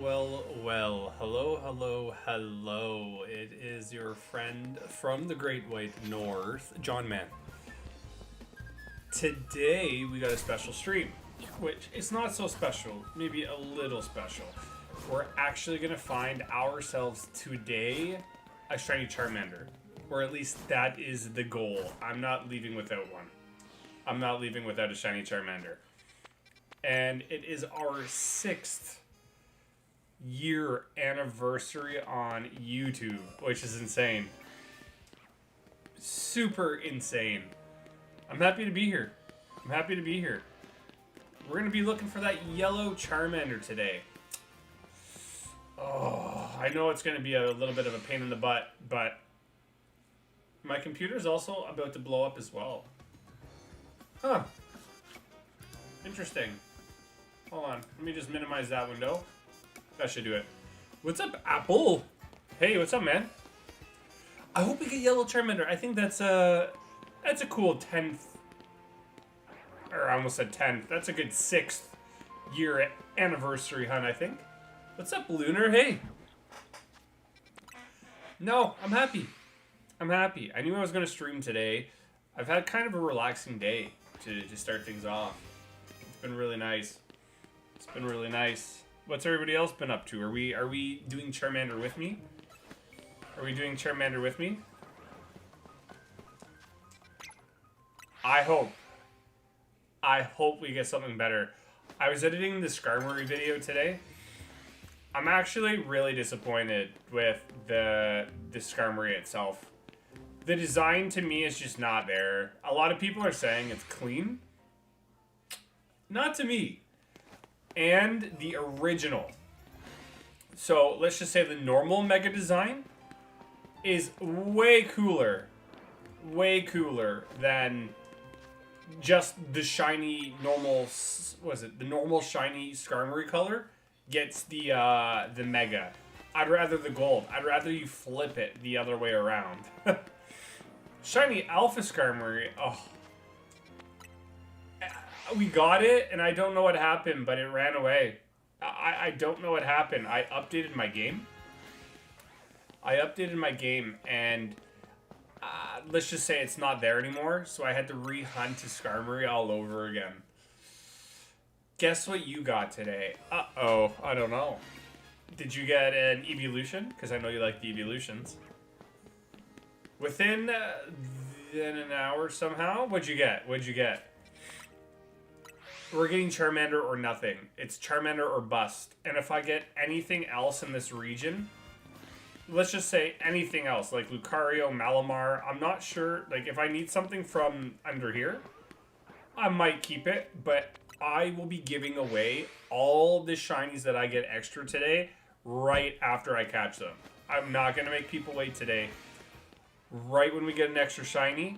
Hello. It is your friend from the Great White North, John Man. Today we got a special stream, which is not so special, maybe a little special. We're actually going to find ourselves today a shiny Charmander, or at least that is the goal. I'm not leaving without one. I'm not leaving without a shiny Charmander. And it is our 6th year anniversary on YouTube, which is insane. Super insane. I'm happy to be here. We're going to be looking for that yellow Charmander today. Oh, I know it's going to be a little bit of a pain in the butt, but my computer's also about to blow up as well. Huh. Interesting. Hold on. Let me just minimize that window. That should do it. What's up, Apple? Hey, what's up, man? I hope we get yellow Charmander. I think that's a cool 10th. Or I almost said 10th. That's a good 6th year anniversary hunt, I think. What's up, Lunar? Hey. No, I'm happy. I knew I was going to stream today. I've had kind of a relaxing day to start things off. It's been really nice. What's everybody else been up to? Are we doing Charmander with me? I hope we get something better. I was editing the Skarmory video today. I'm actually really disappointed with the Skarmory itself. The design to me is just not there. A lot of people are saying it's clean. Not to me. And the original. So let's just say the normal Mega design is way cooler than just the shiny normal. Was it the normal shiny Skarmory color gets the Mega? I'd rather the gold. I'd rather you flip it the other way around. Shiny Alpha Skarmory. Oh. We got it, and I don't know what happened, but it ran away. I don't know what happened. I updated my game, and let's just say it's not there anymore, so I had to re-hunt to Skarmory all over again. Guess what you got today? Uh-oh, I don't know. Did you get an evolution? Because I know you like the evolutions. Within an hour somehow? What'd you get? We're getting Charmander or nothing. It's Charmander or bust. And if I get anything else in this region, let's just say anything else, like Lucario, Malamar, I'm not sure. Like, if I need something from under here, I might keep it. But I will be giving away all the shinies that I get extra today right after I catch them. I'm not going to make people wait today. Right when we get an extra shiny,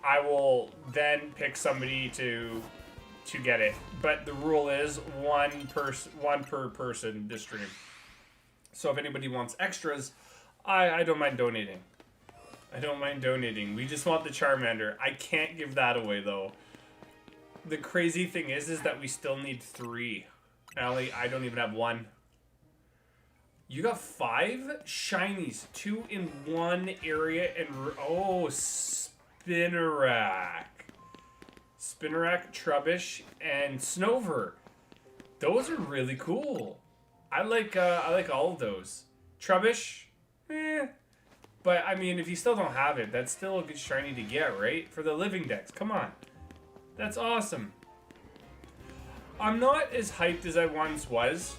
I will then pick somebody to get it. But the rule is one per person this stream. So if anybody wants extras, I don't mind donating. We just want the Charmander. I can't give that away though. The crazy thing is that we still need 3. Allie, I don't even have 1. You got 5 shinies, 2 in one area, and oh, Spinarak, Trubbish, and Snover. Those are really cool. I like all of those. Trubbish, but I mean, if you still don't have it, that's still a good shiny to get, right? For the living decks, come on, that's awesome. I'm not as hyped as I once was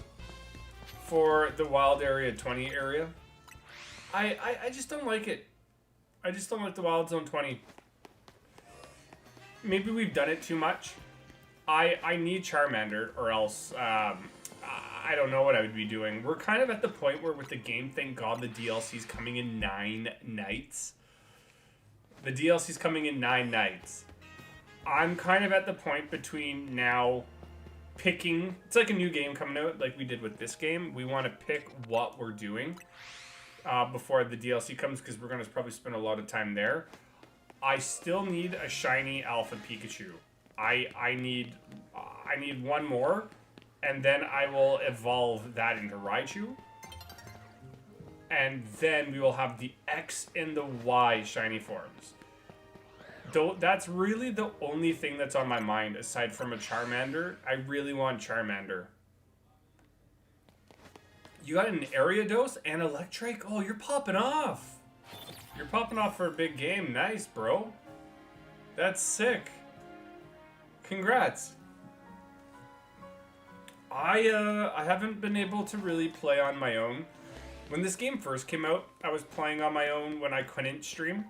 for the Wild Area 20 area. I just don't like it. I just don't like the Wild Zone 20. Maybe we've done it too much. I need Charmander, or else I don't know what I would be doing. We're kind of at the point where with the game, thank God the DLC's coming in 9 nights. I'm kind of at the point between now picking. It's like a new game coming out, like we did with this game. We want to pick what we're doing before the DLC comes, because we're going to probably spend a lot of time there. I still need a shiny Alpha Pikachu. I need one more, And then I will evolve that into Raichu. And then we will have the X and the Y shiny forms. Though that's really the only thing that's on my mind aside from a Charmander. I really want Charmander. You got an Ariados and Electric? Oh, you're popping off. You're popping off for a big game. Nice, bro. That's sick. Congrats. I haven't been able to really play on my own. When this game first came out, I was playing on my own when I couldn't stream,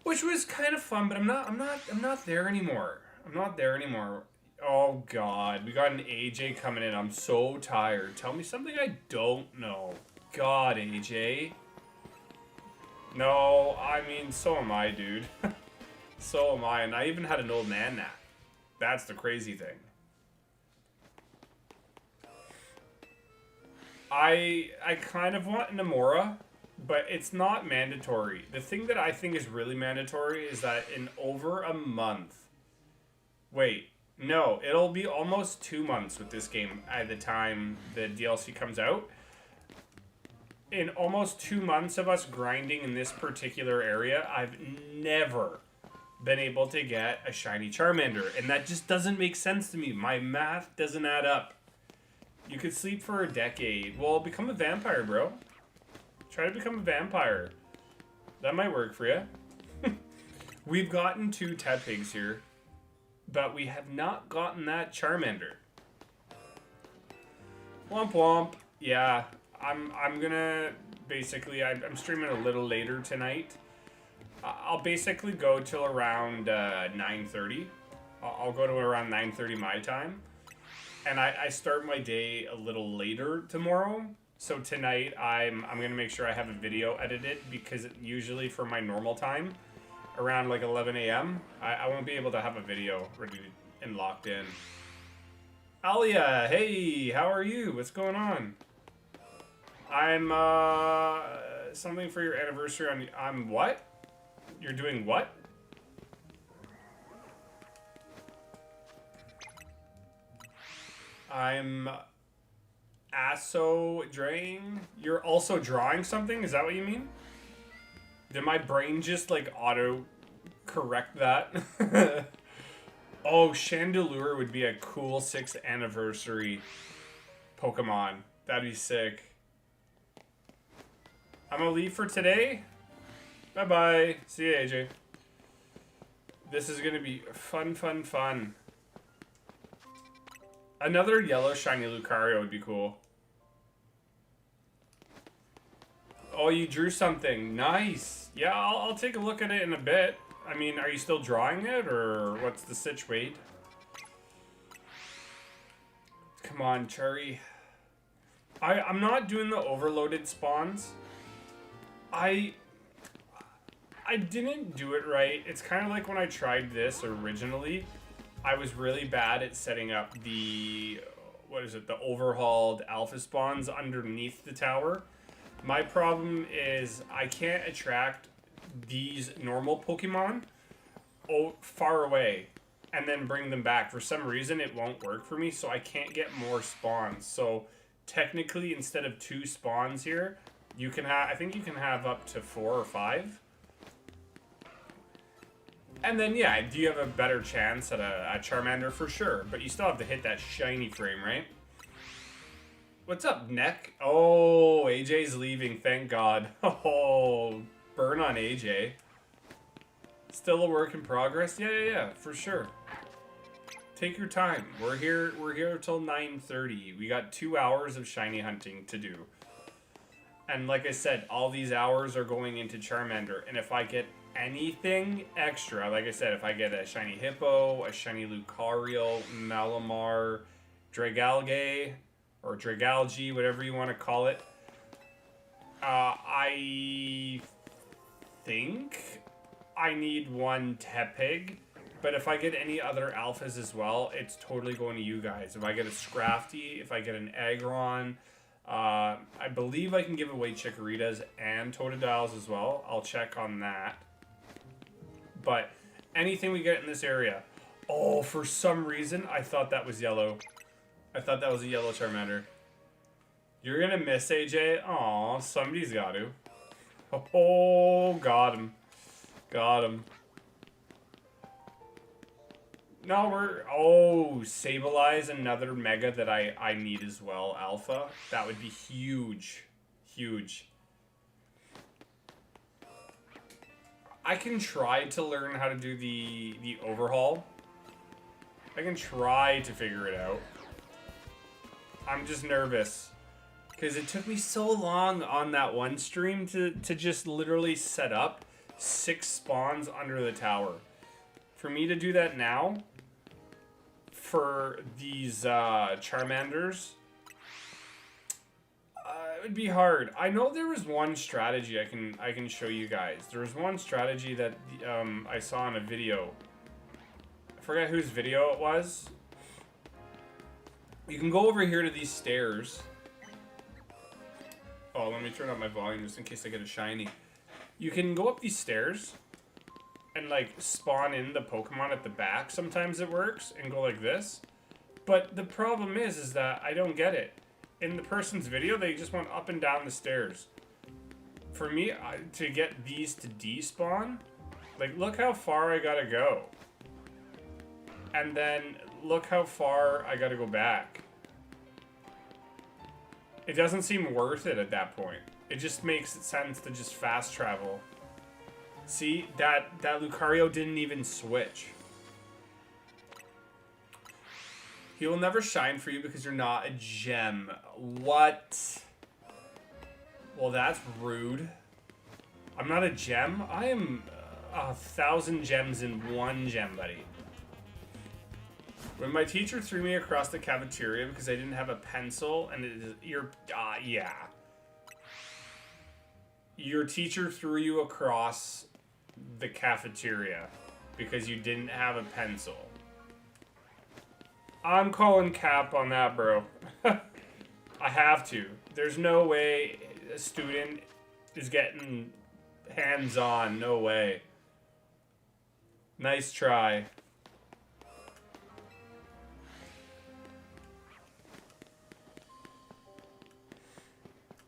which was kind of fun. But I'm not there anymore. I'm not there anymore. Oh God, we got an AJ coming in. I'm so tired. Tell me something I don't know. God, AJ. No, I mean, so am I, dude. So am I, and I even had an old man nap. That's the crazy thing. I kind of want Namora, but it's not mandatory. The thing that I think is really mandatory is that in over a month... Wait, no, it'll be almost 2 months with this game at the time the DLC comes out. In almost 2 months of us grinding in this particular area, I've never been able to get a shiny Charmander. And that just doesn't make sense to me. My math doesn't add up. You could sleep for a decade. Well, become a vampire, bro. Try to become a vampire. That might work for you. We've gotten 2 Tedpigs here, but we have not gotten that Charmander. Womp womp. Yeah, I'm gonna basically, I'm streaming a little later tonight. I'll basically go till around 9:30. I'll go to around 9:30 my time. And I start my day a little later tomorrow. So tonight I'm going to make sure I have a video edited, because usually for my normal time, around like 11 a.m., I won't be able to have a video ready and locked in. Alia, hey, how are you? What's going on? I'm, something for your anniversary on... I'm what? You're doing what? I'm draying. You're also drawing something? Is that what you mean? Did my brain just like auto correct that? Oh, Chandelure would be a cool 6th anniversary Pokemon. That'd be sick. I'm gonna leave for today. Bye bye. See you, AJ. This is gonna be fun, fun, fun. Another yellow shiny Lucario would be cool. Oh, you drew something. Nice. Yeah, I'll take a look at it in a bit. I mean, are you still drawing it, or what's the situation? Come on, Cherry. I'm not doing the overloaded spawns. I didn't do it right. It's kind of like when I tried this originally. I was really bad at setting up the, the overhauled alpha spawns underneath the tower. My problem is I can't attract these normal Pokemon far away and then bring them back. For some reason, it won't work for me, so I can't get more spawns. So technically, instead of 2 spawns here, you can have, I think you can have up to 4 or 5. And then, yeah, do you have a better chance at a Charmander? For sure. But you still have to hit that shiny frame, right? What's up, Neck? Oh, AJ's leaving, thank God. Oh, burn on AJ. Still a work in progress? Yeah, for sure. Take your time. We're here till 9:30. We got 2 hours of shiny hunting to do. And like I said, all these hours are going into Charmander. And if I get anything extra, like I said, if I get a shiny Hippo, a shiny Lucario, Malamar, Dragalge, or Dragalge, whatever you want to call it, I think I need 1 Tepig. But if I get any other alphas as well, it's totally going to you guys. If I get a Scrafty, if I get an Aggron, I believe I can give away Chikoritas and Totodiles as well. I'll check on that. But anything we get in this area. Oh, for some reason, I thought that was yellow. I thought that was a yellow Charmander. You're gonna miss AJ? Aw, somebody's got to. Oh, got him. Got him. No, we're... Oh, Sableye, another Mega that I need as well. Alpha. That would be huge. Huge. I can try to learn how to do the overhaul. I can try to figure it out. I'm just nervous. Because it took me so long on that one stream to just literally set up 6 spawns under the tower. For me to do that now, for these Charmanders, it would be hard. I know there was one strategy I can show you guys. There was one strategy that I saw in a video. I forgot whose video it was. You can go over here to these stairs. Oh, let me turn up my volume just in case I get a shiny. You can go up these stairs and like spawn in the Pokemon at the back. Sometimes it works and go like this. But the problem is that I don't get it. In the person's video, they just went up and down the stairs. For me, to get these to despawn, like look how far I gotta go. And then look how far I gotta go back. It doesn't seem worth it at that point. It just makes sense to just fast travel. See, that Lucario didn't even switch. He will never shine for you because you're not a gem. What? Well, that's rude. I'm not a gem? I am 1,000 gems in 1 gem, buddy. When my teacher threw me across the cafeteria because I didn't have a pencil, and yeah. Your teacher threw you across the cafeteria because you didn't have a pencil. I'm calling cap on that, bro. I have to. There's no way a student is getting hands-on. No way. Nice try.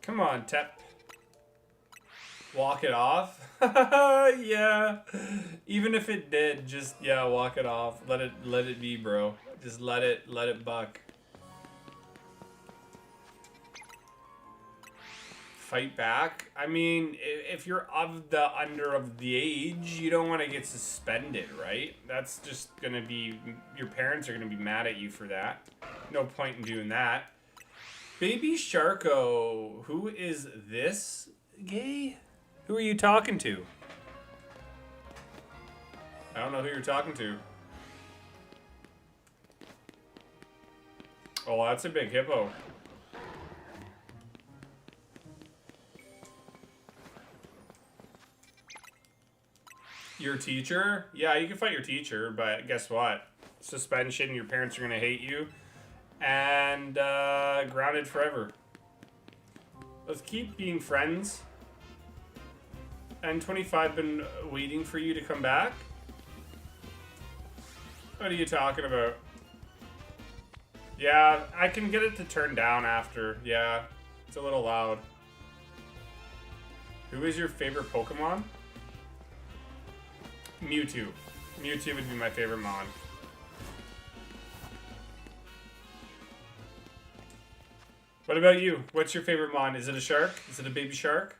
Come on, Tep. Walk it off? Yeah. Even if it did, just, yeah, walk it off. Let it be, bro. Just let it buck. Fight back? I mean, if you're of the age, you don't want to get suspended, right? That's just gonna be, your parents are gonna be mad at you for that. No point in doing that. Baby Sharko, who is this gay? Who are you talking to? I don't know who you're talking to. Oh, that's a big hippo. Your teacher? Yeah, you can fight your teacher, but guess what? Suspension, your parents are gonna hate you. And grounded forever. Let's keep being friends. N25 been waiting for you to come back? What are you talking about? Yeah, I can get it to turn down after. Yeah, it's a little loud. Who is your favorite Pokemon? Mewtwo. Mewtwo would be my favorite mon. What about you? What's your favorite mon? Is it a shark? Is it a baby shark?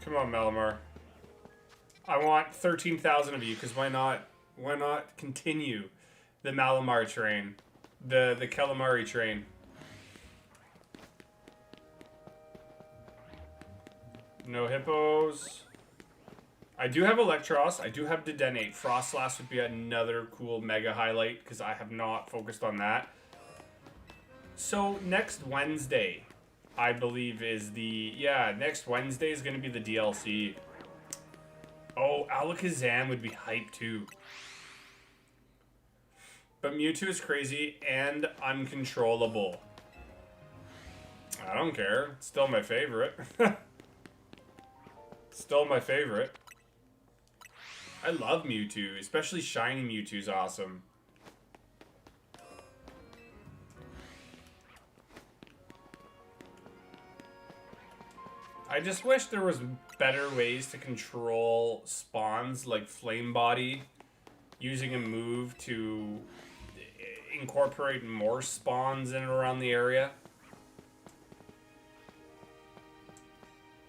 Come on, Malamar. I want 13,000 of you, because why not? Why not continue the Malamar train? The Calamari train. No hippos. I do have Electros. I do have Dedenne. Frostlass would be another cool mega highlight, because I have not focused on that. So, next Wednesday, I believe, is the... Yeah, next Wednesday is going to be the DLC. Oh, Alakazam would be hype, too. But Mewtwo is crazy and uncontrollable. I don't care. It's still my favorite. Still my favorite. I love Mewtwo, especially shiny Mewtwo's awesome. I just wish there was better ways to control spawns like Flame Body, using a move to incorporate more spawns in and around the area.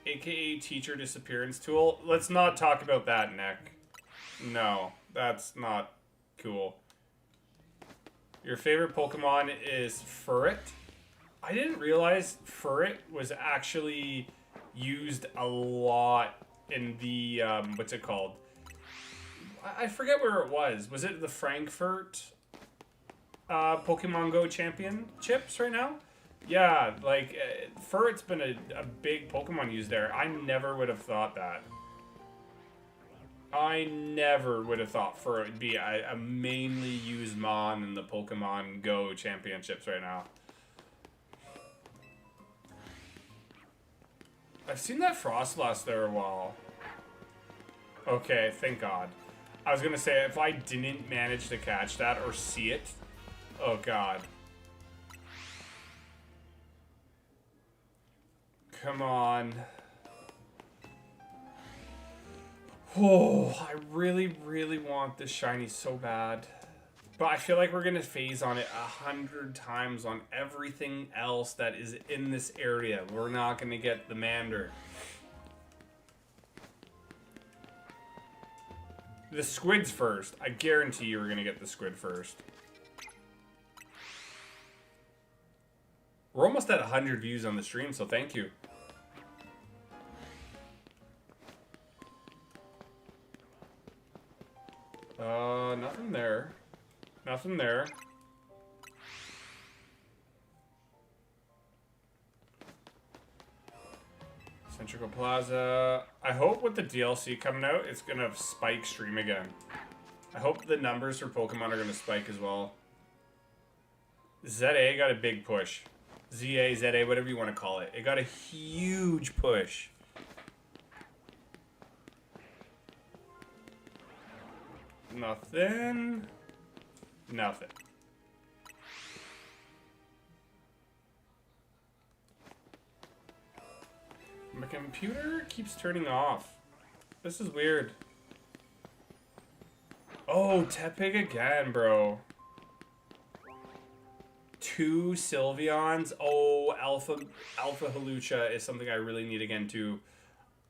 AKA teacher disappearance tool. Let's not talk about that, Nick. No, that's not cool. Your favorite Pokemon is Furret? I didn't realize Furret was actually used a lot in the, what's it called? I forget where it was. Was it the Frankfurt Pokemon Go championships right now? Yeah, like, Furret's been a big Pokemon used there. I never would have thought that. I never would have thought Furret would be a mainly used Mon in the Pokemon Go championships right now. I've seen that Frostlass there a while. Okay, thank God. I was gonna say, if I didn't manage to catch that or see it, oh God. Come on. Oh, I really, really want this shiny so bad. But I feel like we're gonna phase on it 100 times on everything else that is in this area. We're not gonna get the Mander. The squid's first. I guarantee you we're gonna get the squid first. We're almost at 100 views on the stream, so thank you. Nothing there. Nothing there. Centrical Plaza. I hope with the DLC coming out, it's gonna spike stream again. I hope the numbers for Pokemon are gonna spike as well. ZA got a big push. ZA, ZA, whatever you want to call it. It got a huge push. Nothing. Nothing. My computer keeps turning off. This is weird. Oh, Tepig again, bro. 2 Sylveons. Oh, Alpha Hawlucha is something I really need again too.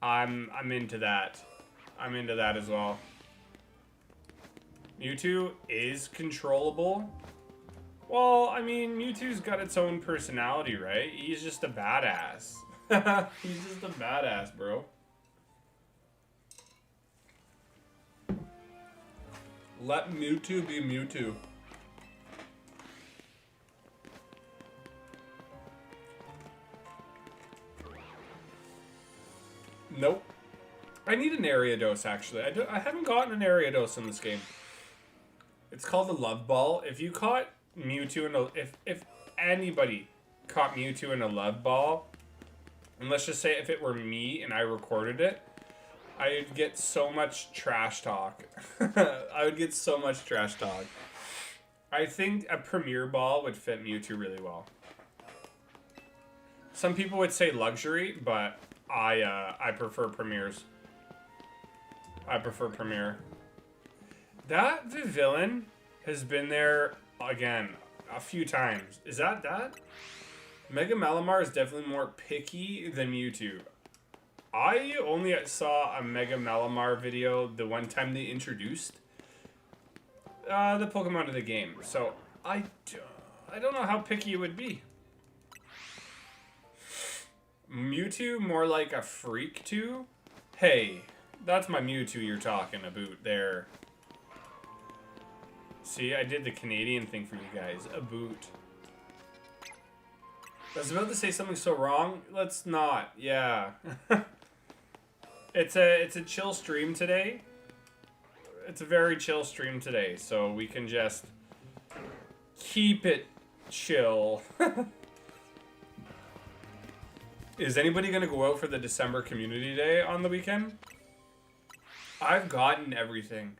I'm into that. I'm into that as well. Mewtwo is controllable. Well, I mean, Mewtwo's got its own personality, right? He's just a badass. He's just a badass, bro. Let Mewtwo be Mewtwo. Nope. I need an Ariados, actually. I haven't gotten an Ariados in this game. It's called a Love Ball. If you caught Mewtwo in a... If anybody caught Mewtwo in a Love Ball, and let's just say if it were me and I recorded it, I would get so much trash talk. I would get so much trash talk. I think a Premier Ball would fit Mewtwo really well. Some people would say luxury, but I prefer Premiers. I prefer Premier. That Vivillon has been there, again, a few times. Is that? Mega Malamar is definitely more picky than Mewtwo. I only saw a Mega Malamar video the one time they introduced the Pokemon to the game. So, I don't know how picky it would be. Mewtwo, more like a Freak 2? Hey, that's my Mewtwo you're talking about there. See, I did the Canadian thing for you guys. A boot. I was about to say something so wrong. Let's not. Yeah. It's a chill stream today. It's a very chill stream today, so we can just keep it chill. Is anybody going to go out for the December Community Day on the weekend? I've gotten everything.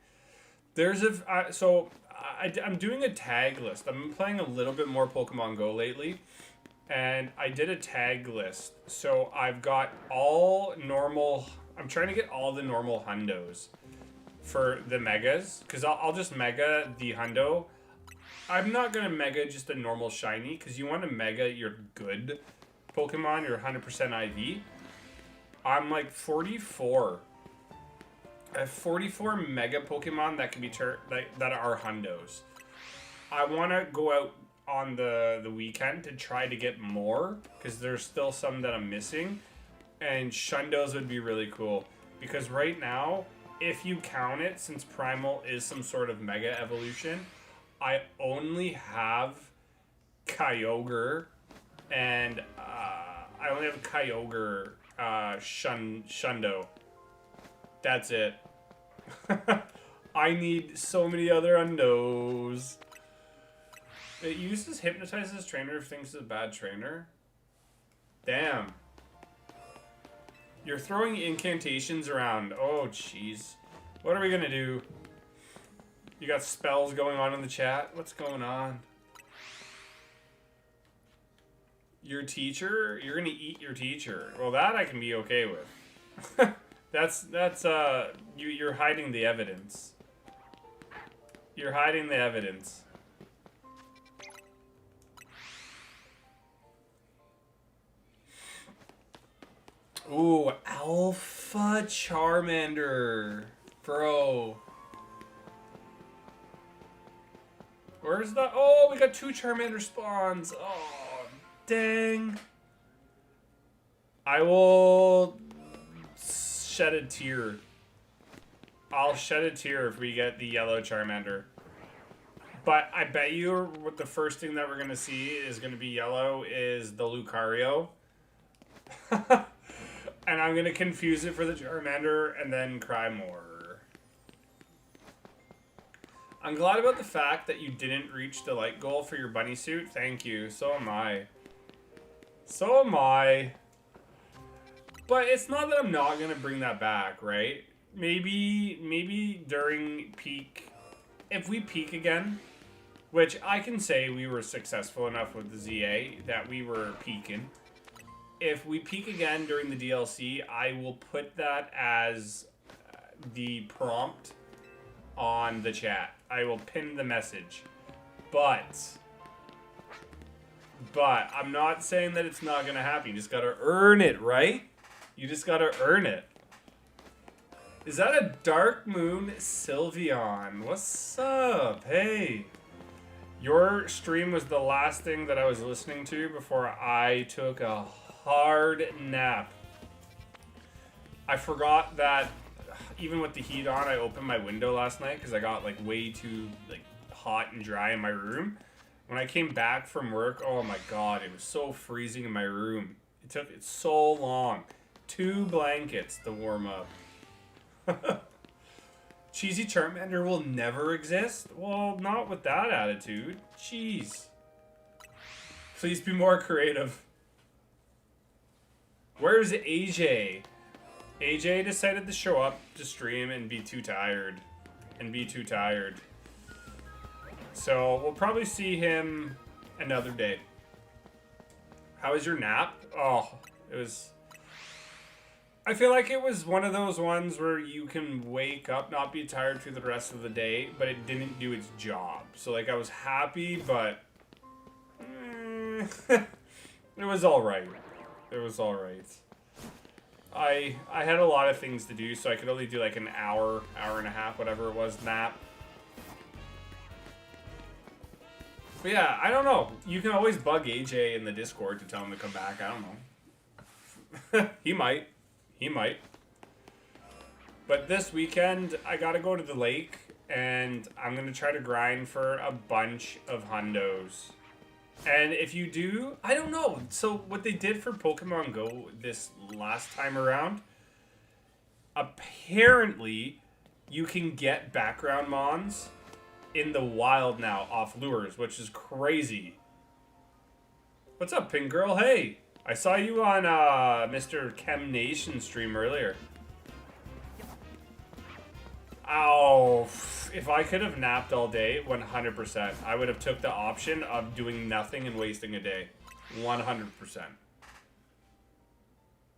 I'm doing a tag list. I'm playing a little bit more Pokemon Go lately, and I did a tag list. So I've got all normal. I'm trying to get all the normal hundos for the megas, because I'll just mega the hundo. I'm not gonna mega just a normal shiny, because you want to mega your good Pokemon, your 100% IV. I'm like 44. I have 44 mega Pokemon that can be that are hundos. I want to go out on the weekend to try to get more, because there's still some that I'm missing, and shundos would be really cool, because right now, if you count it, since Primal is some sort of mega evolution, I only have Kyogre and I only have Kyogre Shundo. That's it. I need so many other undos. It uses hypnotizes trainer if thinks it's a bad trainer. Damn. You're throwing incantations around. Oh, jeez. What are we gonna do? You got spells going on in the chat? What's going on? Your teacher? You're gonna eat your teacher. Well, that I can be okay with. You're hiding the evidence. You're hiding the evidence. Ooh, Alpha Charmander. Bro. Where's the... Oh, we got 2 Charmander spawns. Oh, dang. I will shed a tear. I'll shed a tear if we get the yellow Charmander. But I bet you what the first thing that we're going to see is going to be yellow is the Lucario. And I'm going to confuse it for the Charmander and then cry more. I'm glad about the fact that you didn't reach the light goal for your bunny suit. Thank you. So am I. So am I. But it's not that I'm not going to bring that back, right? Maybe during peak, if we peak again, which I can say we were successful enough with the ZA that we were peaking. If we peak again during the DLC, I will put that as the prompt on the chat. I will pin the message. But I'm not saying that it's not going to happen. You just got to earn it, right? You just got to earn it. Is that a Dark Moon Sylveon? What's up? Hey. Your stream was the last thing that I was listening to before I took a hard nap. I forgot that even with the heat on, I opened my window last night because I got like way too hot and dry in my room. When I came back from work, oh my god, it was so freezing in my room. It took so long. 2 blankets to warm up. Cheesy Charmander will never exist? Well, not with that attitude. Jeez. Please be more creative. Where's AJ? AJ decided to show up to stream and be too tired. So we'll probably see him another day. How was your nap? Oh, it was... I feel like it was one of those ones where you can wake up, not be tired through the rest of the day, but it didn't do its job. So, like, I was happy, but... it was alright. It was alright. I had a lot of things to do, so I could only do, like, an hour and a half, whatever it was, nap. But yeah, I don't know. You can always bug AJ in the Discord to tell him to come back. I don't know. He might. He might. But this weekend, I gotta go to the lake, and I'm gonna try to grind for a bunch of hundos. And if you do, I don't know. So what they did for Pokemon Go this last time around, apparently you can get background mons in the wild now off lures, which is crazy. What's up, Pink Girl? Hey! I saw you on Mr. Chem Nation stream earlier. Oh, if I could have napped all day, 100%. I would have took the option of doing nothing and wasting a day. 100%.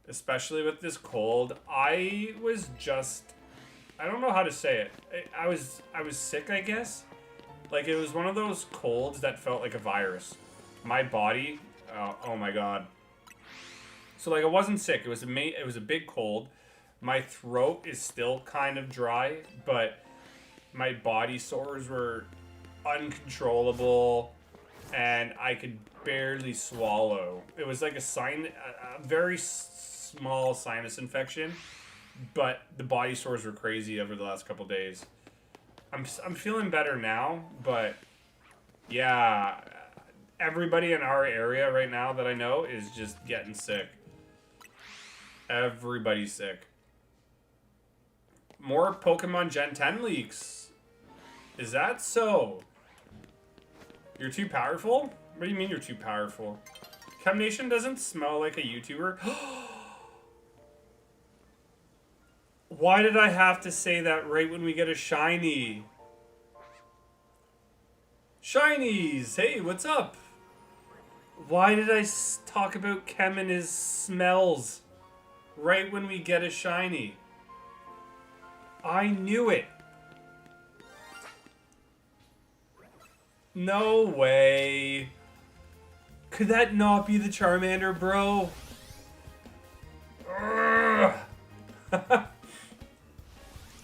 Especially with this cold. I was just... I don't know how to say it. I was sick, I guess. Like, it was one of those colds that felt like a virus. My body... oh my god. So, like, I wasn't sick. It was a big cold. My throat is still kind of dry, but my body sores were uncontrollable, and I could barely swallow. It was like a very small sinus infection, but the body sores were crazy over the last couple days. I'm feeling better now, but yeah, everybody in our area right now that I know is just getting sick. Everybody's sick. More Pokemon Gen 10 leaks. Is that so? You're too powerful? What do you mean you're too powerful? Chem Nation doesn't smell like a YouTuber. Why did I have to say that right when we get a shiny? Shinies! Hey, what's up? Why did I talk about Chem and his smells right when we get a shiny? I knew it. No way. Could that not be the Charmander, bro?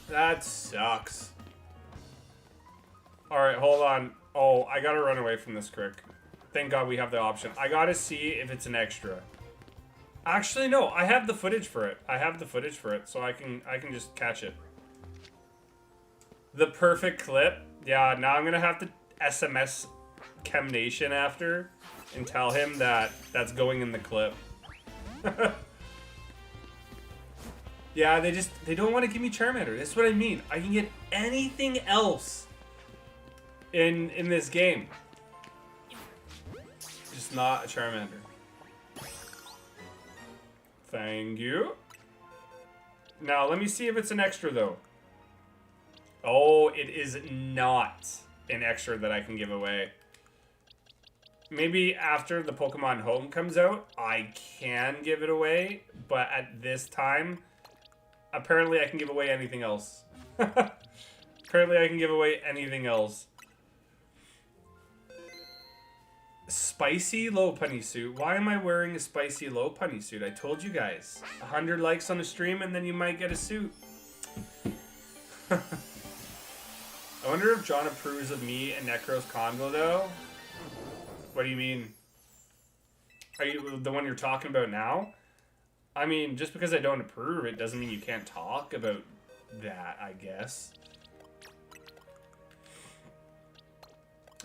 That sucks. Alright, hold on. Oh, I gotta run away from this crick. Thank God we have the option. I gotta see if it's an extra. Actually, no. I have the footage for it. So I can just catch it. The perfect clip. Yeah, now I'm gonna have to SMS Chem Nation after and tell him that that's going in the clip. Yeah, they don't want to give me Charmander. That's what I mean. I can get anything else in this game. Just not a Charmander. Thank you. Now, let me see if it's an extra, though. Oh, it is not an extra that I can give away. Maybe after the Pokemon Home comes out, I can give it away. But at this time, apparently I can give away anything else. Apparently I can give away anything else. Spicy low punny suit. Why am I wearing a spicy low punny suit? I told you guys. 100 likes on the stream and then you might get a suit. I wonder if John approves of me and Necro's convo, though. What do you mean? Are you the one you're talking about now? I mean, just because I don't approve, it doesn't mean you can't talk about that, I guess.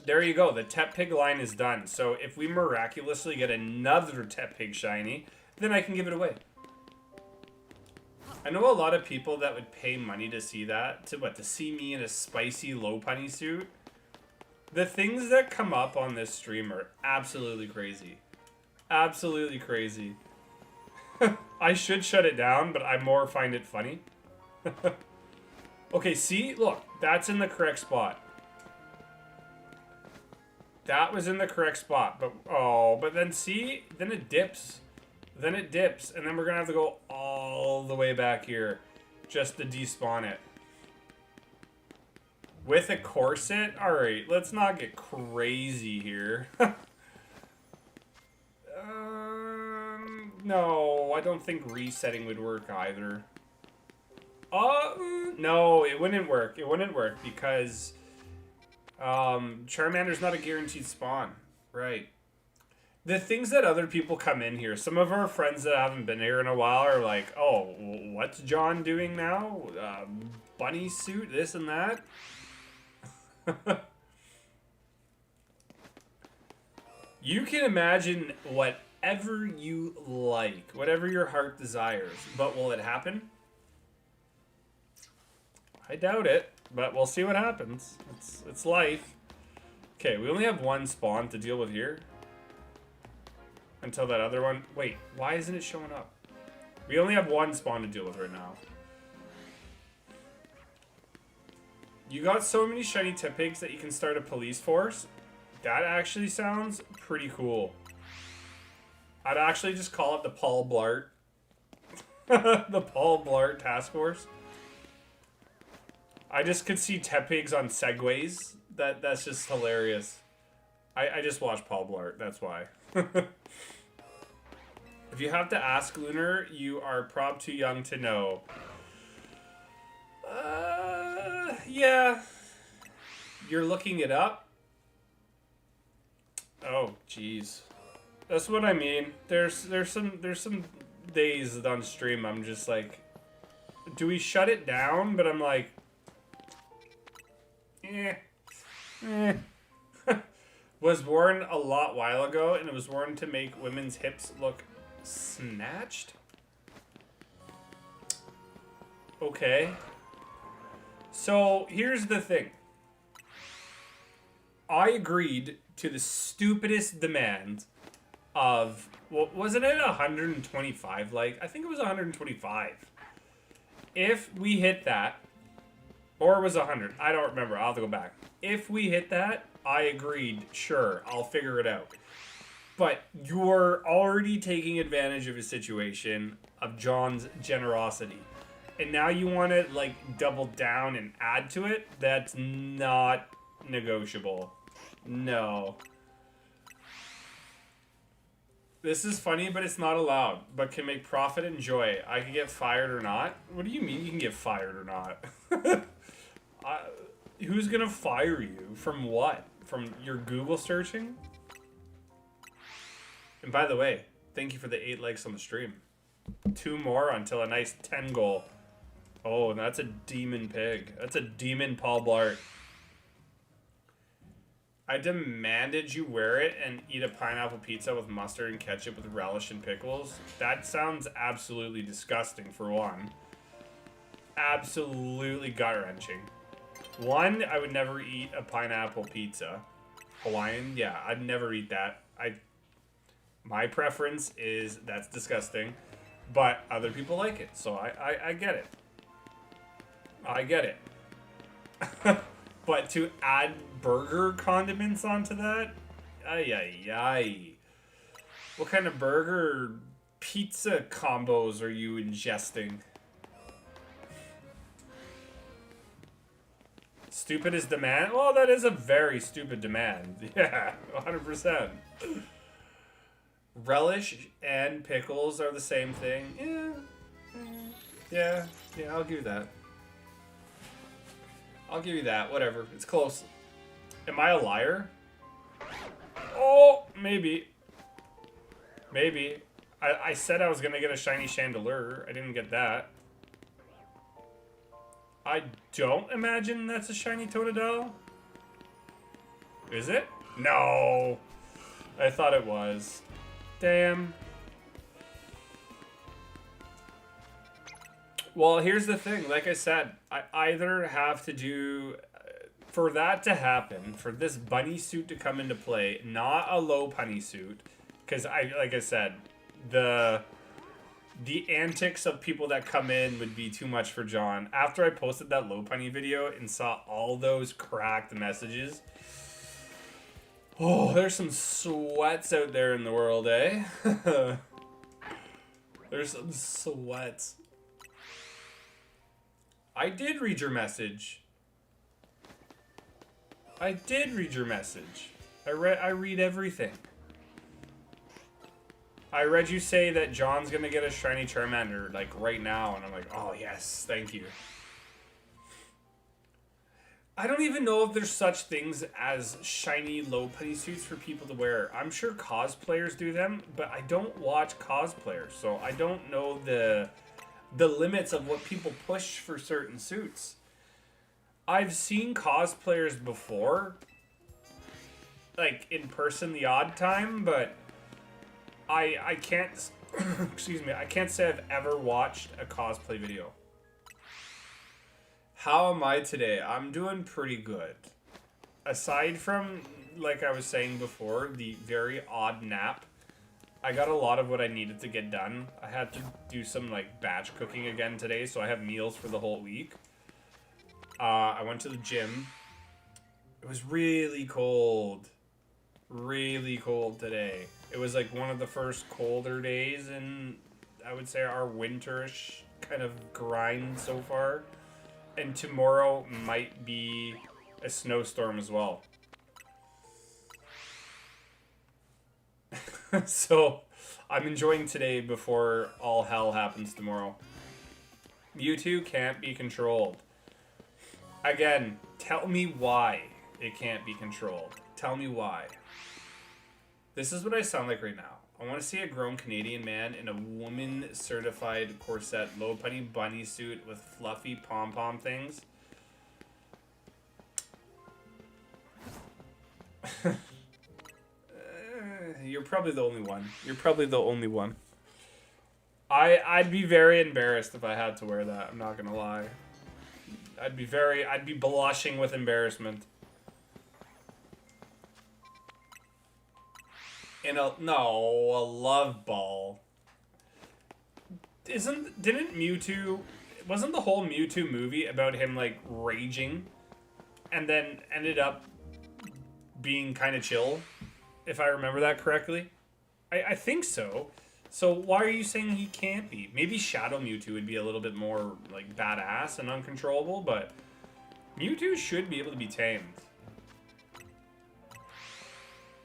There you go. The Tepig line is done. So if we miraculously get another Tepig shiny, then I can give it away. I know a lot of people that would pay money to see that. To see me in a spicy low punny suit. The things that come up on this stream are absolutely crazy. Absolutely crazy. I should shut it down, but I more find it funny. Okay, see? Look, that's in the correct spot. That was in the correct spot. But then see? Then it dips. Then it dips. And then we're going to have to go all the way back here just to despawn it. With a corset? Alright, let's not get crazy here. No, I don't think resetting would work either. No, it wouldn't work. It wouldn't work because Charmander's not a guaranteed spawn. Right. The things that other people come in here, some of our friends that haven't been here in a while are like, oh, what's John doing now? Bunny suit, this and that? You can imagine whatever you like, whatever your heart desires, but will it happen? I doubt it, but we'll see what happens. It's life. Okay, we only have one spawn to deal with here. Until that other one... Wait, why isn't it showing up? We only have one spawn to deal with right now. You got so many shiny Teppigs that you can start a police force. That actually sounds pretty cool. I'd actually just call it the Paul Blart. The Paul Blart Task Force. I just could see Teppigs on Segways. That's just hilarious. I just watched Paul Blart, that's why. If you have to ask, Lunar, you are prob too young to know. Yeah. You're looking it up? Oh, jeez. That's what I mean. There's some days on stream I'm just like, do we shut it down? But I'm like, was worn a while ago, and it was worn to make women's hips look snatched? Okay. So, here's the thing. I agreed to the stupidest demand of, well, wasn't it 125? Like, I think it was 125. If we hit that, or it was 100, I don't remember, I'll have to go back. If we hit that, I agreed, sure, I'll figure it out. But you're already taking advantage of a situation of John's generosity. And now you want to, like, double down and add to it? That's not negotiable. No. This is funny, but it's not allowed. But can make profit and joy. I can get fired or not? What do you mean you can get fired or not? Who's gonna fire you? From what? From your Google searching? And by the way, thank you for the 8 likes on the stream. 2 more until a nice 10 goal. Oh, that's a demon pig. That's a demon Paul Blart. I demanded you wear it and eat a pineapple pizza with mustard and ketchup with relish and pickles. That sounds absolutely disgusting, for one. Absolutely gut-wrenching. One, I would never eat a pineapple pizza. Hawaiian, yeah, I'd never eat that. My preference is that's disgusting, but other people like it, so I get it. I get it. But to add burger condiments onto that? Ay, ay, ay. What kind of burger pizza combos are you ingesting? Stupid is demand? Well, that is a very stupid demand. Yeah, 100%. Relish and pickles are the same thing. Yeah, I'll give you that. I'll give you that, whatever. It's close. Am I a liar? Oh, maybe. Maybe. I said I was going to get a shiny chandelier. I didn't get that. I don't imagine that's a shiny Totodile. Is it? No. I thought it was. Damn. Well, here's the thing. Like I said, I either have to do... For that to happen, for this bunny suit to come into play, not a low punny suit, because like I said, the antics of people that come in would be too much for John. After I posted that low punny video and saw all those cracked messages, oh, there's some sweats out there in the world, eh? There's some sweats. I did read your message. I did read your message. I read everything. I read you say that John's gonna get a shiny Charmander, like, right now, and I'm like, oh, yes, thank you. I don't even know if there's such things as shiny low punny suits for people to wear. I'm sure cosplayers do them, but I don't watch cosplayers, so I don't know the limits of what people push for certain suits. I've seen cosplayers before, like, in person the odd time, but I can't, excuse me, I can't say I've ever watched a cosplay video. How am I today? I'm doing pretty good. Aside from, like I was saying before, the very odd nap I got a lot of what I needed to get done. I had to do some like batch cooking again today, so I have meals for the whole week. I went to the gym. It was really cold. Really cold today. It was like one of the first colder days in, I would say, our winterish kind of grind so far. And tomorrow might be a snowstorm as well. So, I'm enjoying today before all hell happens tomorrow. Mewtwo can't be controlled. Again, tell me why it can't be controlled. Tell me why. This is what I sound like right now. I want to see a grown Canadian man in a woman-certified corset, low-punny bunny suit with fluffy pom-pom things. You're probably the only one. You're probably the only one. I'd be very embarrassed if I had to wear that. I'm not gonna lie. I'd be blushing with embarrassment. A love ball. Didn't Mewtwo, wasn't the whole Mewtwo movie about him like raging and then ended up being kind of chill, if I remember that correctly? I think so. So why are you saying he can't be? Maybe Shadow Mewtwo would be a little bit more like badass and uncontrollable, but Mewtwo should be able to be tamed.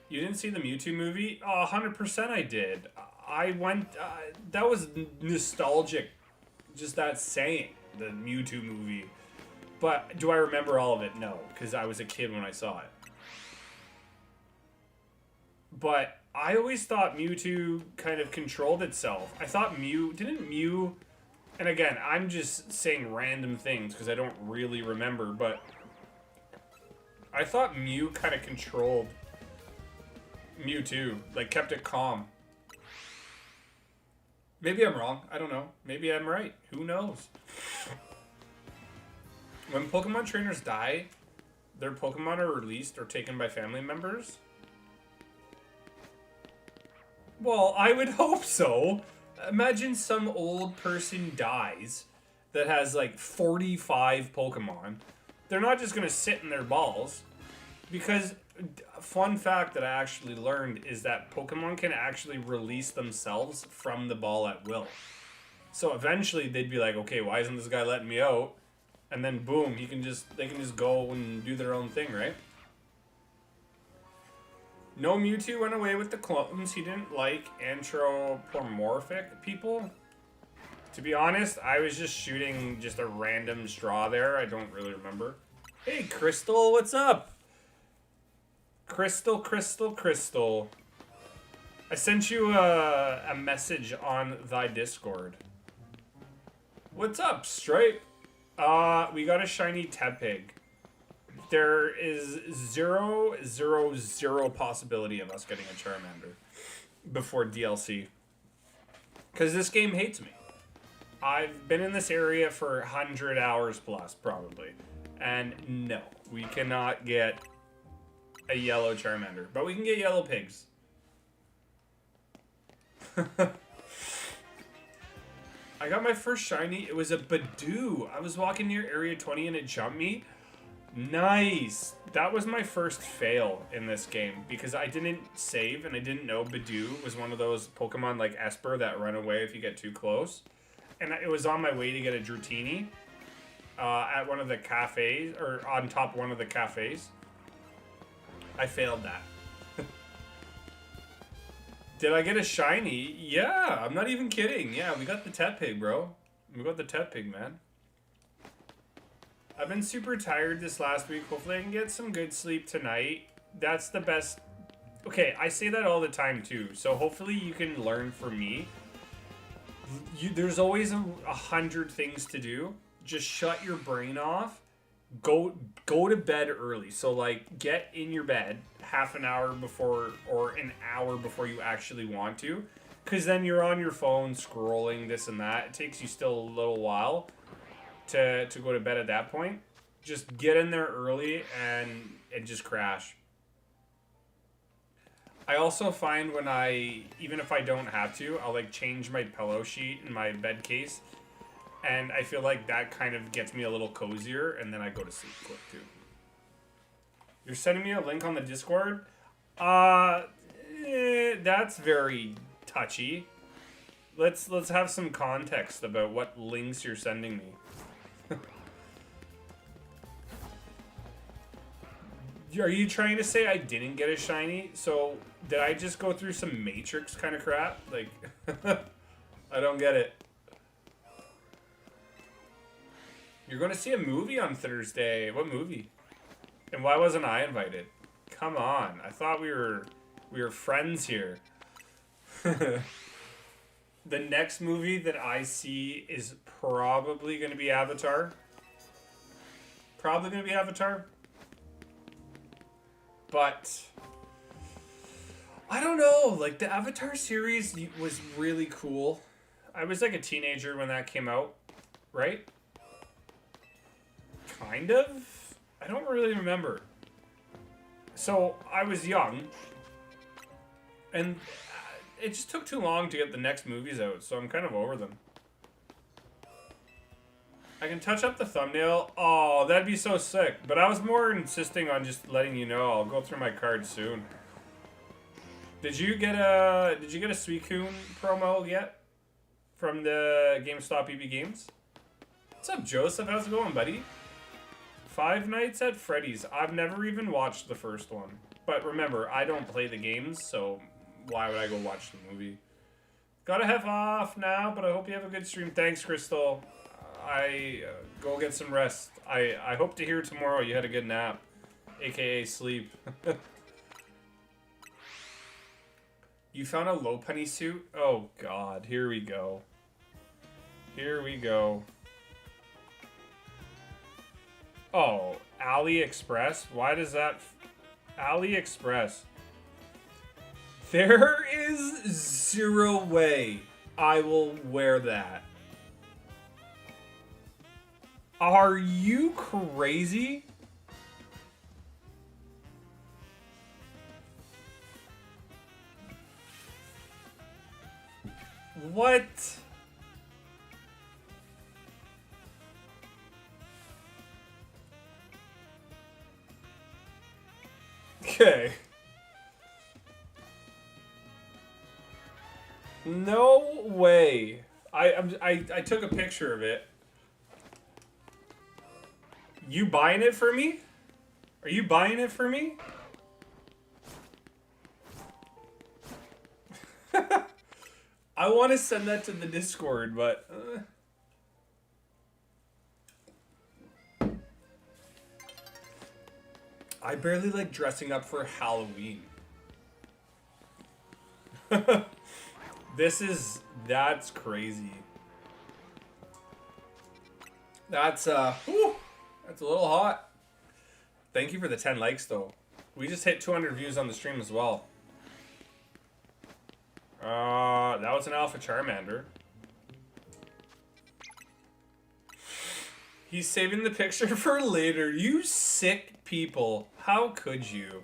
You didn't see the Mewtwo movie? Oh, 100% I did. I went, that was nostalgic, just that saying, the Mewtwo movie. But do I remember all of it? No, because I was a kid when I saw it. But I always thought Mewtwo kind of controlled itself. I thought didn't Mew, and again, I'm just saying random things because I don't really remember, but I thought Mew kind of controlled Mewtwo, like kept it calm. Maybe I'm wrong. I don't know. Maybe I'm right. Who knows? When Pokemon trainers die, their Pokemon are released or taken by family members. Well, I would hope so. Imagine some old person dies that has like 45 Pokemon. They're not just going to sit in their balls. Because, fun fact that I actually learned is that Pokemon can actually release themselves from the ball at will. So eventually they'd be like, okay, why isn't this guy letting me out? And then boom, they can just go and do their own thing, right? No, Mewtwo went away with the clones. He didn't like anthropomorphic people. To be honest, I was just shooting just a random straw there. I don't really remember. Hey, Crystal, what's up? Crystal. I sent you a message on thy Discord. What's up, Stripe? We got a shiny Tepig. There is 0.000 possibility of us getting a Charmander before DLC. Because this game hates me. I've been in this area for 100 hours plus, probably. And no, we cannot get a yellow Charmander. But we can get yellow pigs. I got my first shiny. It was a Badoo. I was walking near Area 20 and it jumped me. Nice. That was my first fail in this game because I didn't save and I didn't know Badoo was one of those Pokemon like Esper that run away if you get too close. And it was on my way to get a Dratini at one of the cafes, or on top of one of the cafes. I failed that. Did I get a shiny? Yeah, I'm not even kidding. Yeah, we got the Tepig, bro. We got the Tepig, man. I've been super tired this last week. Hopefully I can get some good sleep tonight. That's the best. Okay, I say that all the time too. So hopefully you can learn from me. There's always 100 things to do. Just shut your brain off. Go to bed early. So like get in your bed half an hour before or an hour before you actually want to. Because then you're on your phone scrolling this and that. It takes you still a little while to go to bed at that point. Just get in there early and just crash. I also find when even if I don't have to, I'll like change my pillow sheet in my bed case. And I feel like that kind of gets me a little cozier, and then I go to sleep quick too. You're sending me a link on the Discord? That's very touchy. Let's have some context about what links you're sending me. Are you trying to say I didn't get a shiny? So did I just go through some Matrix kind of crap? Like, I don't get it. You're going to see a movie on Thursday. What movie? And why wasn't I invited? Come on. I thought we were friends here. The next movie that I see is probably going to be Avatar. Probably going to be Avatar. But I don't know. Like, the Avatar series was really cool. I was like a teenager when that came out, right? Kind of? I don't really remember. So, I was young. And it just took too long to get the next movies out, so I'm kind of over them. I can touch up the thumbnail. Oh, that'd be so sick. But I was more insisting on just letting you know. I'll go through my cards soon. Did you get a Suicune promo yet? From the GameStop EB Games? What's up, Joseph? How's it going, buddy? Five Nights at Freddy's. I've never even watched the first one. But remember, I don't play the games, so why would I go watch the movie? Gotta have off now, but I hope you have a good stream. Thanks, Crystal. I go get some rest. I hope to hear tomorrow you had a good nap, aka sleep. You found a low penny suit? Oh God, here we go. Here we go. Oh, AliExpress? Why does that... AliExpress. There is zero way I will wear that. Are you crazy? What? Okay. No way. I took a picture of it. You buying it for me? Are you buying it for me? I want to send that to the Discord, but... I barely like dressing up for Halloween. That's crazy. That's whew, that's a little hot. Thank you for the 10 likes though. We just hit 200 views on the stream as well. That was an Alpha Charmander. He's saving the picture for later. You sick people. How could you?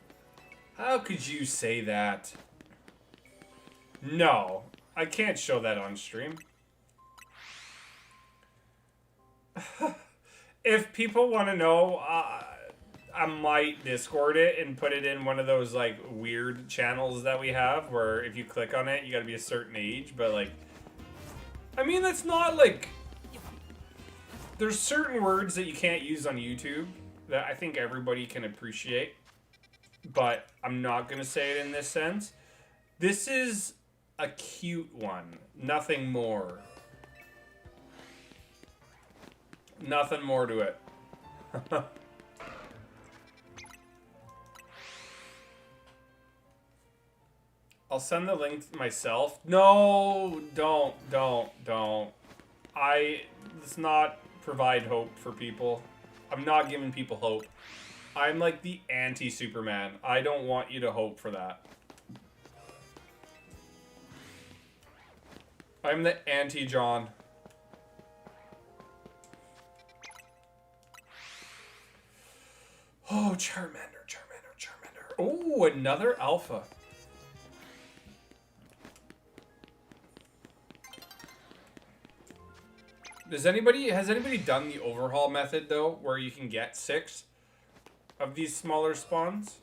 How could you say that? No. I can't show that on stream. If people want to know, I might Discord it and put it in one of those, like, weird channels that we have where if you click on it, you gotta be a certain age. But, like, I mean, that's not, like... There's certain words that you can't use on YouTube that I think everybody can appreciate. But I'm not gonna say it in this sense. This is a cute one. Nothing more. Nothing more to it. I'll send the link myself. No, don't. Let's not provide hope for people. I'm not giving people hope. I'm like the anti-Superman. I don't want you to hope for that. I'm the anti-John. Oh, Charmander. Oh, another alpha. Has anybody done the overhaul method though, where you can get 6 of these smaller spawns?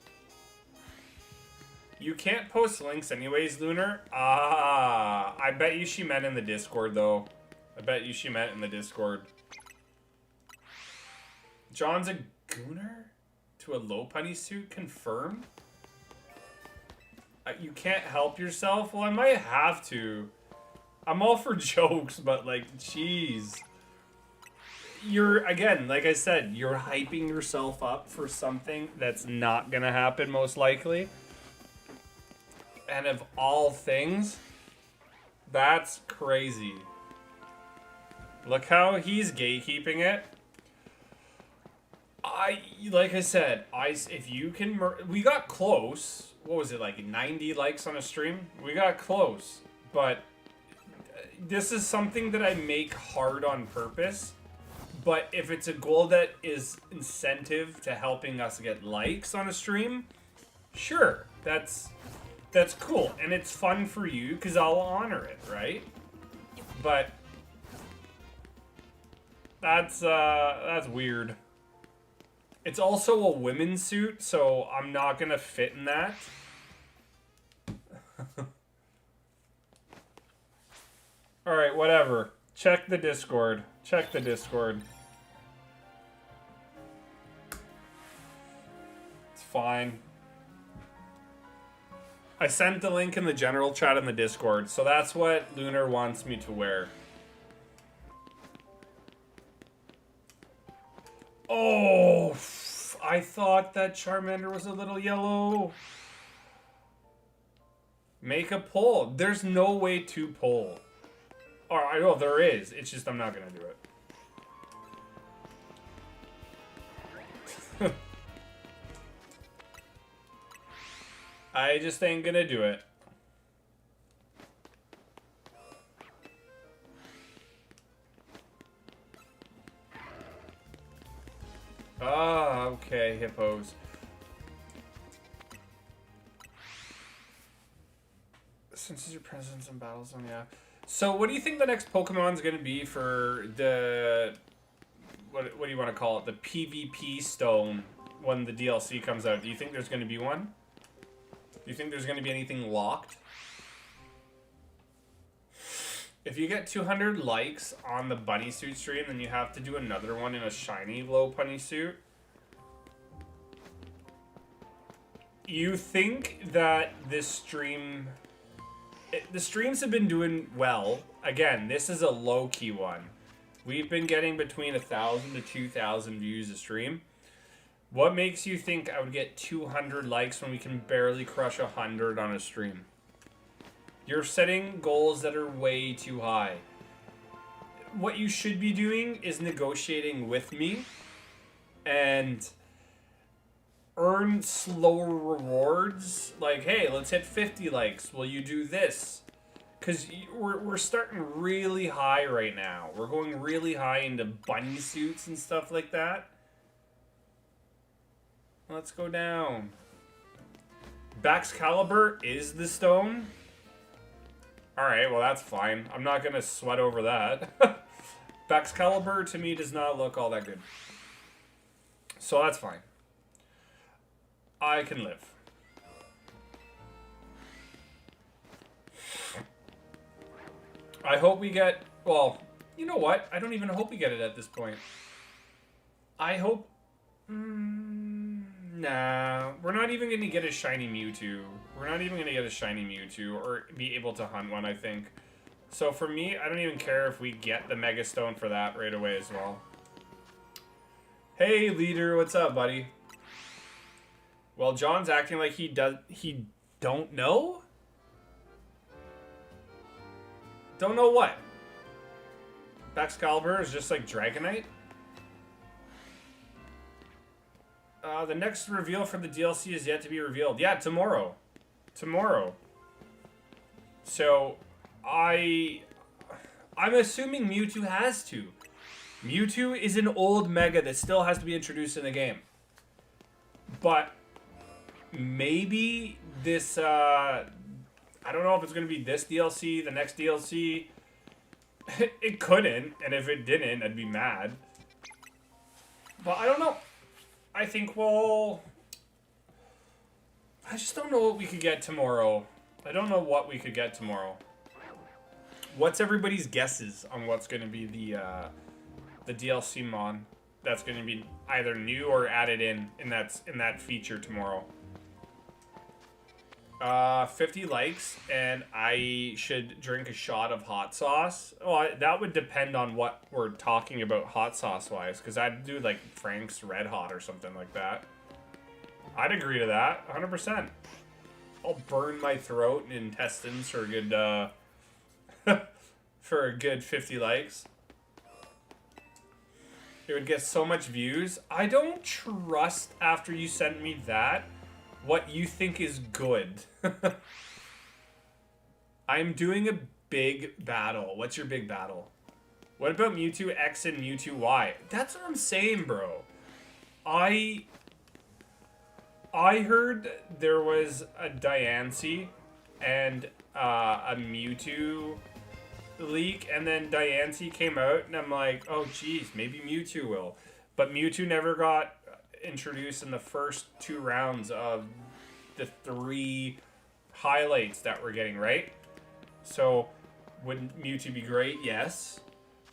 You can't post links anyways, Lunar. Ah, I bet you she meant in the Discord though. I bet you she meant in the Discord. John's a gooner to a low punny suit. Confirm. You can't help yourself. Well, I might have to. I'm all for jokes, but like, jeez. You're, again, like I said, you're hyping yourself up for something that's not gonna happen most likely. And of all things, that's crazy. Look how he's gatekeeping it. Like I said, if you can, we got close. What was it, like 90 likes on a stream? We got close, but this is something that I make hard on purpose. But if it's a goal that is incentive to helping us get likes on a stream, sure, that's cool, and it's fun for you because I'll honor it, right? But that's weird. It's also a women's suit, so I'm not gonna fit in that. Alright, whatever. Check the Discord. Check the Discord. It's fine. I sent the link in the general chat in the Discord, so that's what Lunar wants me to wear. Oh, I thought that Charmander was a little yellow. Make a poll. There's no way to poll. Or, I know there is. It's just I'm not going to do it. I just ain't going to do it. Ah, okay, hippos. Senses your presence in battles, yeah. So, what do you think the next Pokemon's gonna be for the what do you want to call it? The PvP stone when the DLC comes out. Do you think there's gonna be one? Do you think there's gonna be anything locked? If you get 200 likes on the bunny suit stream, then you have to do another one in a shiny low bunny suit. You think that this stream... The streams have been doing well. Again, this is a low-key one. We've been getting between 1,000 to 2,000 views a stream. What makes you think I would get 200 likes when we can barely crush 100 on a stream? You're setting goals that are way too high. What you should be doing is negotiating with me and earn slower rewards. Like, hey, let's hit 50 likes. Will you do this? Because we're starting really high right now. We're going really high into bunny suits and stuff like that. Let's go down. Baxcalibur is the stone. Alright, well that's fine. I'm not gonna sweat over that. Baxcalibur to me does not look all that good. So that's fine. I can live. I hope we get... Well, you know what? I don't even hope we get it at this point. I hope... nah. We're not even going to get a shiny Mewtwo. We're not even going to get a shiny Mewtwo or be able to hunt one, I think. So for me, I don't even care if we get the Mega Stone for that right away as well. Hey, leader. What's up, buddy? Well, John's acting like he don't know? Don't know what? Baxcalibur is just like Dragonite? The next reveal for the DLC is yet to be revealed. Yeah, tomorrow. Tomorrow. So, I'm assuming Mewtwo has to. Mewtwo is an old Mega that still has to be introduced in the game. But maybe this, I don't know if it's going to be this DLC, the next DLC. It couldn't, and if it didn't, I'd be mad. But I don't know. I think we'll... I just don't know what we could get tomorrow. I don't know what we could get tomorrow. What's everybody's guesses on what's going to be the DLC mod that's going to be either new or added in that feature tomorrow? 50 likes, and I should drink a shot of hot sauce. Well, that would depend on what we're talking about hot sauce-wise, because I'd do, like, Frank's Red Hot or something like that. I'd agree to that, 100%. I'll burn my throat and intestines for a good, for a good 50 likes. It would get so much views. I don't trust, after you sent me that, what you think is good. I'm doing a big battle. What's your big battle? What about Mewtwo X and Mewtwo Y? That's what I'm saying, bro. I heard there was a Diancie and a Mewtwo leak, and then Diancie came out, and I'm like, oh, geez, maybe Mewtwo will. But Mewtwo never got introduced in the first 2 rounds of the 3 highlights that we're getting, right? So, would Mewtwo be great? Yes.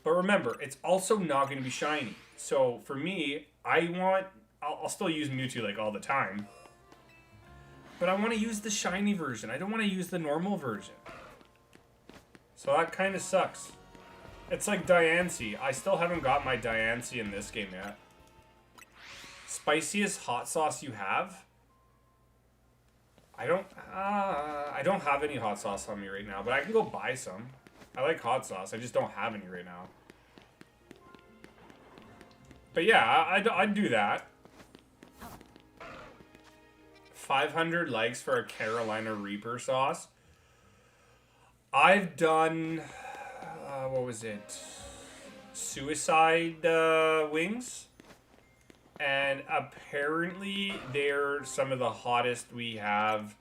But remember, it's also not going to be shiny. So, for me, I'll still use Mewtwo, like, all the time. But I want to use the shiny version. I don't want to use the normal version. So that kind of sucks. It's like Diancie. I still haven't got my Diancie in this game yet. Spiciest hot sauce you have? I don't have any hot sauce on me right now, but I can go buy some. I like hot sauce. I just don't have any right now. But yeah, I'd do that. 500 likes for a Carolina Reaper sauce. I've done, what was it? Suicide wings. And apparently they're some of the hottest we have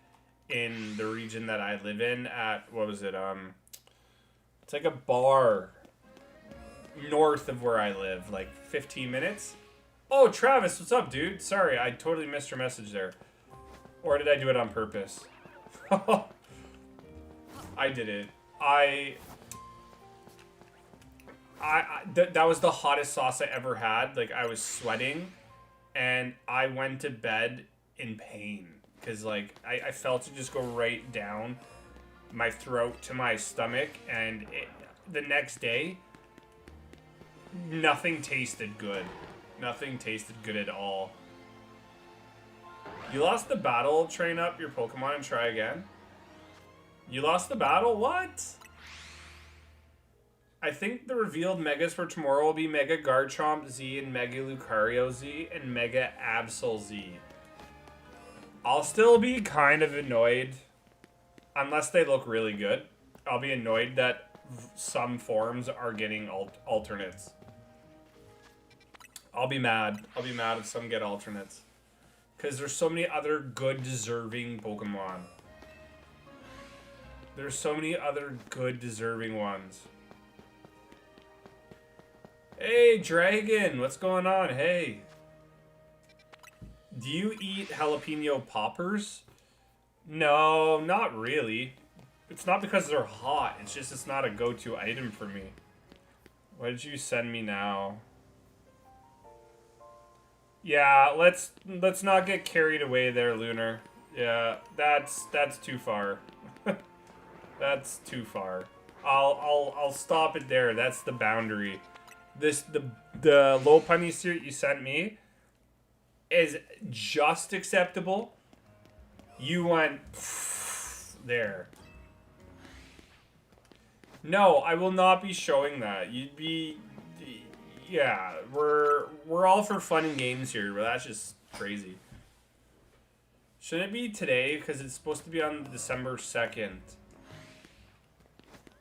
in the region that I live in at, what was it? It's like a bar north of where I live, like 15 minutes. Oh, Travis, what's up, dude? Sorry, I totally missed your message there. Or did I do it on purpose? I did it. That was the hottest sauce I ever had. Like, I was sweating, and I went to bed in pain. Because, like, I felt it just go right down my throat to my stomach, and the next day, nothing tasted good. Nothing tasted good at all. You lost the battle, train up your Pokemon and try again. You lost the battle? What? I think the revealed Megas for tomorrow will be Mega Garchomp Z and Mega Lucario Z and Mega Absol Z. I'll still be kind of annoyed. Unless they look really good. I'll be annoyed that some forms are getting alternates. I'll be mad. I'll be mad if some get alternates. Because there's so many other good, deserving Pokemon. There's so many other good, deserving ones. Hey, Dragon! What's going on? Hey. Do you eat jalapeno poppers? No, not really. It's not because they're hot. It's just it's not a go-to item for me. What did you send me now? Yeah, let's not get carried away there, Lunar. Yeah, that's too far. That's too far. I'll stop it there. That's the boundary. The Lopunny suit you sent me is just acceptable. You went there. No, I will not be showing that. You'd be... Yeah, we're all for fun and games here, but that's just crazy. Shouldn't it be today? Because it's supposed to be on December 2nd.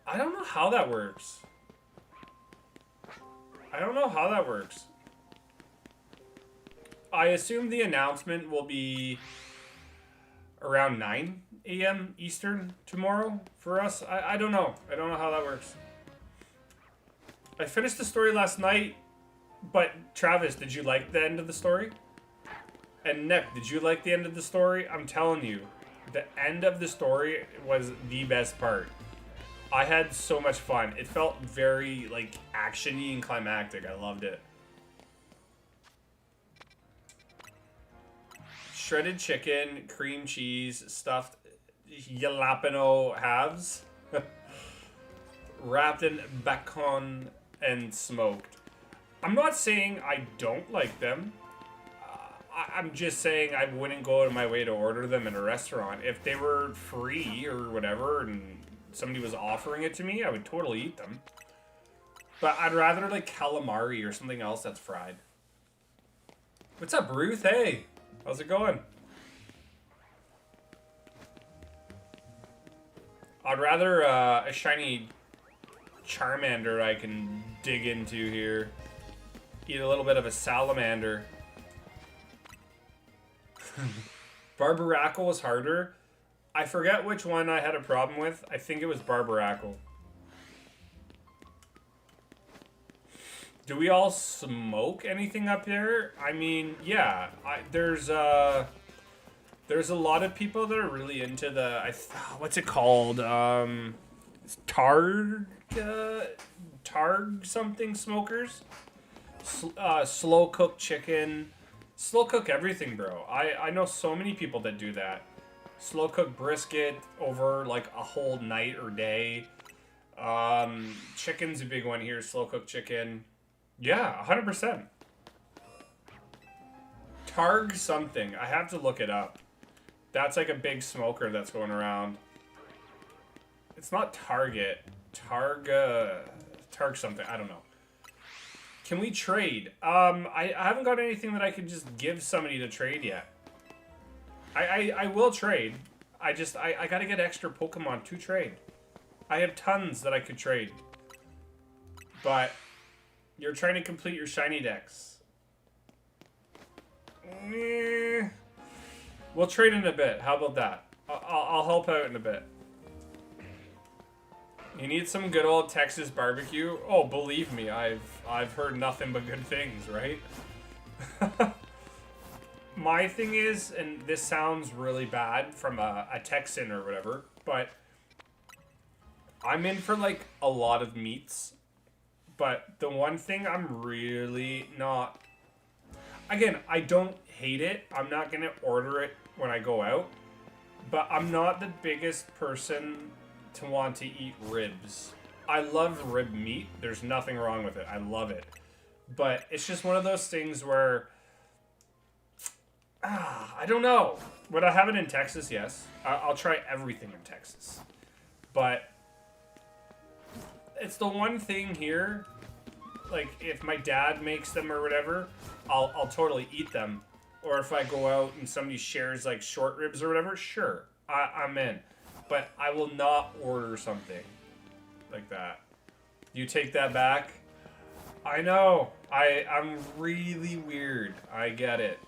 I don't know how that works. I don't know how that works. I assume the announcement will be around 9 a.m. Eastern tomorrow for us. I don't know. I don't know how that works. I finished the story last night, but Travis, did you like the end of the story? And Nick, did you like the end of the story? I'm telling you, the end of the story was the best part. I had so much fun. It felt very, like, action-y and climactic. I loved it. Shredded chicken, cream cheese, stuffed jalapeno halves, wrapped in bacon and smoked. I'm not saying I don't like them. I'm just saying I wouldn't go out of my way to order them in a restaurant. If they were free or whatever and somebody was offering it to me, I would totally eat them. But I'd rather like calamari or something else that's fried. What's up, Ruth? Hey, how's it going? I'd rather a shiny Charmander I can dig into here. Eat a little bit of a salamander. Barbarackle was harder. I forget which one I had a problem with. I think it was Barbarackle. Do we all smoke anything up there? I mean, yeah. There's a lot of people that are really into the what's it called? Targ something smokers. Slow cooked chicken. Slow cook everything, bro. I know so many people that do that. Slow cook brisket over like a whole night or day. Chicken's a big one here. Slow cooked chicken. Yeah, 100%. Targ something. I have to look it up. That's like a big smoker that's going around. It's not Target. Targ something. I don't know. Can we trade? I haven't got anything that I could just give somebody to trade yet. I will trade. I gotta get extra Pokemon to trade. I have tons that I could trade. But you're trying to complete your shiny decks. We'll trade in a bit. How about that? I'll help out in a bit. You need some good old Texas barbecue? Oh, believe me, I've heard nothing but good things, right? My thing is, and this sounds really bad from a Texan or whatever, but I'm in for like a lot of meats. But the one thing I'm really not... Again, I don't hate it. I'm not going to order it when I go out. But I'm not the biggest person to want to eat ribs. I love rib meat. There's nothing wrong with it. I love it. But it's just one of those things where... I don't know. Would I have it in Texas? Yes. I'll try everything in Texas. But... it's the one thing here, like, if my dad makes them or whatever, I'll totally eat them. Or if I go out and somebody shares, like, short ribs or whatever, sure, I'm in. But I will not order something like that. You take that back? I know. I'm really weird. I get it.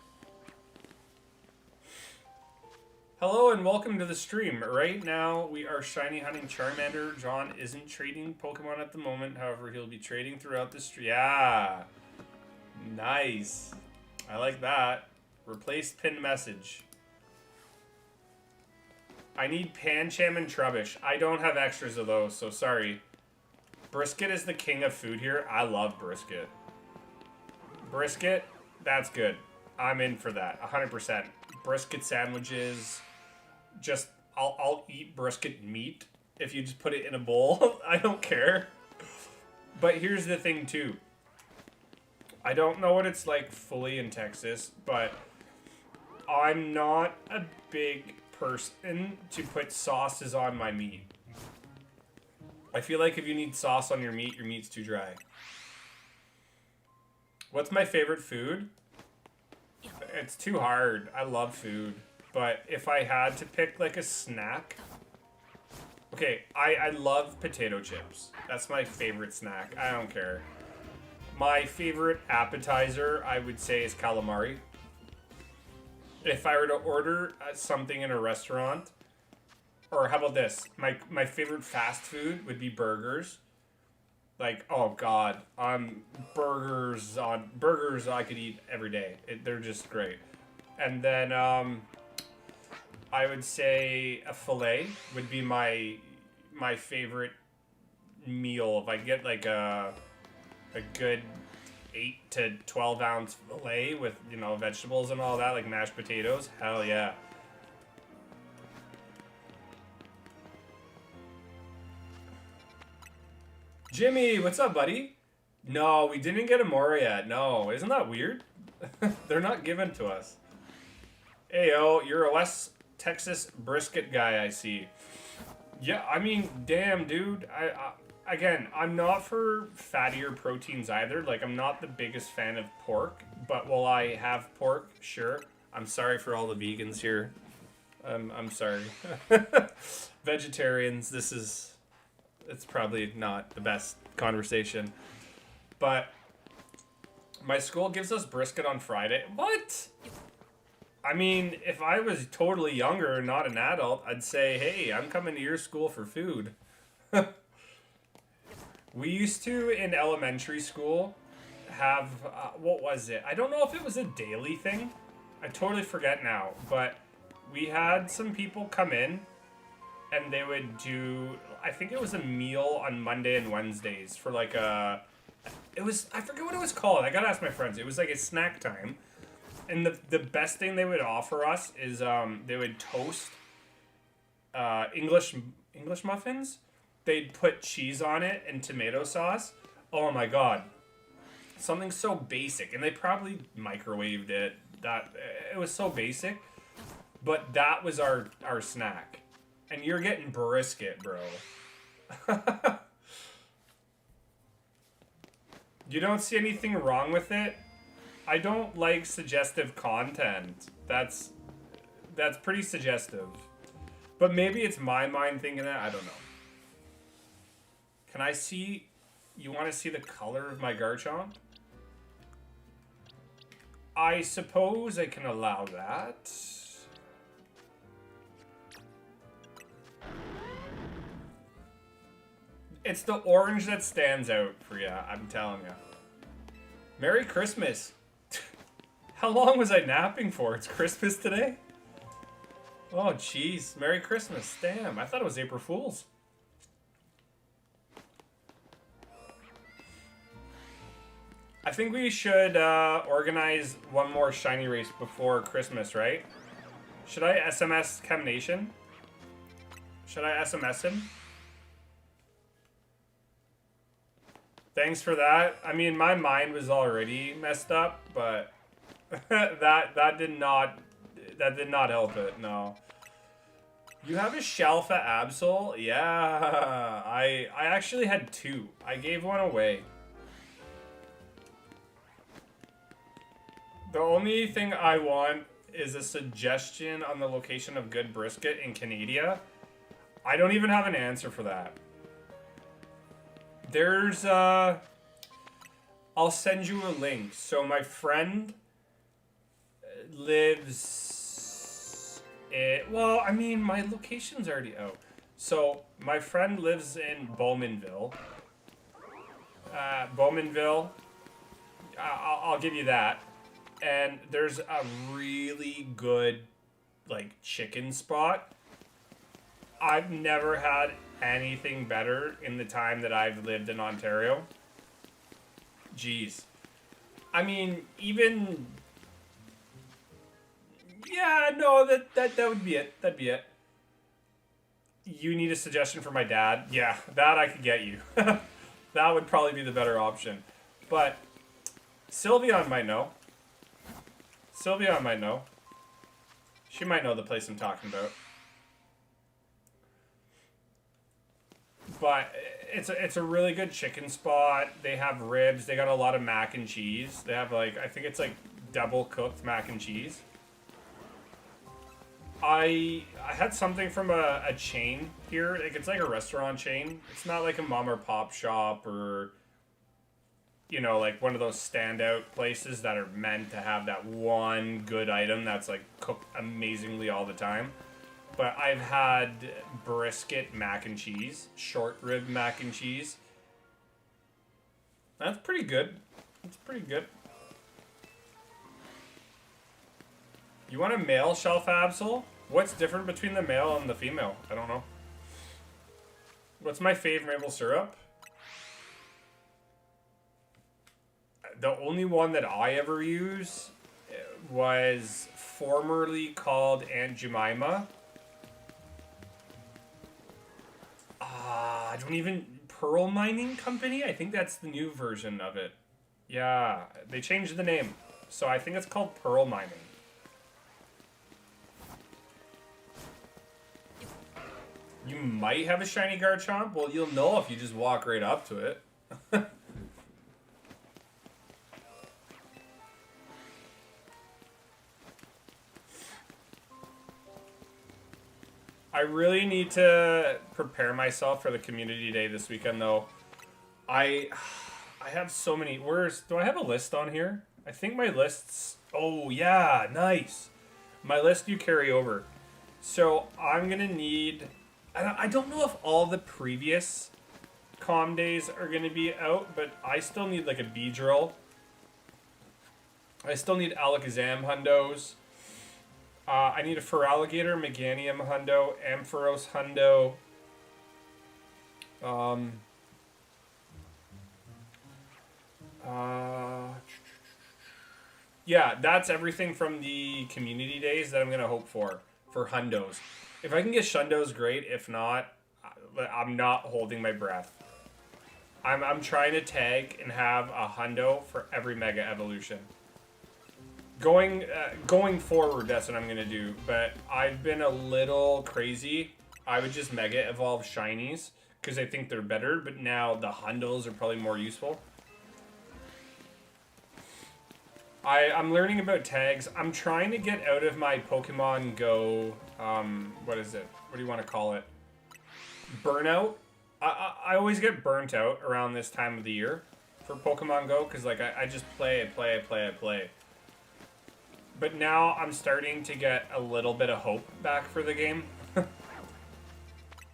Hello and welcome to the stream. Right now, we are shiny hunting Charmander. John isn't trading Pokemon at the moment. However, he'll be trading throughout the stream. Yeah. Nice. I like that. Replace pinned message. I need Pancham and Trubbish. I don't have extras of those, so sorry. Brisket is the king of food here. I love brisket. Brisket, that's good. I'm in for that, 100%. Brisket sandwiches. Just, I'll eat brisket meat if you just put it in a bowl. I don't care. But here's the thing, too. I don't know what it's like fully in Texas, but I'm not a big person to put sauces on my meat. I feel like if you need sauce on your meat's too dry. What's my favorite food? It's too hard. I love food. But if I had to pick like a snack... Okay, I love potato chips. That's my favorite snack. I don't care. My favorite appetizer, I would say, is calamari. If I were to order something in a restaurant... Or how about this? My favorite fast food would be burgers. Like, oh god, burgers I could eat every day. They're just great. And then I would say a fillet would be my favorite meal. If I get like a good 8 to 12 ounce fillet with vegetables and all that, like mashed potatoes, hell yeah. Jimmy, what's up, buddy? No, we didn't get a Mora yet. No, isn't that weird? They're not given to us. Hey, yo, you're a West Texas brisket guy, I see. Yeah, I mean, damn, dude. Again, I'm not for fattier proteins either. Like, I'm not the biggest fan of pork, but will I have pork? Sure. I'm sorry for all the vegans here. I'm sorry. Vegetarians, it's probably not the best conversation. But my school gives us brisket on Friday. What? I mean, if I was totally younger, not an adult, I'd say, hey, I'm coming to your school for food. We used to, in elementary school, have, what was it? I don't know if it was a daily thing. I totally forget now. But we had some people come in, and they would do, I think it was a meal on Monday and Wednesdays for like I forget what it was called. I gotta ask my friends. It was like a snack time. And the best thing they would offer us is they would toast English muffins. They'd put cheese on it and tomato sauce. Oh my god. Something so basic. And they probably microwaved it. It was so basic. But that was our snack. And you're getting brisket, bro. You don't see anything wrong with it? I don't like suggestive content. That's pretty suggestive. But maybe it's my mind thinking that. I don't know. Can I see... You want to see the color of my Garchomp? I suppose I can allow that. It's the orange that stands out for you, I'm telling you. Merry Christmas. How long was I napping for? It's Christmas today? Oh, jeez. Merry Christmas. Damn, I thought it was April Fool's. I think we should organize one more shiny race before Christmas, right? Should I SMS Chem Nation? Should I SMS him? Thanks for that. I mean, my mind was already messed up, but that did not help it. No. You have a Shalfa Absol? Yeah. I actually had 2. I gave one away. The only thing I want is a suggestion on the location of good brisket in Canada. I don't even have an answer for that. There's, I'll send you a link. So my friend lives well, I mean, my location's already out. So my friend lives in Bowmanville. I'll give you that. And there's a really good, like, chicken spot. I've never had anything better in the time that I've lived in Ontario. Jeez. I mean, even... Yeah, no, that would be it. That'd be it. You need a suggestion for my dad? Yeah, that I could get you. That would probably be the better option. But Sylveon might know. Sylveon might know. She might know the place I'm talking about. But it's a really good chicken spot. They have ribs. They got a lot of mac and cheese. They have, like, I think it's like double cooked mac and cheese. I had something from a chain here. Like, it's like a restaurant chain. It's not like a mom or pop shop or, you know, like one of those standout places that are meant to have that one good item that's like cooked amazingly all the time. But I've had brisket mac and cheese, short rib mac and cheese. That's pretty good. That's pretty good. You want a male Shelf Absol? What's different between the male and the female? I don't know. What's my favorite maple syrup? The only one that I ever use was formerly called Aunt Jemima. I don't even... Pearl Mining Company? I think that's the new version of it. Yeah, they changed the name. So I think it's called Pearl Mining. You might have a shiny Garchomp? Well, you'll know if you just walk right up to it. I really need to prepare myself for the community day this weekend, though. I have so many... Do I have a list on here? I think my lists... Oh, yeah, nice. My list you carry over. So, I'm going to need... I don't know if all the previous comm days are going to be out, but I still need, like, a Beedrill. I still need Alakazam hundos. I need a Feraligatr, Meganium hundo, Ampharos hundo. Yeah, that's everything from the community days that I'm going to hope for hundos. If I can get shundos, great. If not, I'm not holding my breath. I'm trying to tag and have a hundo for every Mega Evolution. Going forward, that's what I'm going to do. But I've been a little crazy. I would just Mega Evolve Shinies because I think they're better. But now the hundos are probably more useful. I'm learning about tags. I'm trying to get out of my Pokemon Go, what is it? What do you want to call it? Burnout. I always get burnt out around this time of the year for Pokemon Go because like I just play. But now I'm starting to get a little bit of hope back for the game.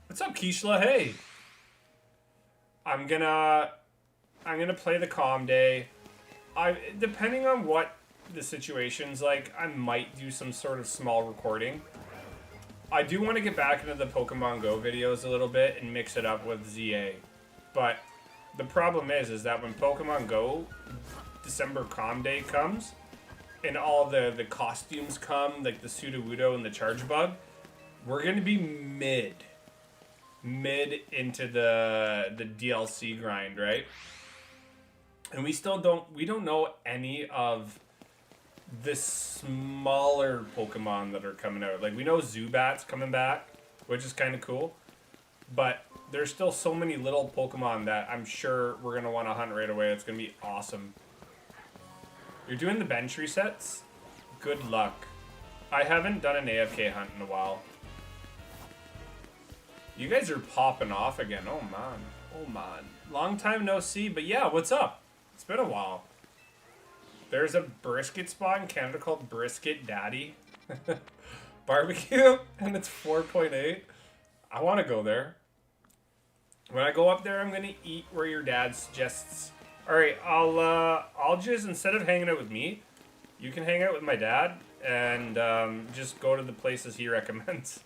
What's up, Kishla? Hey. I'm gonna play the comm day. Depending on what the situation's like, I might do some sort of small recording. I do want to get back into the Pokemon Go videos a little bit and mix it up with ZA. But the problem is that when Pokemon Go December comm day comes, and all the costumes come, like the Sudowoodo and the Chargebug, we're going to be mid into the DLC grind, right? And we don't know any of the smaller Pokemon that are coming out. Like, we know Zubat's coming back, which is kind of cool. But there's still so many little Pokemon that I'm sure we're going to want to hunt right away. It's going to be awesome. You're doing the bench resets? Good luck. I haven't done an AFK hunt in a while. You guys are popping off again. Oh, man. Oh, man. Long time no see, but yeah, what's up? It's been a while. There's a brisket spot in Canada called Brisket Daddy. Barbecue, and it's 4.8. I want to go there. When I go up there, I'm going to eat where your dad suggests. Alright, I'll just, instead of hanging out with me, you can hang out with my dad, and just go to the places he recommends.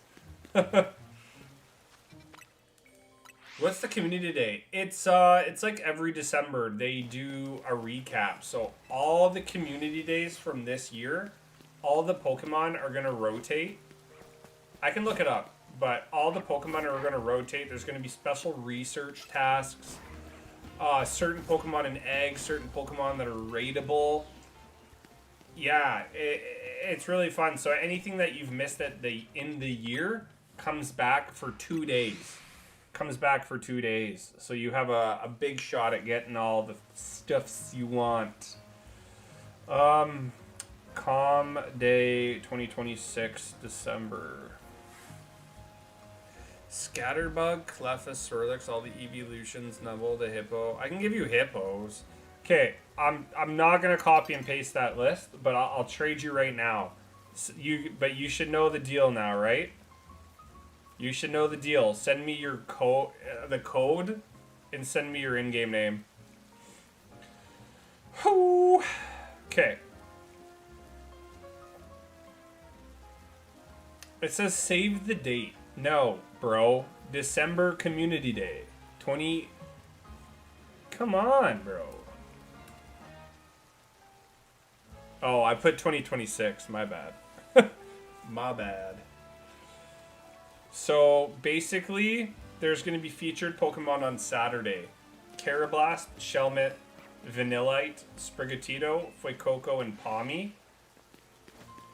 What's the community day? It's like every December they do a recap. So all the community days from this year, all the Pokemon are gonna rotate. I can look it up, but all the Pokemon are gonna rotate. There's gonna be special research tasks. Certain Pokemon in eggs, certain Pokemon that are raidable. Yeah, it's really fun. So anything that you've missed in the year comes back for 2 days. So you have a big shot at getting all the stuffs you want. Comm Day 2026 December. Scatterbug, Clefairy, Swirlix, all the evolutions, Nubble, the Hippo. I can give you hippos. Okay, I'm not gonna copy and paste that list, but I'll trade you right now. But you should know the deal now, right? You should know the deal. Send me your the code, and send me your in-game name. Okay. It says save the date. No, bro. December Community Day. 20... Come on, bro. Oh, I put 2026. My bad. My bad. So, basically, there's going to be featured Pokemon on Saturday. Carablast, Shelmet, Vanillite, Sprigatito, Fuecoco, and Palmy.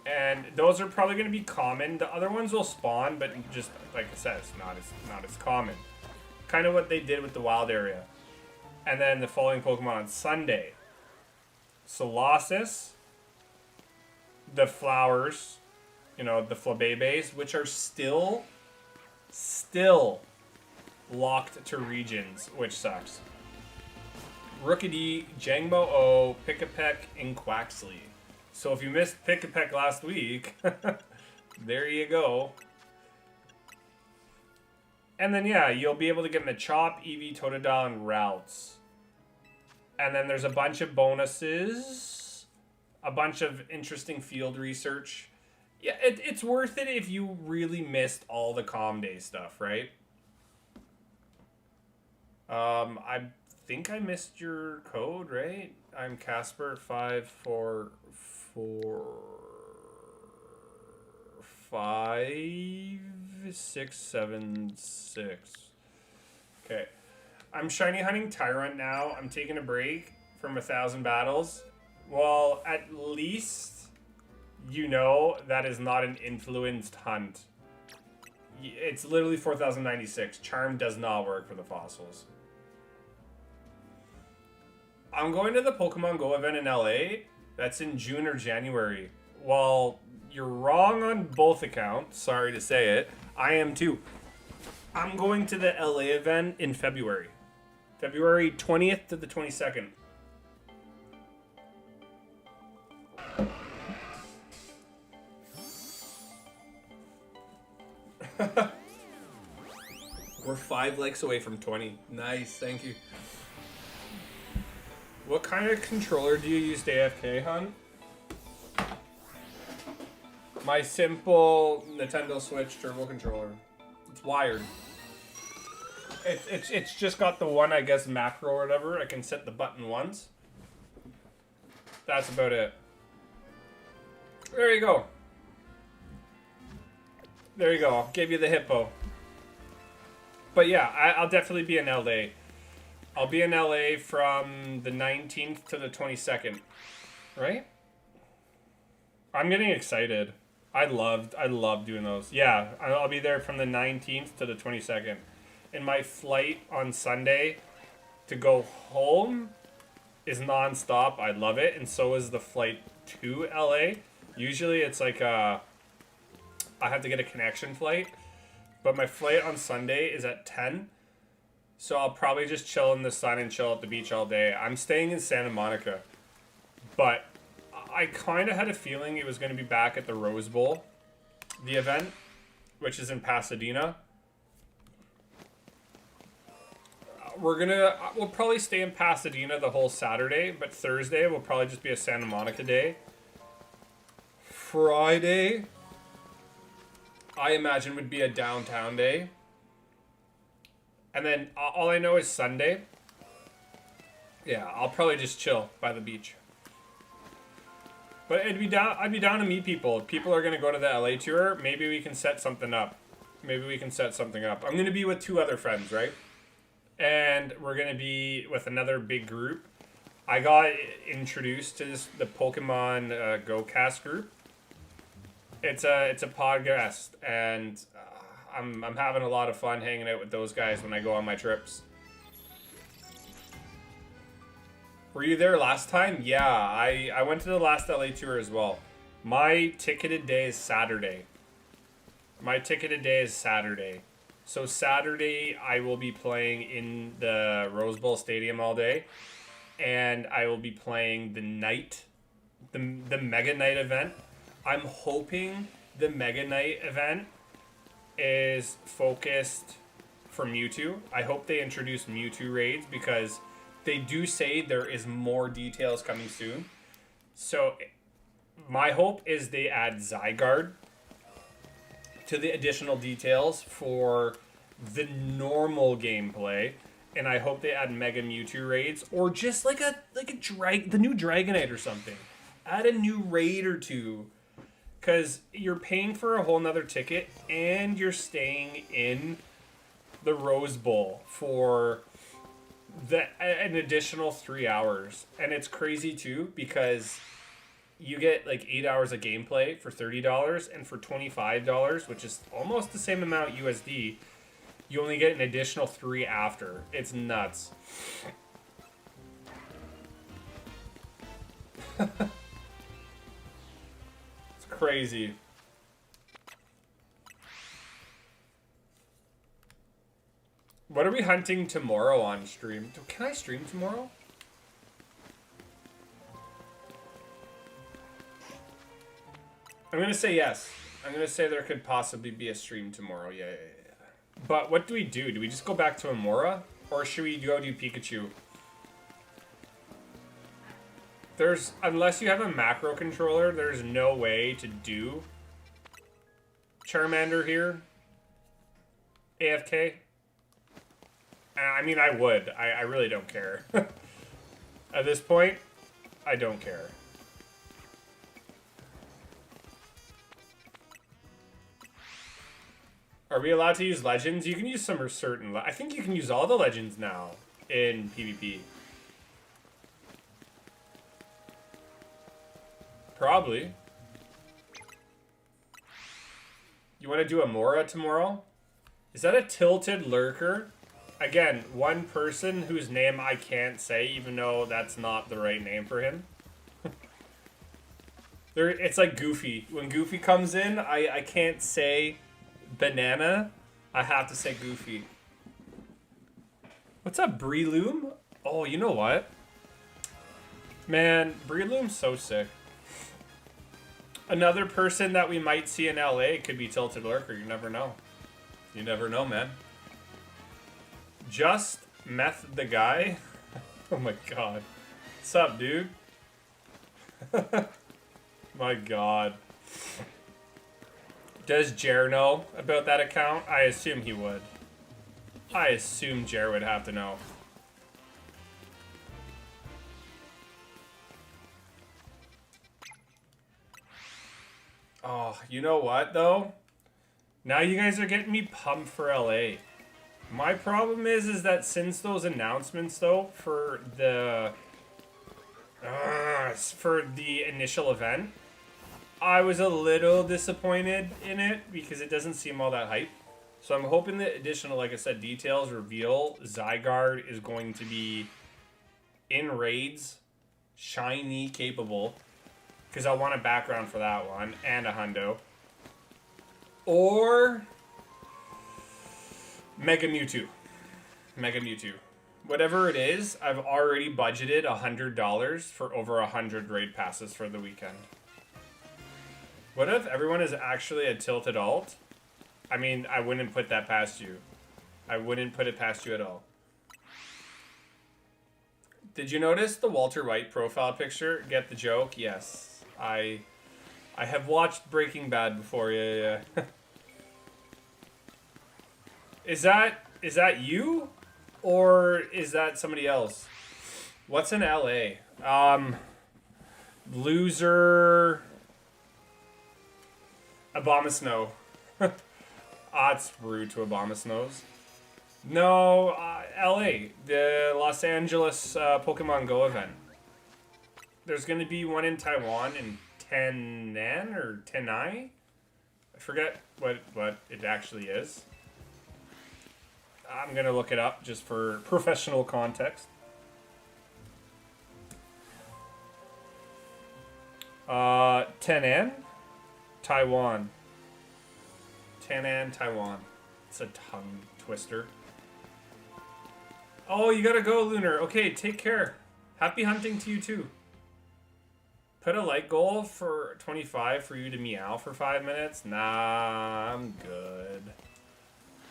And those are probably going to be common. The other ones will spawn, but just, like I said, it's not as common. Kind of what they did with the wild area. And then the following Pokemon on Sunday. Colossus, the flowers, you know, the Flabébés, which are still locked to regions, which sucks. Rookidee, Jangmo-O, Pick-a-Peck, and Quaxley. So if you missed Pick-a-Peck last week, there you go. And then, yeah, you'll be able to get Machop, Eevee, Totodile, and Ralts. And then there's a bunch of bonuses, a bunch of interesting field research. Yeah, it's worth it if you really missed all the Calm Day stuff, right? I think I missed your code, right? I'm Casper5456676. Okay. I'm shiny hunting Tyrant now. I'm taking a break from 1,000 battles. Well, at least you know that is not an influenced hunt. It's literally 4,096. Charm does not work for the fossils. I'm going to the Pokemon Go event in LA. That's in June or January. Well, you're wrong on both accounts. Sorry to say it. I am too. I'm going to the LA event in February. February 20th to the 22nd. We're 5 likes away from 20. Nice, thank you. What kind of controller do you use to AFK, hon? My simple Nintendo Switch Turbo controller. It's wired. It's just got the one, I guess, macro or whatever. I can set the button once. That's about it. There you go. There you go. I'll give you the hippo. But yeah, I'll definitely be in LA. I'll be in LA from the 19th to the 22nd. Right? I'm getting excited. I love doing those. Yeah, I'll be there from the 19th to the 22nd. And my flight on Sunday to go home is non-stop. I love it. And so is the flight to LA. Usually it's like I have to get a connection flight. But my flight on Sunday is at 10. So I'll probably just chill in the sun and chill at the beach all day. I'm staying in Santa Monica. But I kind of had a feeling it was going to be back at the Rose Bowl, the event, which is in Pasadena. We'll probably stay in Pasadena the whole Saturday, but Thursday will probably just be a Santa Monica day. Friday, I imagine, would be a downtown day. And then all I know is Sunday. Yeah, I'll probably just chill by the beach. But I'd be down to meet people. If people are going to go to the LA tour, maybe we can set something up. I'm going to be with 2 other friends, right? And we're going to be with another big group. I got introduced to the Pokemon GoCast group. It's a podcast, and I'm having a lot of fun hanging out with those guys when I go on my trips. Were you there last time? Yeah, I went to the last LA tour as well. My ticketed day is Saturday. So Saturday, I will be playing in the Rose Bowl Stadium all day. And I will be playing the Mega Night event. I'm hoping the Mega Night event is focused for Mewtwo. I hope they introduce Mewtwo raids because they do say there is more details coming soon. So my hope is they add Zygarde to the additional details for the normal gameplay, and I hope they add Mega Mewtwo raids, or just like the new Dragonite or something. Add a new raid or two, because you're paying for a whole nother ticket, and you're staying in the Rose Bowl for an additional 3 hours, and it's crazy too because you get like 8 hours of gameplay for $30, and for $25, which is almost the same amount USD, you only get an additional 3 after. It's nuts. It's crazy. What are we hunting tomorrow on stream? Can I stream tomorrow? I'm gonna say yes. I'm gonna say there could possibly be a stream tomorrow. Yeah. But what do we do? Do we just go back to Amora? Or should we go do Pikachu? Unless you have a macro controller, there's no way to do Charmander here. AFK. I mean, I would. I really don't care. At this point, I don't care. Are we allowed to use legends? You can use some certain... I think you can use all the legends now in PvP. Probably. You want to do Amora tomorrow? Is that a tilted lurker? Again, one person whose name I can't say, even though that's not the right name for him. It's like Goofy. When Goofy comes in, I can't say banana. I have to say Goofy. What's up, Breloom? Oh, you know what? Man, Breloom's so sick. Another person that we might see in LA could be Tilted Lurker. You never know. You never know, man. Just Meth the guy. Oh my god. What's up, dude? My god. Does Jer know about that account? I assume he would. I assume Jer would have to know. Oh, you know what, though? Now you guys are getting me pumped for LA. My problem is that since those announcements, though, for the initial event, I was a little disappointed in it because it doesn't seem all that hype. So I'm hoping that additional, like I said, details reveal Zygarde is going to be in raids, shiny capable, because I want a background for that one and a hundo. Or Mega Mewtwo. Mega Mewtwo. Whatever it is, I've already budgeted $100 for over 100 raid passes for the weekend. What if everyone is actually a tilted alt? I mean, I wouldn't put that past you. I wouldn't put it past you at all. Did you notice the Walter White profile picture? Get the joke? Yes. I have watched Breaking Bad before. Yeah. Is that you? Or is that somebody else? What's in LA? Loser... Abomasnow. It's rude to Abomasnows. No, LA. The Los Angeles Pokemon Go event. There's going to be one in Taiwan in Tainan or Tenai? I forget what it actually is. I'm going to look it up just for professional context. Tainan? Taiwan. Tainan, Taiwan. It's a tongue twister. Oh, you gotta go, Lunar. Okay, take care. Happy hunting to you, too. Put a like goal for 25 for you to meow for 5 minutes? Nah, I'm good.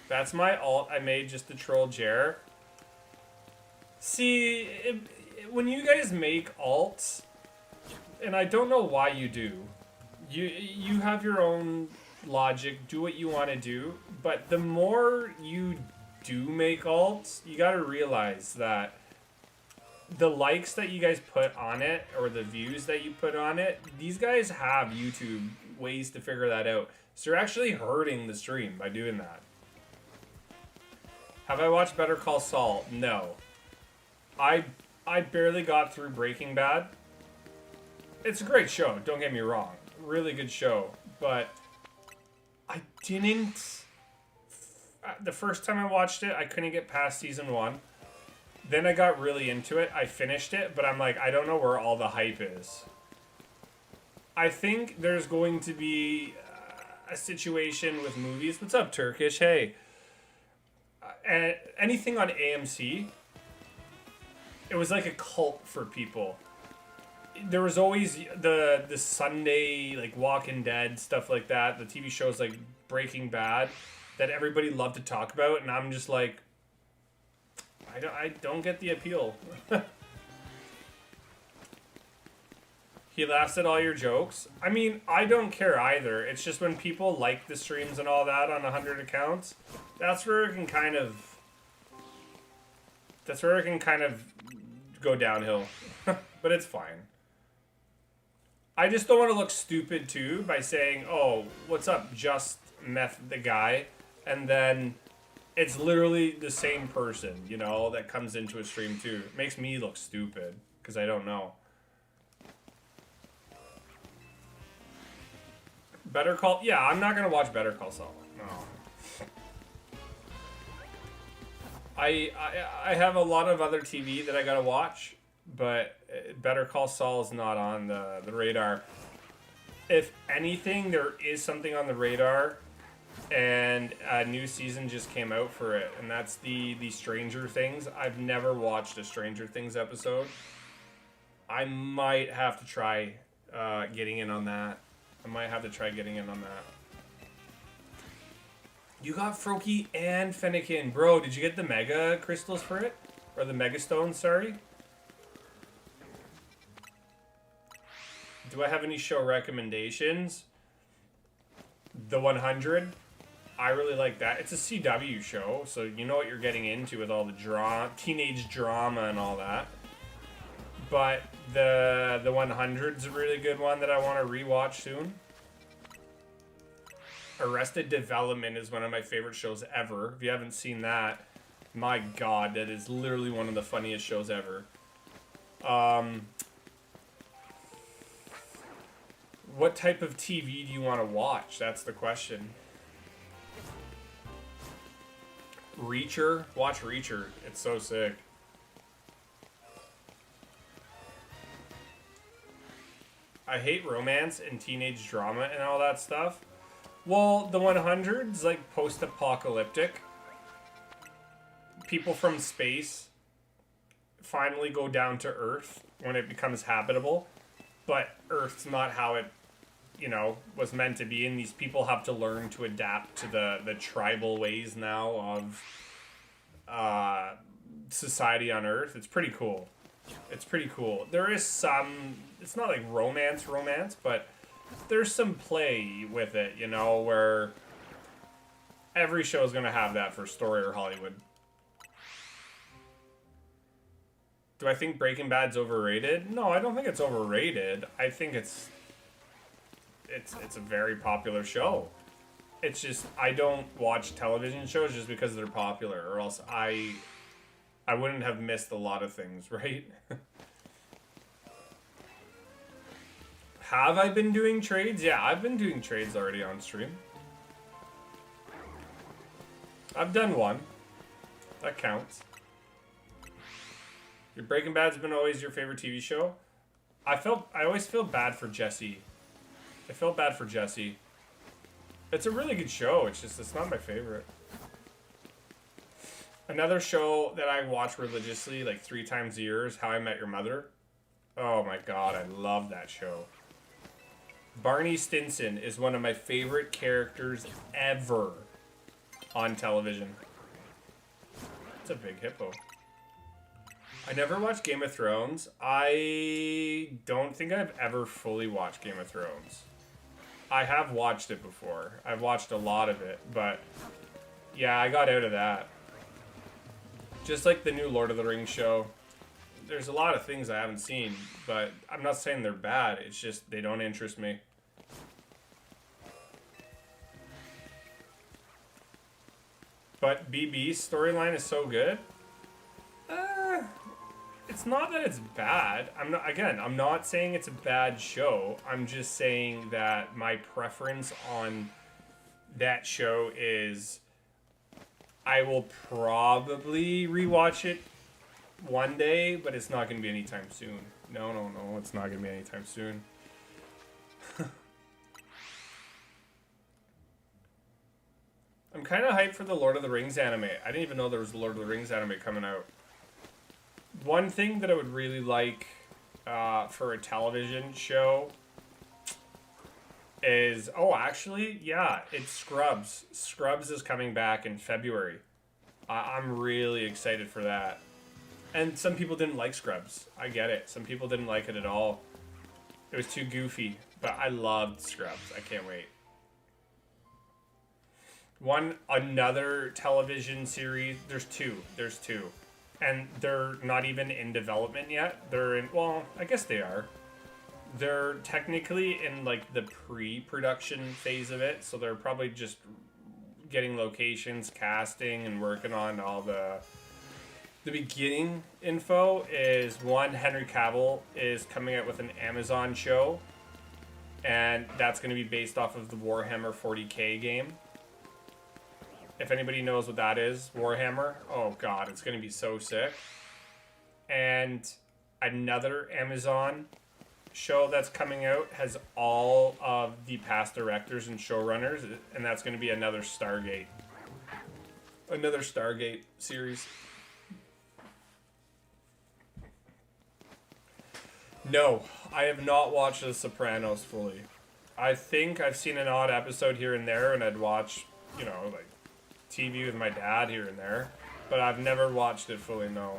That's my alt I made just to troll Jer. See, when you guys make alts, And I don't know why you do. You have your own logic, do what you want to do, but the more you do make alts, you got to realize that the likes that you guys put on it or the views that you put on it, these guys have YouTube ways to figure that out. So you're actually hurting the stream by doing that. Have I watched Better Call Saul? No. I barely got through Breaking Bad. It's a great show, don't get me wrong. Really good show, but I didn't... The first time I watched it, I couldn't get past season 1. Then I got really into it. I finished it, but I'm like, I don't know where all the hype is. I think there's going to be a situation with movies. What's up, Turkish? Hey. Anything on AMC, it was like a cult for people. There was always the Sunday, like, Walking Dead, stuff like that. The TV shows like Breaking Bad that everybody loved to talk about, and I'm just like, I don't get the appeal. He laughs at all your jokes. I mean, I don't care either. It's just when people like the streams and all that on 100 accounts, that's where it can kind of go downhill. But it's fine. I just don't want to look stupid too by saying, oh, what's up, Just Meth the guy, and then it's literally the same person, you know, that comes into a stream too. It makes me look stupid because I don't know. Better Call... Yeah, I'm not going to watch Better Call Saul. No. I have a lot of other TV that I got to watch, but Better Call Saul is not on the radar. If anything, there is something on the radar, and a new season just came out for it, and that's the Stranger Things. I've never watched a Stranger Things episode. I might have to try getting in on that. You got Froakie and Fennekin. Bro, did you get the Mega Crystals for it? Or the Mega Stones, sorry? Do I have any show recommendations? The 100. I really like that. It's a CW show, so you know what you're getting into with all the teenage drama and all that. But the 100's a really good one that I want to rewatch soon. Arrested Development is one of my favorite shows ever. If you haven't seen that, my God, that is literally one of the funniest shows ever. What type of TV do you want to watch? That's the question. Reacher? Watch Reacher. It's so sick. I hate romance and teenage drama and all that stuff. Well, the 100's like post-apocalyptic. People from space finally go down to Earth when it becomes habitable. But Earth's not how it, you know, was meant to be. And these people have to learn to adapt to the tribal ways now of society on Earth. It's pretty cool. It's pretty cool. There is some... It's not like romance, but there's some play with it, you know, where every show is going to have that for story or Hollywood. Do I think Breaking Bad's overrated? No, I don't think it's overrated. I think it's a very popular show. It's just, I don't watch television shows just because they're popular, or else I wouldn't have missed a lot of things, right? Have I been doing trades? Yeah, I've been doing trades already on stream. I've done one. That counts. Your Breaking Bad's been always your favorite TV show? I always feel bad for Jesse. I felt bad for Jesse. It's a really good show. It's not my favorite. Another show that I watch religiously, like 3 times a year, is How I Met Your Mother. Oh my God, I love that show. Barney Stinson is one of my favorite characters ever on television. It's a big hippo. I never watched Game of Thrones. I don't think I've ever fully watched Game of Thrones. I have watched it before. I've watched a lot of it, but yeah, I got out of that. Just like the new Lord of the Rings show. There's a lot of things I haven't seen, but I'm not saying they're bad. It's just they don't interest me. But BB's storyline is so good. It's not that it's bad. I'm not saying it's a bad show. I'm just saying that my preference on that show is I will probably rewatch it one day, but it's not going to be anytime soon. No, it's not going to be anytime soon. I'm kind of hyped for the Lord of the Rings anime. I didn't even know there was a Lord of the Rings anime coming out. One thing that I would really like for a television show is... Oh, actually, yeah, it's Scrubs. Scrubs is coming back in February. I'm really excited for that. And some people didn't like Scrubs. I get it. Some people didn't like it at all. It was too goofy. But I loved Scrubs. I can't wait. Another television series. There's two. And they're not even in development yet. They're in, well, I guess they are. They're technically in like the pre-production phase of it. So they're probably just getting locations, casting, and working on all the beginning info. Is one, Henry Cavill is coming out with an Amazon show. And that's going to be based off of the Warhammer 40k game. If anybody knows what that is, Warhammer, oh god, it's going to be so sick. And another Amazon show that's coming out has all of the past directors and showrunners, and that's going to be another Stargate. Another Stargate series. No, I have not watched The Sopranos fully. I think I've seen an odd episode here and there, and I'd watch, you know, like, TV with my dad here and there, but I've never watched it fully, no.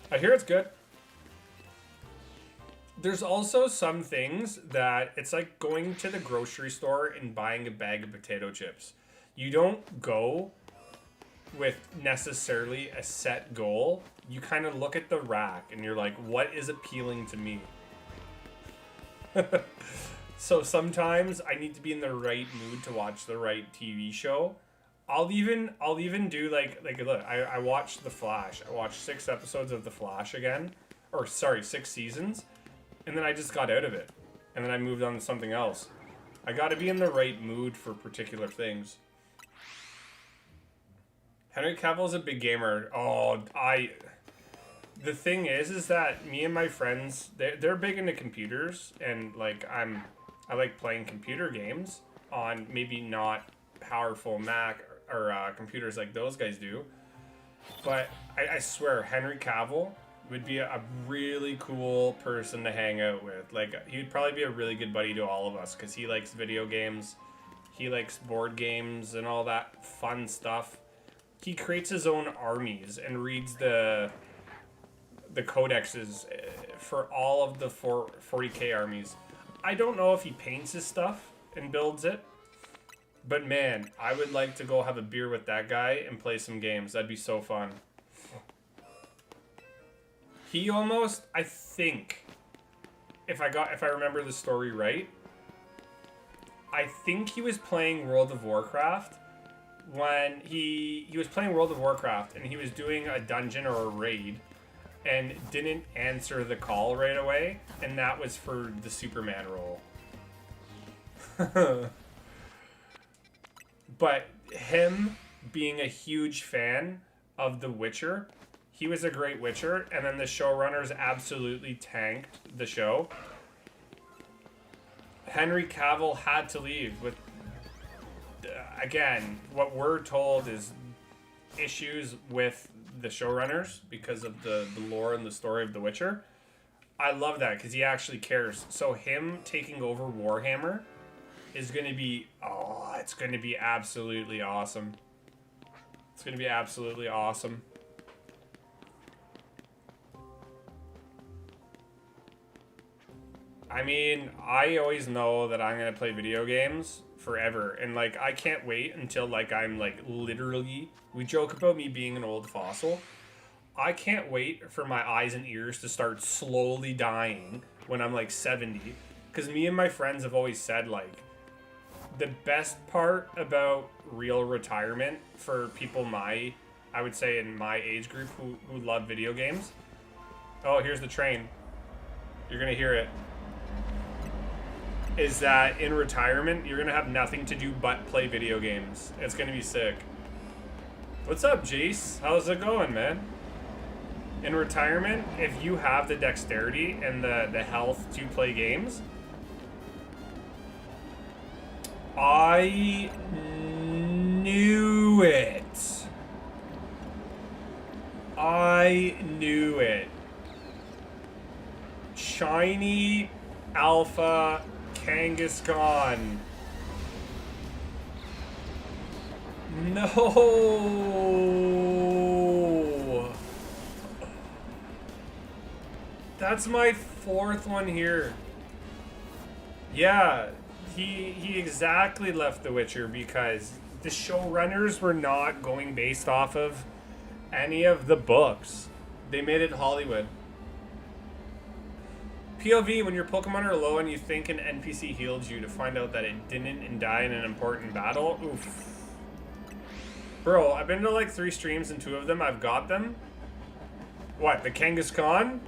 I hear it's good. There's also some things that it's like going to the grocery store and buying a bag of potato chips. You don't go with necessarily a set goal. You kind of look at the rack and you're like, what is appealing to me? So sometimes I need to be in the right mood to watch the right TV show. I'll even do like look, I watched The Flash. I watched 6 episodes of The Flash again. Or sorry, 6 seasons. And then I just got out of it. And then I moved on to something else. I gotta be in the right mood for particular things. Henry Cavill's a big gamer. The thing is that me and my friends, they're big into computers, and like I like playing computer games on maybe not powerful Mac or computers like those guys do. But I swear, Henry Cavill would be a really cool person to hang out with. Like, he would probably be a really good buddy to all of us because he likes video games. He likes board games and all that fun stuff. He creates his own armies and reads the codexes for all of the 40k armies. I don't know if he paints his stuff and builds it, but man, I would like to go have a beer with that guy and play some games. That'd be so fun. He almost, I think, if I remember the story right, I think he was playing World of Warcraft when he was playing World of Warcraft and he was doing a dungeon or a raid and didn't answer the call right away, and that was for the Superman role. But him being a huge fan of The Witcher, he was a great Witcher, and then the showrunners absolutely tanked the show. Henry Cavill had to leave with, again, what we're told is issues with the showrunners because of the lore and the story of The Witcher. I love that because he actually cares. So him taking over Warhammer is going to be, it's going to be absolutely awesome. It's going to be absolutely awesome. I mean, I always know that I'm gonna play video games forever, and like I can't wait until like I'm like literally. We joke about me being an old fossil. I can't wait for my eyes and ears to start slowly dying when I'm like 70, because me and my friends have always said like the best part about real retirement for people I would say in my age group who love video games. Oh, here's the train. You're gonna hear it. Is that in retirement, you're gonna have nothing to do but play video games. It's gonna be sick. What's up, Jace? How's it going, man? In retirement, if you have the dexterity and the health to play games, I knew it. I knew it. Shiny Alpha Kangaskhan. No. That's my fourth one here. Yeah, he exactly left The Witcher because the showrunners were not going based off of any of the books. They made it Hollywood. POV, when your Pokemon are low and you think an NPC healed you to find out that it didn't and die in an important battle. Oof. Bro, I've been to like 3 streams and 2 of them I've got them. What, the Kangaskhan?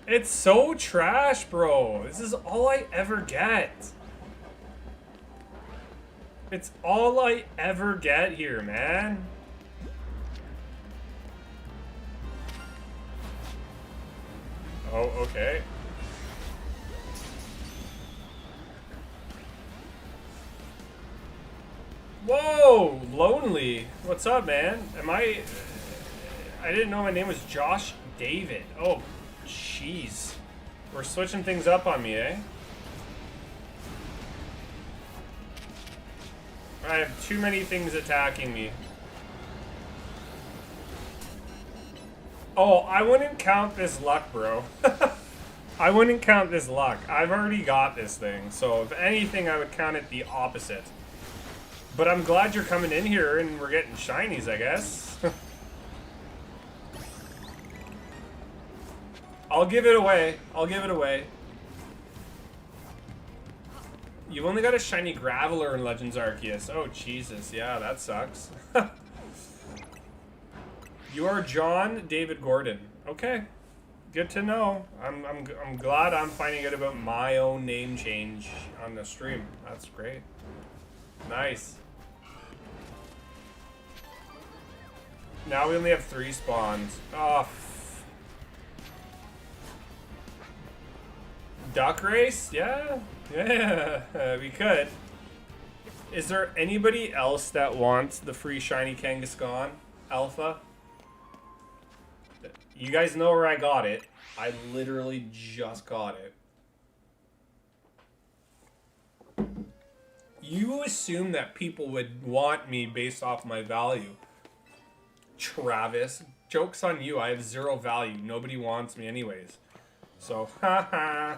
It's so trash, bro. This is all I ever get. It's all I ever get here, man. Oh, okay. Whoa, Lonely. What's up, man? I didn't know my name was Josh David. Oh, jeez. We're switching things up on me, eh? I have too many things attacking me. Oh, I wouldn't count this luck, bro. I wouldn't count this luck. I've already got this thing. So if anything, I would count it the opposite. But I'm glad you're coming in here and we're getting shinies, I guess. I'll give it away. I'll give it away. You've only got a shiny Graveler in Legends Arceus. Oh, Jesus. Yeah, that sucks. You are John David Gordon. Okay. Good to know. I'm glad I'm finding out about my own name change on the stream. That's great. Nice. Now we only have 3 spawns. Oh. Duck race? Yeah. Yeah. We could. Is there anybody else that wants the free shiny Kangaskhan Alpha? You guys know where I got it. I literally just got it. You assume that people would want me based off my value. Travis, joke's on you. I have 0 value. Nobody wants me anyways. So, haha.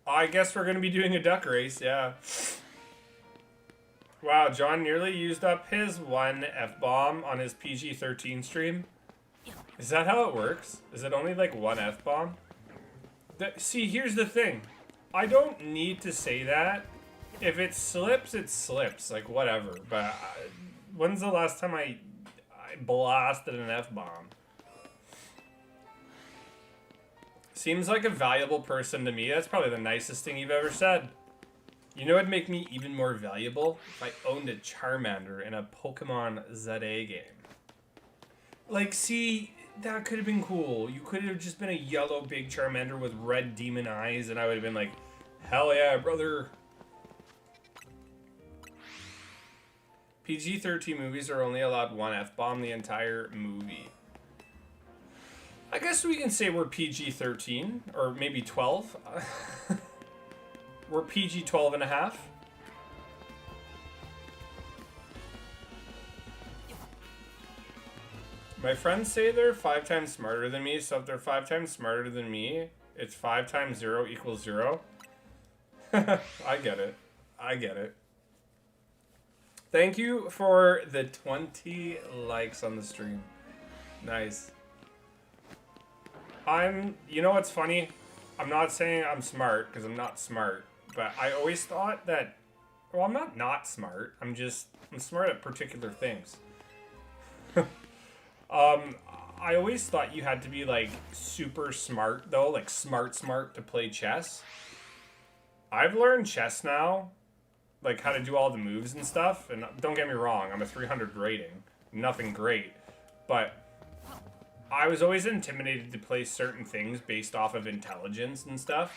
I guess we're going to be doing a duck race, yeah. Wow, John nearly used up his 1 F-bomb on his PG-13 stream. Is that how it works? Is it only like 1 F-bomb? See, here's the thing. I don't need to say that. If it slips, it slips. Like, whatever. But when's the last time I blasted an F-bomb? Seems like a valuable person to me. That's probably the nicest thing you've ever said. You know what'd make me even more valuable? If I owned a Charmander in a Pokémon ZA game. Like, see, that could have been cool. You could have just been a yellow big Charmander with red demon eyes, and I would have been like, hell yeah, brother. PG-13 movies are only allowed 1 F-bomb the entire movie. I guess we can say we're PG-13, or maybe 12. We're PG-12 and a half. My friends say they're 5 times smarter than me, so if they're 5 times smarter than me, it's 5 times 0 equals 0. I get it. I get it. Thank you for the 20 likes on the stream. Nice. You know what's funny? I'm not saying I'm smart, because I'm not smart. But I always thought that, well, I'm not smart. I'm smart at particular things. I always thought you had to be, like, super smart, though. Like, smart to play chess. I've learned chess now. Like, how to do all the moves and stuff. And don't get me wrong, I'm a 300 rating. Nothing great. But I was always intimidated to play certain things based off of intelligence and stuff.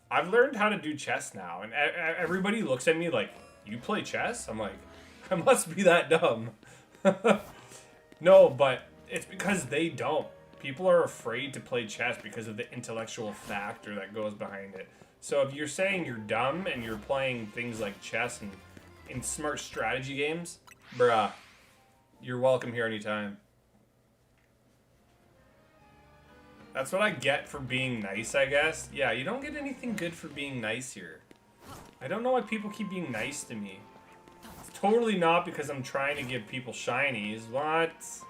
I've learned how to do chess now. And everybody looks at me like, you play chess? I'm like, I must be that dumb. No, but it's because they don't. People are afraid to play chess because of the intellectual factor that goes behind it. So if you're saying you're dumb and you're playing things like chess and in smart strategy games, bruh, you're welcome here anytime. That's what I get for being nice, I guess. Yeah, you don't get anything good for being nice here. I don't know why people keep being nice to me. It's totally not because I'm trying to give people shinies. What? It's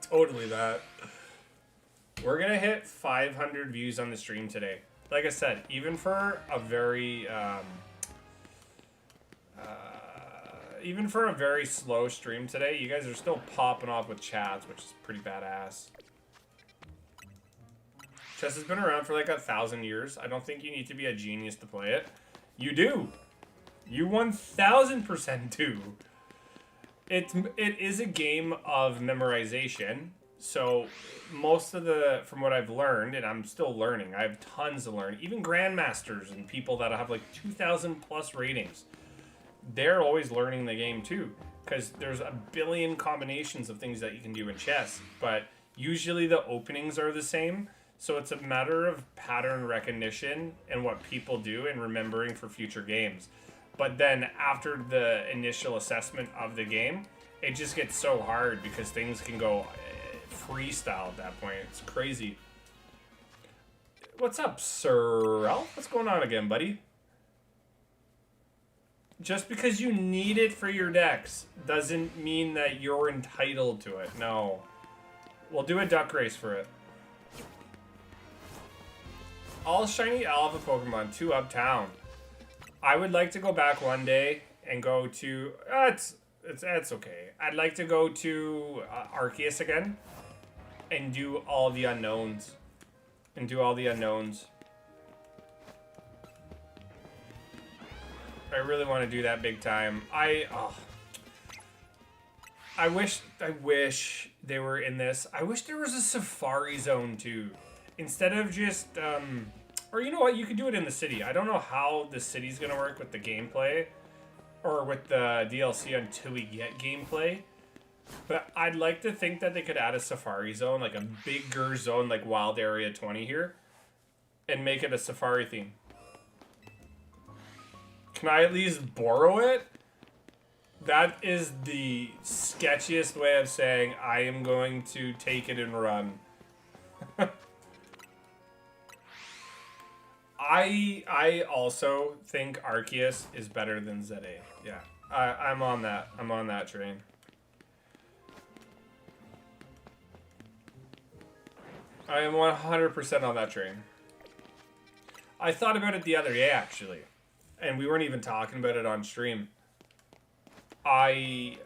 totally that. We're gonna hit 500 views on the stream today. Like I said, even for a very slow stream today, you guys are still popping off with chats, which is pretty badass. Chess has been around for like 1,000 years. I don't think you need to be a genius to play it. You do. You 1,000% do. It is a game of memorization. So most of from what I've learned, and I'm still learning, I have tons to learn. Even grandmasters and people that have like 2,000 plus ratings, they're always learning the game too. Because there's a billion combinations of things that you can do in chess. But usually the openings are the same. So it's a matter of pattern recognition and what people do and remembering for future games. But then after the initial assessment of the game, it just gets so hard because things can go freestyle at that point. It's crazy. What's up, Sir Ralph? What's going on again, buddy? Just because you need it for your decks doesn't mean that you're entitled to it. No. We'll do a duck race for it. All shiny alpha Pokemon to Uptown. I would like to go back one day and go to... it's okay. I'd like to go to Arceus again and do all the unknowns. I really want to do that big time. I wish they were in this. I wish there was a Safari Zone too. Instead of just, or you know what, you could do it in the city. I don't know how the city's gonna work with the gameplay, or with the DLC until we get gameplay. But I'd like to think that they could add a Safari Zone, like a bigger zone like Wild Area 20 here, and make it a Safari theme. Can I at least borrow it? That is the sketchiest way of saying I am going to take it and run. I also think Arceus is better than ZA. Yeah, I'm on that. I'm on that train. I am 100% on that train. I thought about it the other day, actually. And we weren't even talking about it on stream. I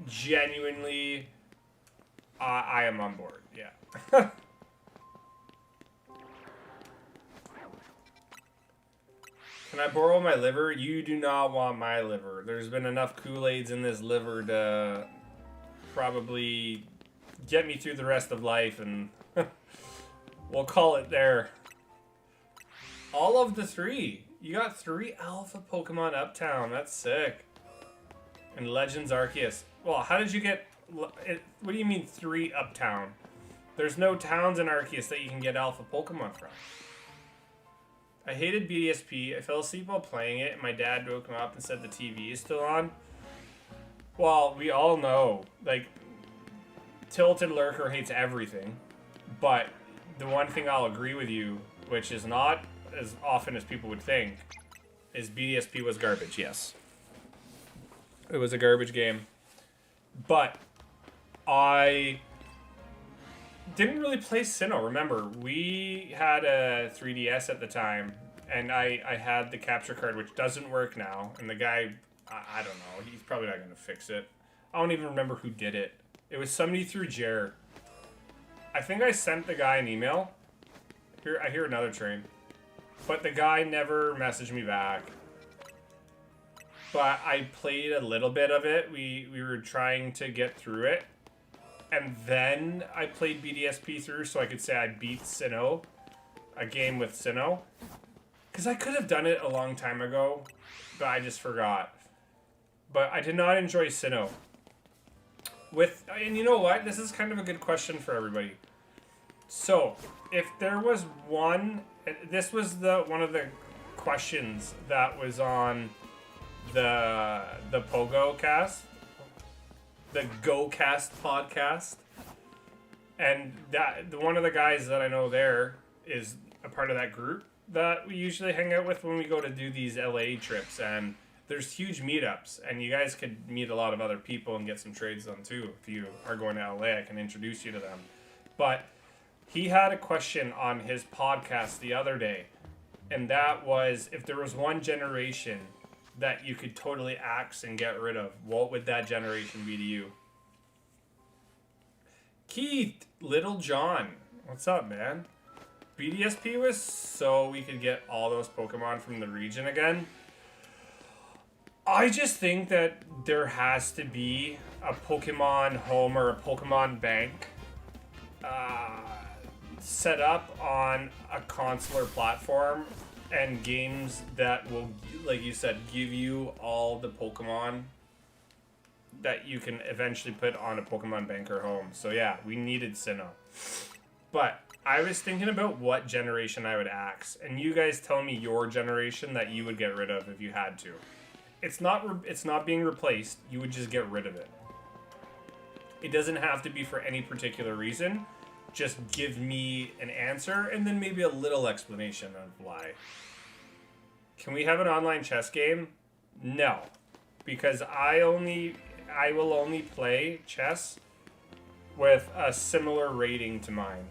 genuinely... I am on board, yeah. Can I borrow my liver? You do not want my liver. There's been enough Kool-Aids in this liver to probably get me through the rest of life, and we'll call it there. All of the 3. You got 3 alpha Pokemon Uptown. That's sick. And Legends Arceus. Well, how did you get... What do you mean 3 Uptown? There's no towns in Arceus that you can get alpha Pokemon from. I hated BDSP. I fell asleep while playing it, and my dad woke me up and said the TV is still on. Well, we all know, like, Tilted Lurker hates everything, but the one thing I'll agree with you, which is not as often as people would think, is BDSP was garbage, yes. It was a garbage game. But I didn't really play Sinnoh. Remember, we had a 3DS at the time, and I had the capture card, which doesn't work now, and the guy, I don't know, he's probably not going to fix it. I don't even remember who did it. It was somebody through Jer. I think I sent the guy an email. Here, I hear another train. But the guy never messaged me back. But I played a little bit of it. We were trying to get through it. And then I played BDSP through so I could say I beat Sinnoh. A game with Sinnoh. Because I could have done it a long time ago. But I just forgot. But I did not enjoy Sinnoh. And you know what? This is kind of a good question for everybody. So, if there was one... This was one of the questions that was on the Pogo cast. The Go Cast podcast. And one of the guys that I know there is a part of that group that we usually hang out with when we go to do these LA trips. And there's huge meetups, and you guys could meet a lot of other people and get some trades done too. If you are going to LA, I can introduce you to them. But he had a question on his podcast the other day, and that was, if there was one generation that you could totally axe and get rid of, what would that generation be to you? Keith, Little John, what's up, man? BDSP was so we could get all those Pokemon from the region again. I just think that there has to be a Pokemon home or a Pokemon bank set up on a consular platform, and games that will, like you said, give you all the Pokemon that you can eventually put on a Pokemon bank or home. So yeah, we needed Sinnoh. But I was thinking about what generation I would axe, and you guys tell me your generation that you would get rid of if you had to. It's not being replaced. You would just get rid of it. It doesn't have to be for any particular reason. Just give me an answer and then maybe a little explanation of why. Can we have an online chess game? No. Because I will only play chess with a similar rating to mine.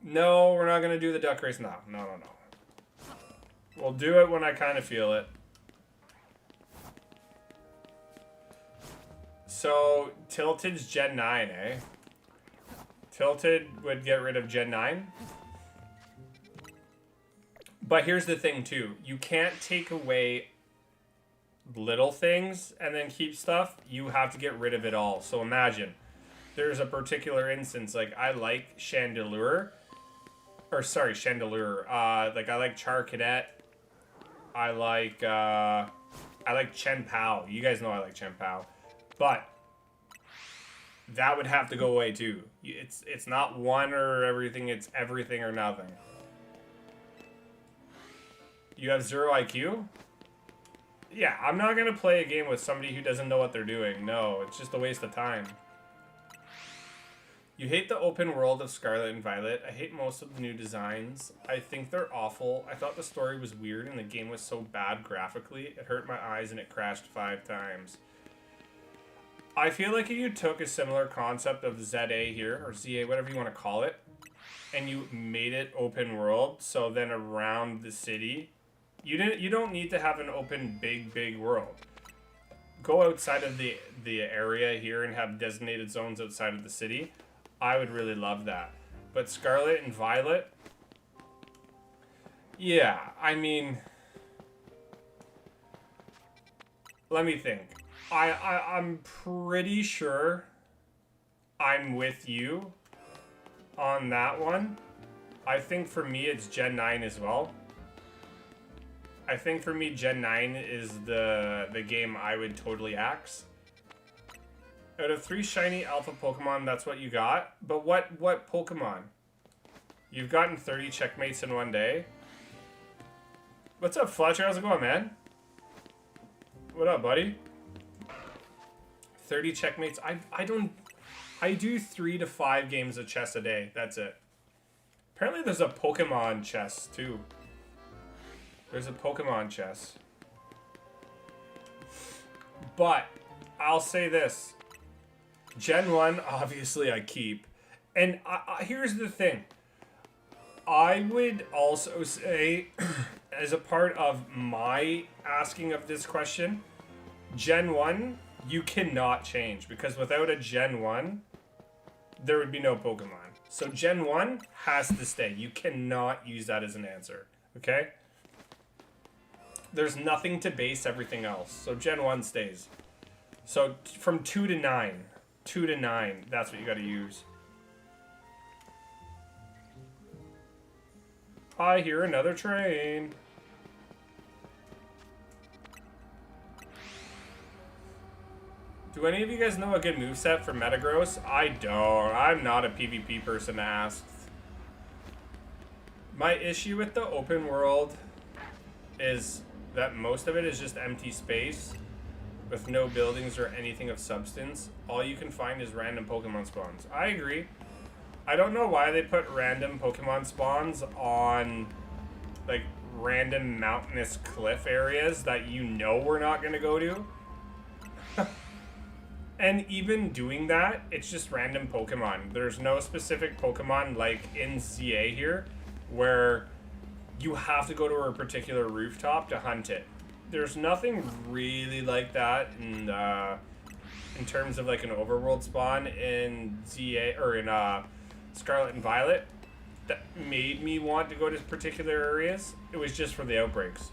No, we're not going to do the duck race. No. We'll do it when I kind of feel it. So, Tilted's Gen 9, eh? Tilted would get rid of Gen 9. But here's the thing, too. You can't take away little things and then keep stuff. You have to get rid of it all. So imagine, there's a particular instance, like, I like Chandelure. Like, I like Char Cadet. I like Chen Pao. You guys know I like Chen Pao. But that would have to go away too. It's not one or everything, it's everything or nothing. You have 0 IQ? Yeah, I'm not going to play a game with somebody who doesn't know what they're doing. No, it's just a waste of time. You hate the open world of Scarlet and Violet. I hate most of the new designs. I think they're awful. I thought the story was weird and the game was so bad graphically. It hurt my eyes and it crashed 5 times. I feel like if you took a similar concept of ZA here, or ZA, whatever you want to call it, and you made it open world, so then around the city, you don't need to have an open big world. Go outside of the area here and have designated zones outside of the city. I would really love that. But Scarlet and Violet, yeah, I mean, let me think. I'm pretty sure I'm with you on that one. I think for me it's Gen 9 as well. I think for me Gen 9 is the game I would totally axe. Out of 3 shiny alpha Pokemon, that's what you got. But what Pokemon? You've gotten 30 checkmates in one day. What's up, Fletcher? How's it going, man? What up, buddy? 30 checkmates. I do 3 to 5 games of chess a day. That's it. Apparently there's a Pokemon chess too. There's a Pokemon chess. But I'll say this. Gen 1, obviously I keep. And here's the thing. I would also say, as a part of my asking of this question, Gen 1, you cannot change. Because without a Gen 1, there would be no Pokemon. So Gen 1 has to stay. You cannot use that as an answer. Okay? There's nothing to base everything else. So Gen 1 stays. So from 2 to 9. 2 to 9. That's what you gotta use. I hear another train. Do any of you guys know a good moveset for Metagross? I don't. I'm not a PvP person asked. My issue with the open world is that most of it is just empty space with no buildings or anything of substance. All you can find is random Pokemon spawns. I agree. I don't know why they put random Pokemon spawns on like random mountainous cliff areas that you know we're not going to go to. And even doing that, it's just random Pokemon. There's no specific Pokemon like in CA here where you have to go to a particular rooftop to hunt it. There's nothing really like that in terms of like an overworld spawn in ZA or in Scarlet and Violet that made me want to go to particular areas. It was just for the outbreaks.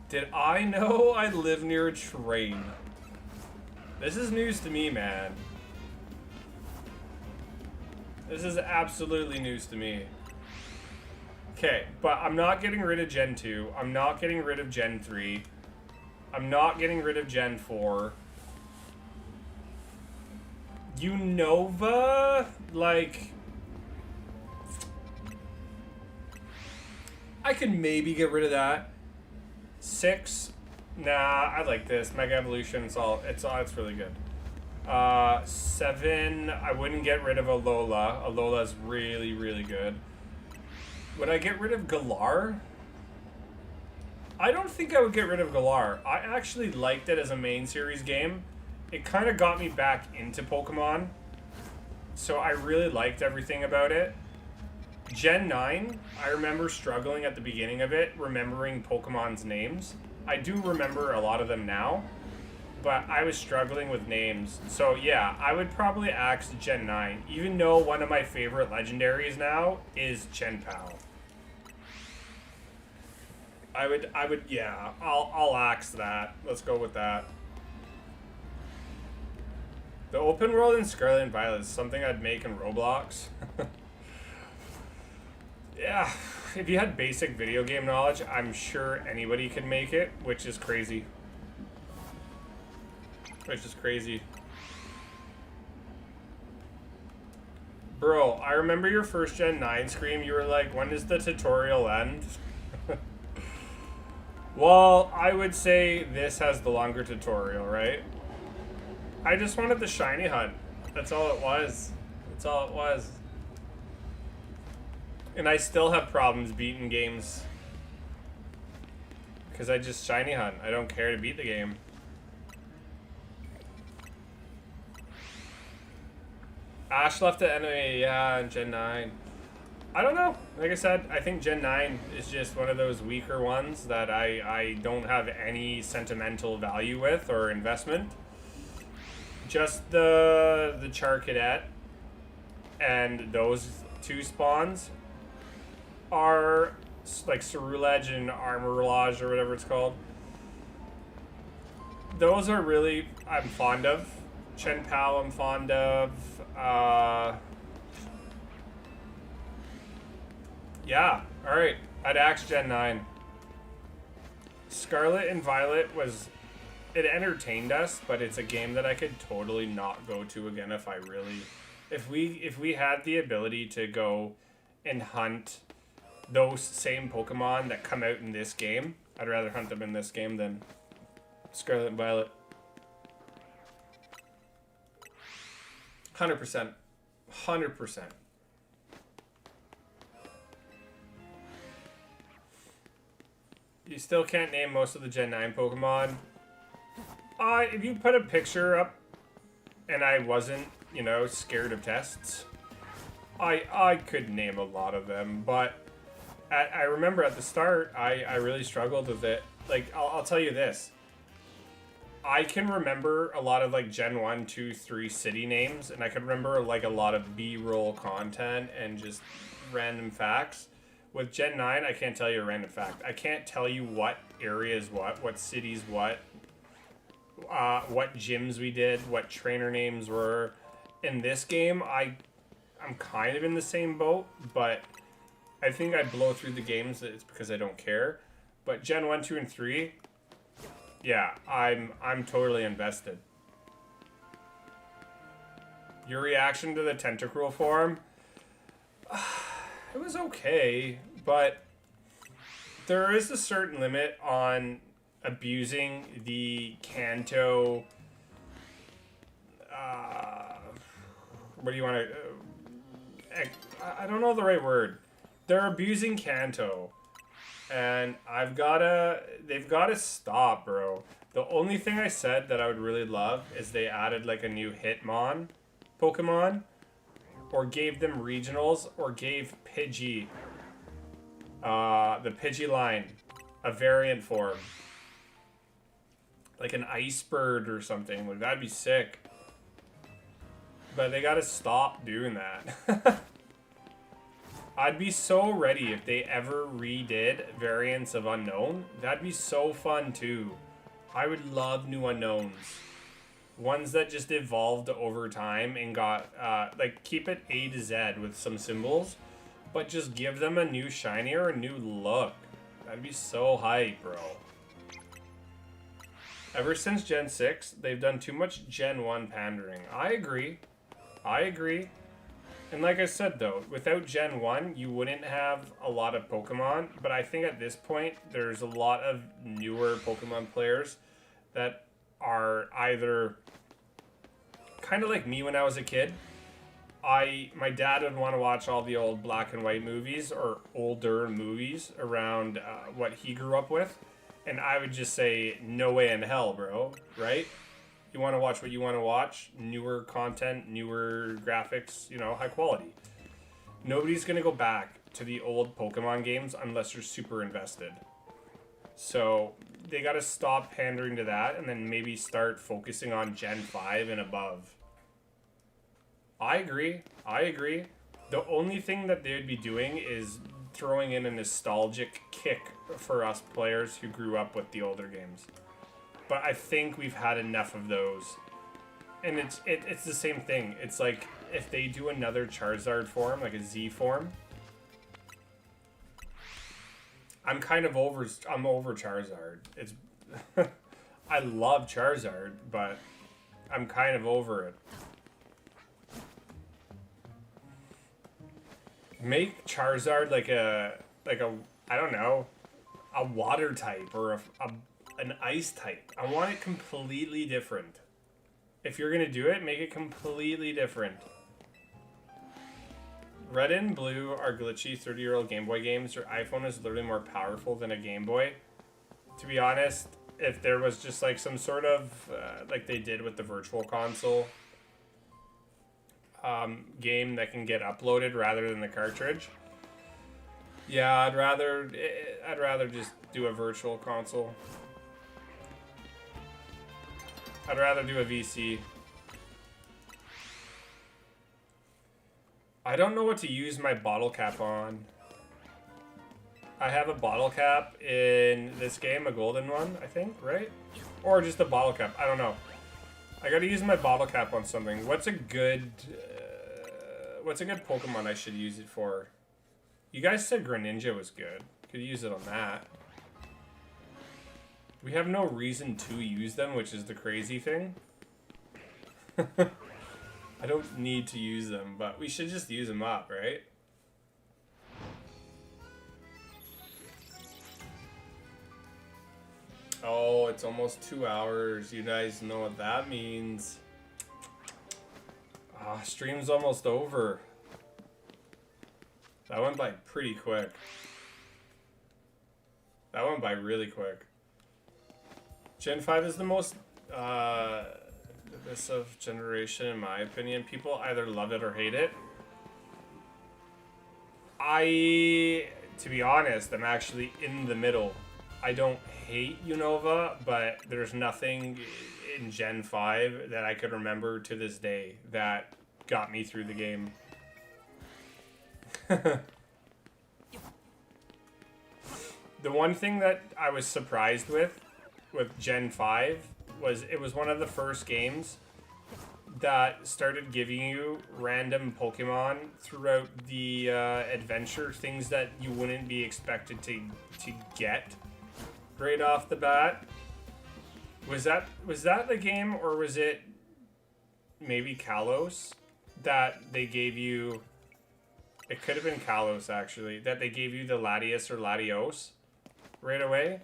Did I know I live near a train? This is news to me, man. This is absolutely news to me. Okay, but I'm not getting rid of Gen 2. I'm not getting rid of Gen 3. I'm not getting rid of Gen 4. Unova, like... I could maybe get rid of that. 6... Nah, I like this. Mega Evolution, it's really good. 7, I wouldn't get rid of Alola. Alola's really, really good. Would I get rid of Galar? I don't think I would get rid of Galar. I actually liked it as a main series game. It kind of got me back into Pokemon. So I really liked everything about it. Gen 9, I remember struggling at the beginning of it, remembering Pokemon's names. I do remember a lot of them now, but I was struggling with names. So yeah, I would probably axe Gen 9, even though one of my favorite legendaries now is Chenpao. Yeah, I'll axe that. Let's go with that. The open world in Scarlet and Violet is something I'd make in Roblox. Yeah, if you had basic video game knowledge, I'm sure anybody could make it, which is crazy. Which is crazy. Bro, I remember your first Gen 9 scream. You were like, when does the tutorial end? Well, I would say this has the longer tutorial, right? I just wanted the shiny hunt. That's all it was. That's all it was. And I still have problems beating games. Because I just shiny hunt. I don't care to beat the game. Ash left the enemy, yeah, in Gen 9. I don't know. Like I said, I think Gen 9 is just one of those weaker ones that I don't have any sentimental value with or investment. Just the Charcadet and those two spawns are like Cerulege and Armorage or whatever it's called. Those are really I'm fond of. Chenpao I'm fond of. Yeah, alright. I'd axe Gen 9. Scarlet and Violet was... It entertained us, but it's a game that I could totally not go to again if I really... If we had the ability to go and hunt those same Pokemon that come out in this game, I'd rather hunt them in this game than Scarlet and Violet. 100%. 100%. You still can't name most of the Gen 9 Pokemon. If you put a picture up and I wasn't, you know, scared of tests, I could name a lot of them, but I remember at the start, I really struggled with it. Like, I'll tell you this. I can remember a lot of, like, Gen 1, 2, 3 city names, and I can remember, like, a lot of B-roll content and just random facts. With Gen 9, I can't tell you a random fact. I can't tell you what area is what cities what gyms we did, what trainer names were. In this game, I'm kind of in the same boat, but I think I blow through the games. It's because I don't care. But Gen 1, 2, and 3, yeah, I'm totally invested. Your reaction to the Tentacruel form? It was okay, but there is a certain limit on abusing the Kanto. What do you want to? I don't know the right word. They're abusing Kanto, and they've gotta stop, bro. The only thing I said that I would really love is they added like a new Hitmon Pokemon, or gave them regionals, or gave Pidgey, the Pidgey line, a variant form. Like an Ice Bird or something. Like, that'd be sick. But they gotta stop doing that. I'd be so ready if they ever redid variants of Unknown. That'd be so fun too. I would love new Unknowns. Ones that just evolved over time and got, like, keep it A to Z with some symbols, but just give them a new shiny or a new look. That'd be so hype, bro. Ever since Gen 6, they've done too much Gen 1 pandering. I agree. And like I said, though, without Gen 1, you wouldn't have a lot of Pokemon, but I think at this point, there's a lot of newer Pokemon players that are either kind of like me when I was a kid. My dad would want to watch all the old black and white movies or older movies around what he grew up with, and I would just say, no way in hell, bro, right? You want to watch what you want to watch, newer content, newer graphics, you know, high quality. Nobody's going to go back to the old Pokemon games unless you're super invested. So they got to stop pandering to that and then maybe start focusing on Gen 5 and above. I agree. The only thing that they would be doing is throwing in a nostalgic kick for us players who grew up with the older games. But I think we've had enough of those. And it's the same thing. It's like if they do another Charizard form, like a Z form, I'm over Charizard. It's I love Charizard, but I'm kind of over it. Make Charizard like a I don't know, a water type or an ice type. I want it completely different. If you're gonna do it, make it completely different. Red and Blue are glitchy 30-year-old Game Boy games. Your iPhone is literally more powerful than a Game Boy. To be honest, if there was just like some sort of like they did with the Virtual Console game that can get uploaded rather than the cartridge, yeah, I'd rather just do a Virtual Console. I'd rather do a VC. I don't know what to use my bottle cap on. I have a bottle cap in this game, a golden one, I think, right? Or just a bottle cap, I don't know. I gotta use my bottle cap on something. What's a good Pokemon I should use it for? You guys said Greninja was good. Could use it on that. We have no reason to use them, which is the crazy thing. I don't need to use them, but we should just use them up, right? Oh, it's almost 2 hours. You guys know what that means. Stream's almost over. That went by pretty quick. That went by really quick. Gen 5 is the most divisive generation, in my opinion. People either love it or hate it. To be honest, I'm actually in the middle. I don't hate Unova, but there's nothing in Gen 5 that I could remember to this day that got me through the game. The one thing that I was surprised with Gen 5 was it was one of the first games that started giving you random Pokemon throughout the adventure, things that you wouldn't be expected to get right off the bat. Was that the game, or was it maybe Kalos that they gave you? It could have been Kalos, actually, that they gave you the Latios or Latios right away.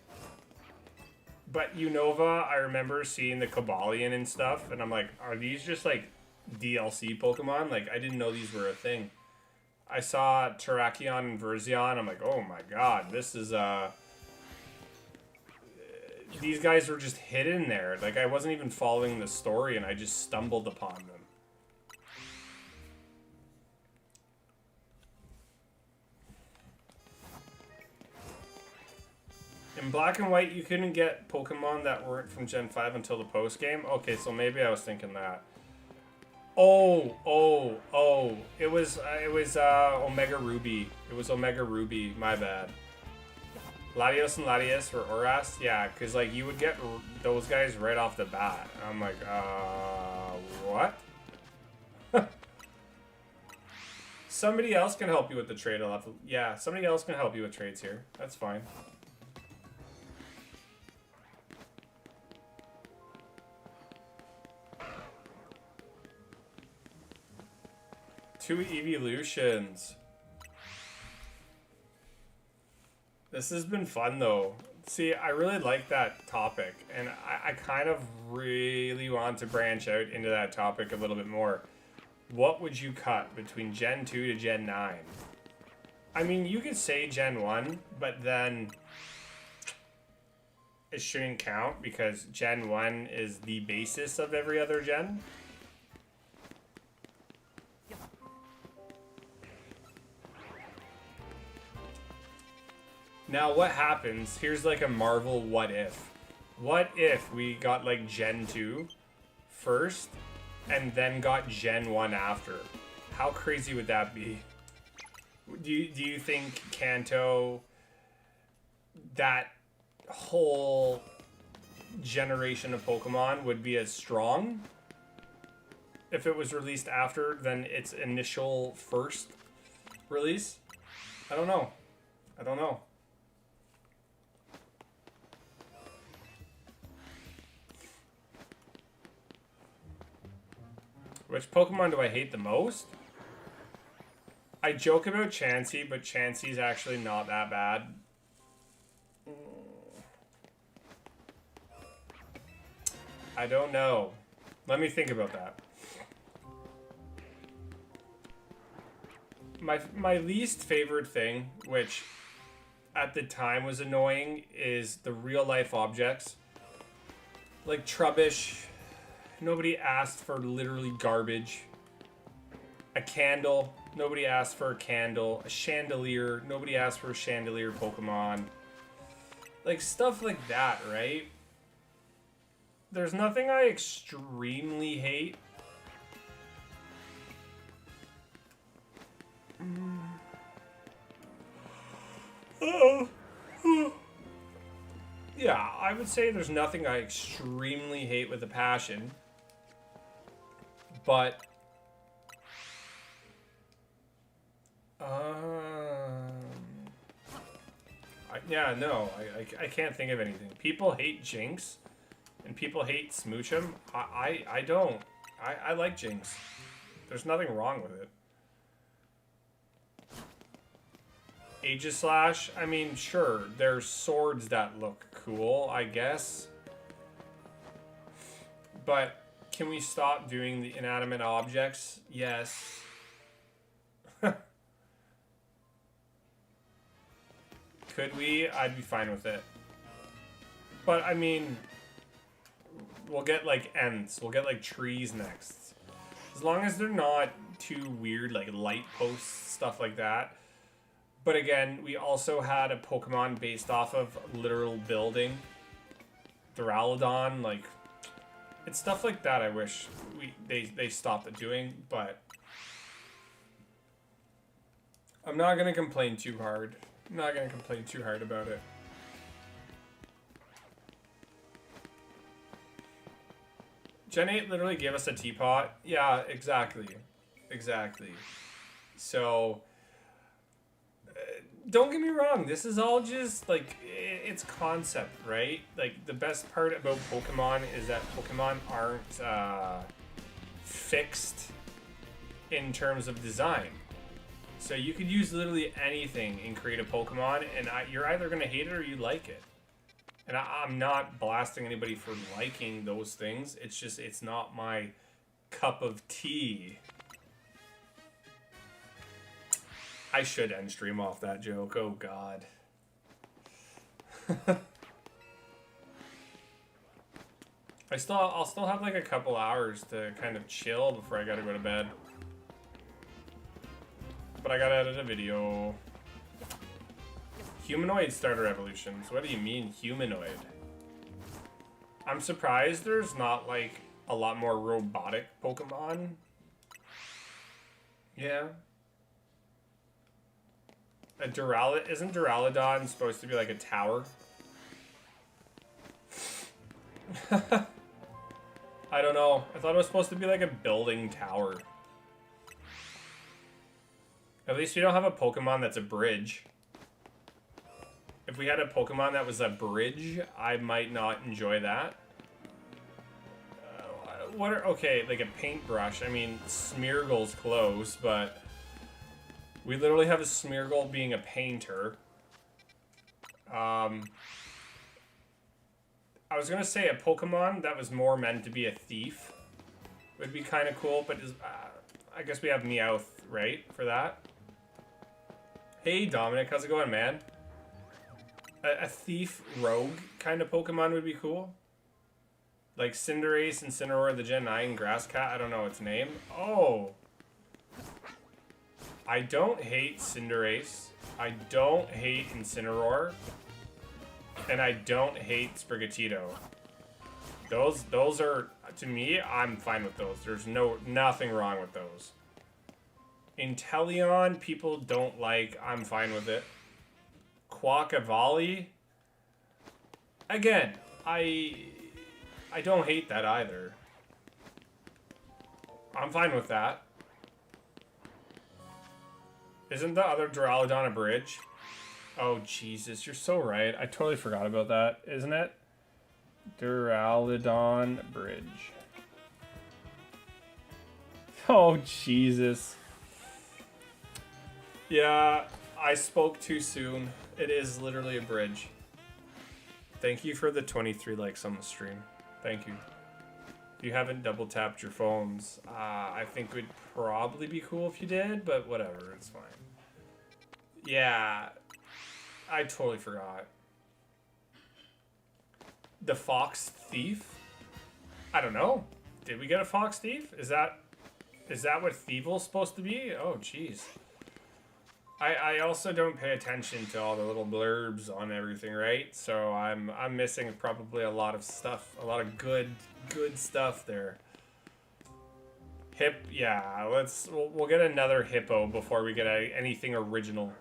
But Unova, I remember seeing the Cobalion and stuff, and I'm like, are these just like DLC Pokemon? Like, I didn't know these were a thing. I saw Terrakion and Verzion, I'm like, oh my god, this is these guys were just hidden there. Like, I wasn't even following the story, and I just stumbled upon them. In Black and White, you couldn't get Pokemon that weren't from Gen 5 until the post-game? Okay, so maybe I was thinking that. Oh. It was Omega Ruby. It was Omega Ruby, my bad. Latios and Latias or Oras? Yeah, because, like, you would get those guys right off the bat. I'm like, what? Somebody else can help you with the trade. Yeah, somebody else can help you with trades here. That's fine. Two evolutions. This has been fun, though. See, I really like that topic, and I kind of really want to branch out into that topic a little bit more. What would you cut between Gen 2 to Gen 9? I mean, you could say Gen 1, but then it shouldn't count because Gen 1 is the basis of every other gen. Now, what happens? Here's like a Marvel what if. What if we got like Gen 2 first and then got Gen 1 after? How crazy would that be? Do you think Kanto, that whole generation of Pokemon, would be as strong if it was released after than its initial first release? I don't know. Which Pokemon do I hate the most? I joke about Chansey, but Chansey's actually not that bad. I don't know. Let me think about that. My least favorite thing, which at the time was annoying, is the real life objects. Like Trubbish. Nobody asked for literally garbage. A candle. Nobody asked for a candle. A chandelier. Nobody asked for a chandelier Pokemon. Like, stuff like that, right? There's nothing I extremely hate. Yeah, I would say there's nothing I extremely hate with a passion. But I can't think of anything. People hate Jinx, and people hate Smoochum. I don't. I like Jinx. There's nothing wrong with it. Aegislash, I mean, sure, there's swords that look cool, I guess. But can we stop doing the inanimate objects? Yes. Could we? I'd be fine with it. But, I mean, we'll get, like, ents. We'll get, like, trees next. As long as they're not too weird, like, light posts, stuff like that. But again, we also had a Pokemon based off of literal building. Duraludon, like... It's stuff like that I wish they stopped doing, but... I'm not going to complain too hard. I'm not going to complain too hard about it. Gen 8 literally gave us a teapot. Yeah, exactly. Exactly. So... don't get me wrong, this is all just, like, it's concept, right? Like, the best part about Pokemon is that Pokemon aren't fixed in terms of design. So you could use literally anything and create a Pokemon, and you're either going to hate it or you like it. And I'm not blasting anybody for liking those things. It's just, it's not my cup of tea. I should end stream off that joke. Oh, God. I'll still have like a couple hours to kind of chill before I gotta go to bed. But I gotta edit a video. Humanoid starter evolutions. What do you mean, humanoid? I'm surprised there's not like a lot more robotic Pokemon. Yeah. Isn't Duraludon supposed to be like a tower? I don't know. I thought it was supposed to be like a building tower. At least we don't have a Pokemon that's a bridge. If we had a Pokemon that was a bridge, I might not enjoy that. Okay, like a paintbrush. I mean, Smeargle's close, but... we literally have a Smeargle being a painter. I was gonna say a Pokemon that was more meant to be a thief would be kind of cool, but I guess we have Meowth, right, for that? Hey, Dominic, how's it going, man? A thief rogue kind of Pokemon would be cool. Like Cinderace, Incineroar, the Gen 9 Grass Cat, I don't know its name. Oh! I don't hate Cinderace. I don't hate Incineroar. And I don't hate Sprigatito. Those are, to me, I'm fine with those. There's nothing wrong with those. Inteleon, people don't like. I'm fine with it. Quackavali. Again, I don't hate that either. I'm fine with that. Isn't the other Duraludon a bridge? Oh, Jesus, you're so right. I totally forgot about that, isn't it? Duraludon bridge. Oh, Jesus. Yeah, I spoke too soon. It is literally a bridge. Thank you for the 23 likes on the stream. Thank you. If you haven't double tapped your phones, I think it would probably be cool if you did, but whatever, it's fine. Yeah, I totally forgot. The Fox Thief? I don't know. Did we get a Fox Thief? Is that what Thievel's supposed to be? Oh, jeez. I also don't pay attention to all the little blurbs on everything, right? So I'm missing probably a lot of stuff, a lot of good stuff there. Yeah, we'll get another hippo before we get anything original.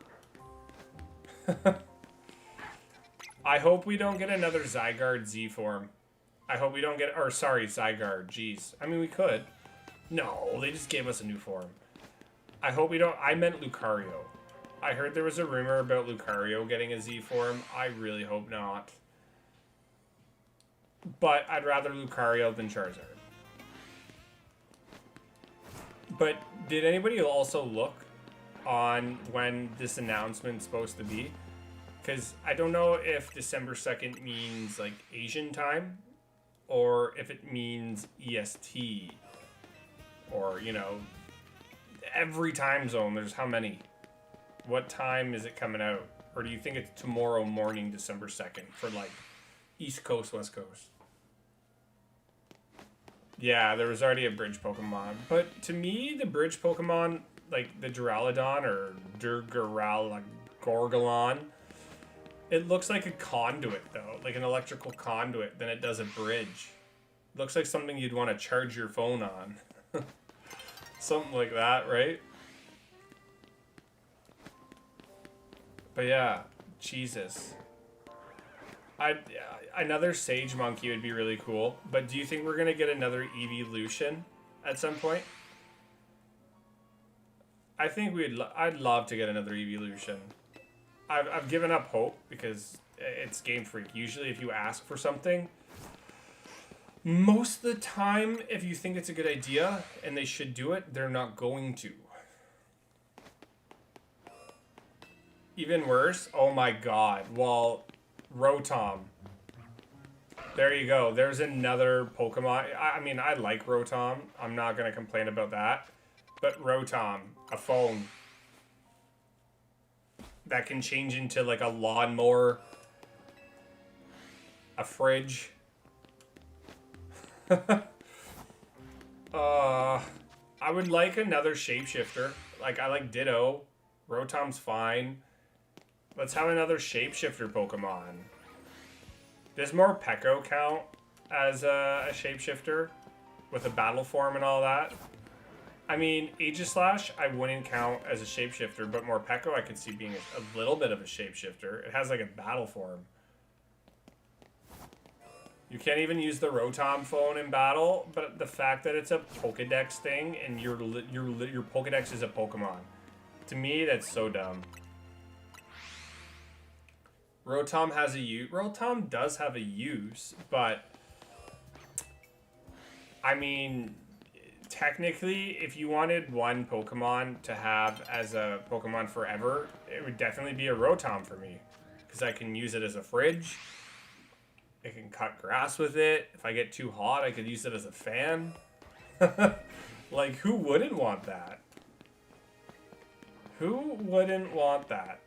I hope we don't get another Zygarde Z form. I hope we don't get, or sorry, Zygarde, jeez. I mean, we could. No, they just gave us a new form. I hope we don't, I meant Lucario. I heard there was a rumor about Lucario getting a Z form. I really hope not. But I'd rather Lucario than Charizard. But did anybody also look on when this announcement's supposed to be. Because I don't know if December 2nd means like Asian time or if it means EST or, you know, every time zone. There's how many? What time is it coming out? Or do you think it's tomorrow morning, December 2nd for like East Coast, West Coast? Yeah, there was already a bridge Pokemon. But to me, the bridge Pokemon, like the Duraludon or Gorgalon, it looks like a conduit, though. Like an electrical conduit than it does a bridge. Looks like something you'd want to charge your phone on. Something like that, right? But yeah, Jesus. Another Sage Monkey would be really cool. But do you think we're going to get another evolution at some point? I think I'd love to get another evolution. I've given up hope because it's Game Freak. Usually if you ask for something, most of the time, if you think it's a good idea and they should do it, they're not going to. Even worse, oh my god, well, Rotom. There you go. There's another Pokemon. I mean, I like Rotom. I'm not going to complain about that. But Rotom, a phone that can change into like a lawnmower, a fridge. I would like another shapeshifter. Like, I like Ditto. Rotom's fine. Let's have another shapeshifter Pokemon. Does Morpeko count as a shapeshifter with a battle form and all that? I mean, Aegislash I wouldn't count as a shapeshifter, but Morpeko I could see being a little bit of a shapeshifter. It has like a battle form. You can't even use the Rotom phone in battle, but the fact that it's a Pokedex thing and your Pokedex is a Pokemon, to me that's so dumb. Rotom has a use. Rotom does have a use, but I mean, technically, if you wanted one Pokemon to have as a Pokemon forever, it would definitely be a Rotom for me, because I can use it as a fridge. I can cut grass with it. If I get too hot, I could use it as a fan. Like, who wouldn't want that? Who wouldn't want that?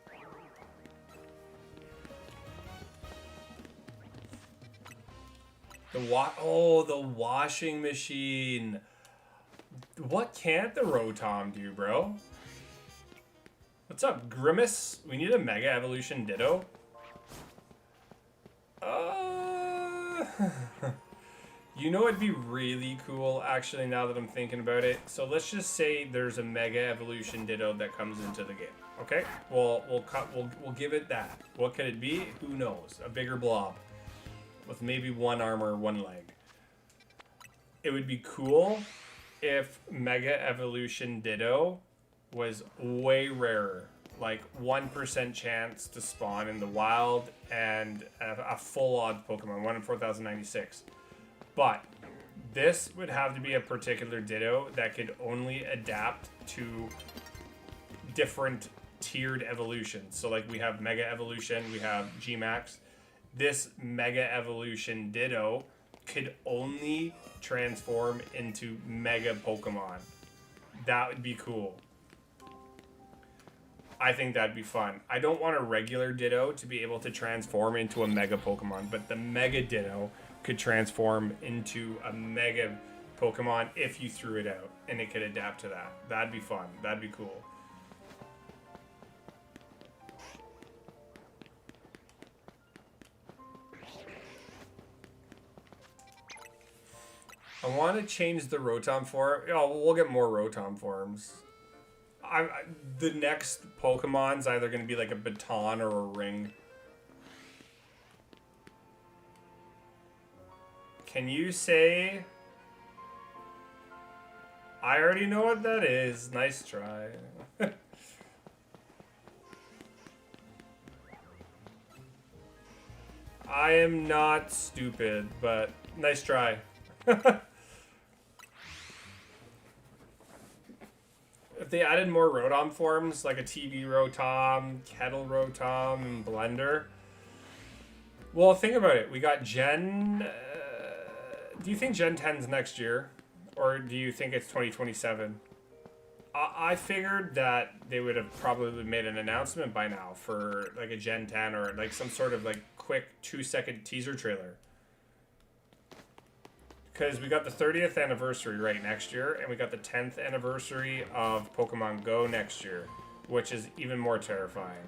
The washing machine. What can't the Rotom do, bro? What's up, Grimace? We need a Mega Evolution Ditto. You know it'd be really cool, actually, now that I'm thinking about it. So let's just say there's a Mega Evolution Ditto that comes into the game. Okay? We'll give it that. What could it be? Who knows? A bigger blob with maybe one arm or one leg. It would be cool if Mega Evolution Ditto was way rarer. Like 1% chance to spawn in the wild and a full odds Pokemon, 1 in 4,096. But this would have to be a particular Ditto that could only adapt to different tiered evolutions. So like we have Mega Evolution, we have G-Max. This Mega Evolution Ditto could only transform into Mega Pokemon. That would be cool. I think that'd be fun. I don't want a regular Ditto to be able to transform into a Mega Pokemon, but the Mega Ditto could transform into a Mega Pokemon if you threw it out, and it could adapt to that. That'd be fun. That'd be cool. I want to change the Rotom form. Oh, we'll get more Rotom forms. The next Pokemon's either going to be like a baton or a ring. Can you say... I already know what that is. Nice try. I am not stupid, but nice try. If they added more Rotom forms, like a TV Rotom, Kettle Rotom, and Blender. Well, think about it. We got Gen... do you think Gen 10's next year? Or do you think it's 2027? I figured that they would have probably made an announcement by now for like a Gen 10 or like some sort of like quick 2-second teaser trailer. Because we got the 30th anniversary right next year, and we got the 10th anniversary of Pokemon Go next year, which is even more terrifying.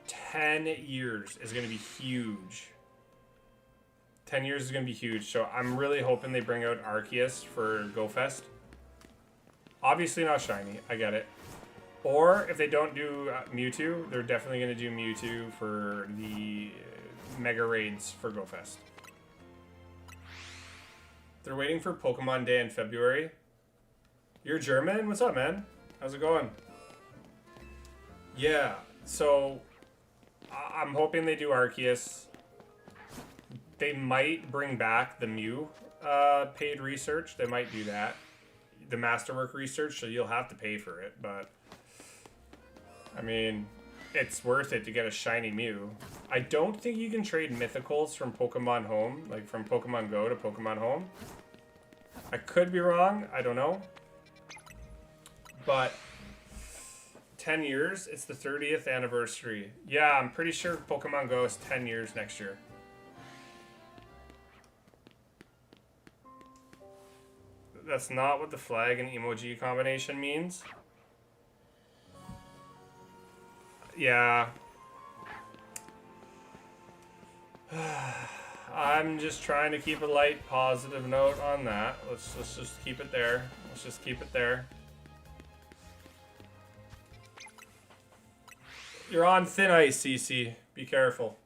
10 years is going to be huge. 10 years is going to be huge, so I'm really hoping they bring out Arceus for GoFest. Obviously not shiny, I get it. Or if they don't do Mewtwo, they're definitely going to do Mewtwo for the Mega Raids for GoFest. They're waiting for Pokemon Day in February. You're German? What's up, man? How's it going? Yeah, so I'm hoping they do Arceus. They might bring back the Mew paid research. They might do that. The Masterwork research, so you'll have to pay for it, but I mean, it's worth it to get a shiny Mew. I don't think you can trade mythicals from Pokemon Home, like from Pokemon Go to Pokemon Home. I could be wrong, I don't know. But 10 years, it's the 30th anniversary. Yeah, I'm pretty sure Pokemon Go is 10 years next year. That's not what the flag and emoji combination means. Yeah. I'm just trying to keep a light, positive note on that. Let's just keep it there. Let's just keep it there. You're on thin ice, CC. Be careful.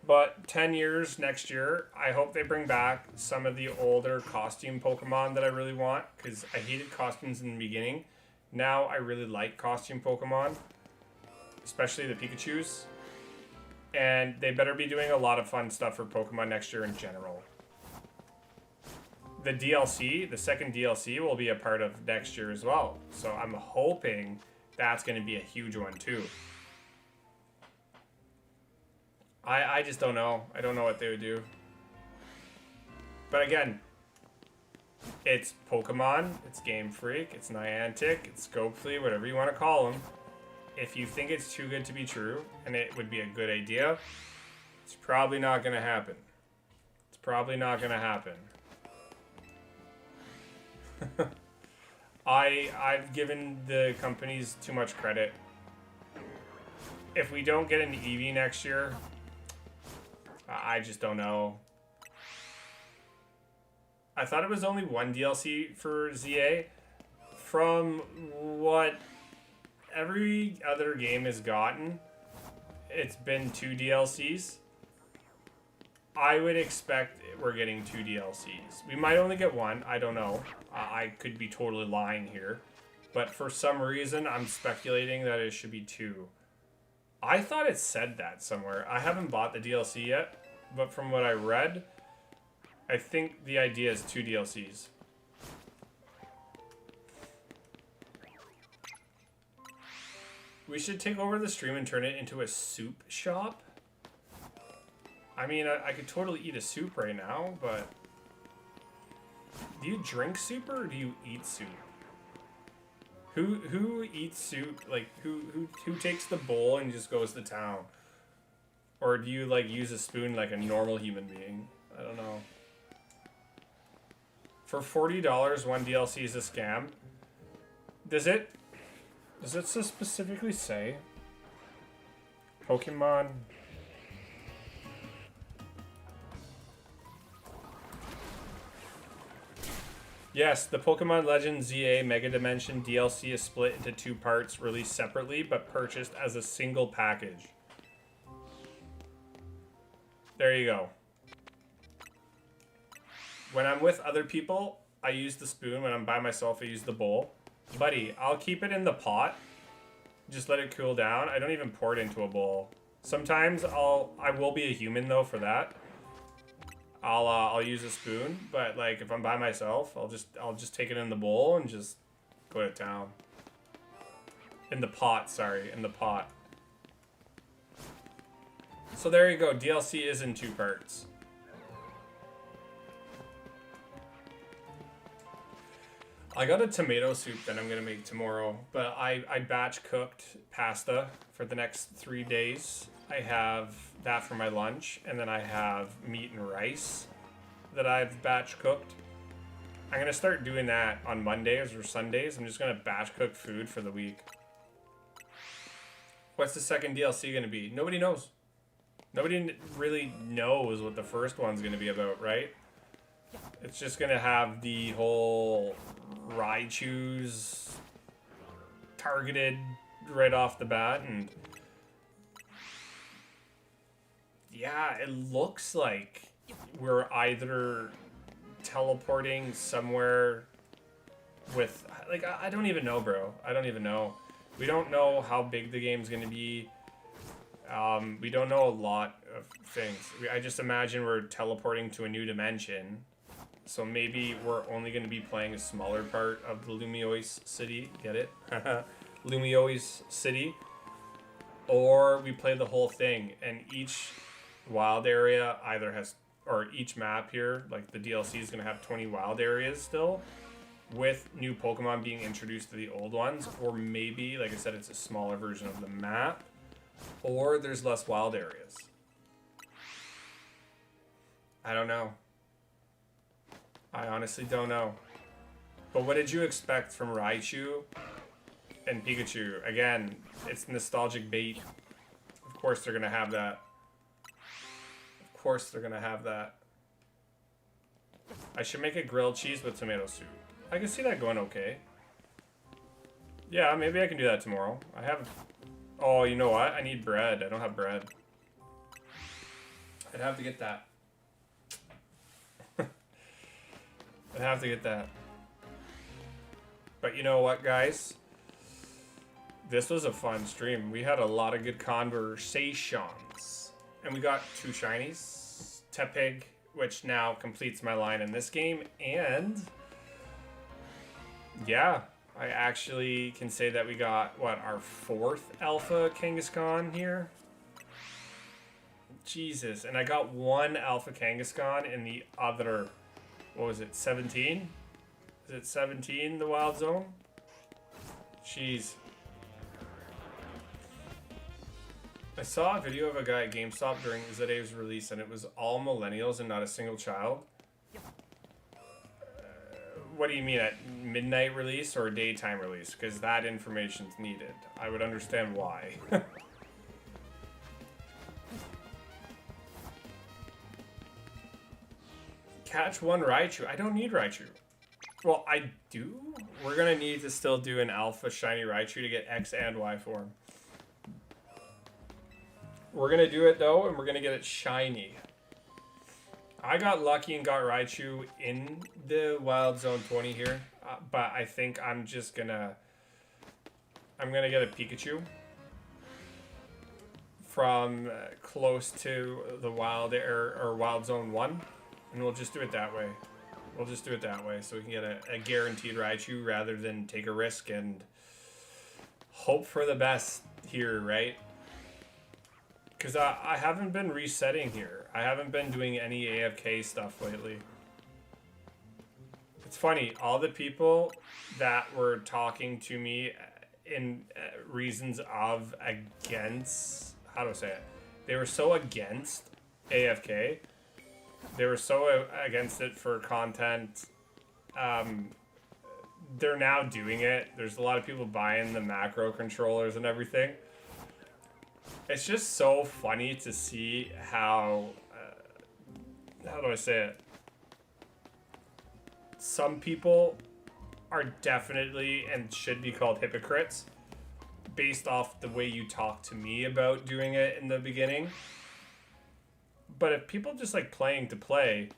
But 10 years next year, I hope they bring back some of the older costume Pokemon that I really want, because I hated costumes in the beginning. Now I really like costume Pokemon, especially the Pikachus. And they better be doing a lot of fun stuff for Pokemon next year in general. The DLC, the second DLC, will be a part of next year as well. So I'm hoping that's going to be a huge one too. I just don't know. I don't know what they would do. But again, it's Pokemon, it's Game Freak, it's Niantic, it's Scopely, whatever you want to call them. If you think it's too good to be true, and it would be a good idea, it's probably not going to happen. It's probably not going to happen. I've given the companies too much credit. If we don't get an Eevee next year, I just don't know. I thought it was only one DLC for ZA. From what every other game has gotten, it's been 2 DLCs. I would expect we're getting 2 DLCs. We might only get 1. I don't know. I could be totally lying here. But for some reason, I'm speculating that it should be 2. I thought it said that somewhere. I haven't bought the DLC yet, but from what I read, I think the idea is 2 DLCs. We should take over the stream and turn it into a soup shop. I mean, I could totally eat a soup right now, but do you drink soup or do you eat soup? Who eats soup? Like who takes the bowl and just goes to town? Or do you like use a spoon like a normal human being? I don't know. For $40, 1 DLC is a scam. Does it so specifically say Pokemon? Yes, the Pokemon Legends ZA Mega Dimension DLC is split into 2 parts, released separately, but purchased as a single package. There you go. When I'm with other people, I use the spoon. When I'm by myself, I use the bowl. Buddy, I'll keep it in the pot. Just let it cool down. I don't even pour it into a bowl. Sometimes I will be a human, though, for that. I'll use a spoon, but like if I'm by myself, I'll just take it in the bowl and just go to town. In the pot, sorry, in the pot. So there you go. DLC is in 2 parts. I got a tomato soup that I'm gonna make tomorrow, but I batch cooked pasta for the next 3 days. I have that for my lunch, and then I have meat and rice that I've batch cooked. I'm gonna start doing that on Mondays or Sundays. I'm just gonna batch cook food for the week. What's the second DLC gonna be? Nobody knows. Nobody really knows what the first one's gonna be about, right? It's just gonna have the whole Raichu's targeted right off the bat, and yeah, it looks like we're either teleporting somewhere with, like, I don't even know, bro. I don't even know. We don't know how big the game's gonna be. We don't know a lot of things. I just imagine we're teleporting to a new dimension. So maybe we're only going to be playing a smaller part of the Lumiois city. Get it? Lumiois city. Or we play the whole thing, and each wild area either has, or each map here, like the DLC is going to have 20 wild areas still, with new Pokemon being introduced to the old ones. Or maybe, like I said, it's a smaller version of the map. Or there's less wild areas. I don't know. I honestly don't know. But what did you expect from Raichu and Pikachu? Again, it's nostalgic bait. Of course they're going to have that. Of course they're going to have that. I should make a grilled cheese with tomato soup. I can see that going okay. Yeah, maybe I can do that tomorrow. I have... Oh, you know what? I need bread. I don't have bread. I'd have to get that. I'd have to get that. But you know what, guys? This was a fun stream. We had a lot of good conversations. And we got 2 shinies. Tepig, which now completes my line in this game. And... yeah, I actually can say that we got, what, our 4th Alpha Kangaskhan here? Jesus. And I got 1 Alpha Kangaskhan in the other... what was it, 17? Is it 17, the Wild Zone? Jeez. I saw a video of a guy at GameStop during ZA's release, and it was all millennials and not a single child. What do you mean, at midnight release or daytime release? Because that information's needed. I would understand why. Catch 1 Raichu. I don't need Raichu. Well, I do. We're going to need to still do an Alpha Shiny Raichu to get X and Y form. We're going to do it, though, and we're going to get it shiny. I got lucky and got Raichu in the Wild Zone 20 here. But I think I'm just going to... I'm going to get a Pikachu from close to the Wild Air or Wild Zone 1. And we'll just do it that way. We'll just do it that way so we can get a guaranteed Raichu rather than take a risk and hope for the best here, right? Because I haven't been resetting here. I haven't been doing any AFK stuff lately. It's funny, all the people that were talking to me in reasons of against, how do I say it? They were so against AFK. They were so against it for content. They're now doing it. There's a lot of people buying the macro controllers and everything. It's just so funny to see how do I say it? Some people are definitely and should be called hypocrites based off the way you talk to me about doing it in the beginning. But if people just like playing to play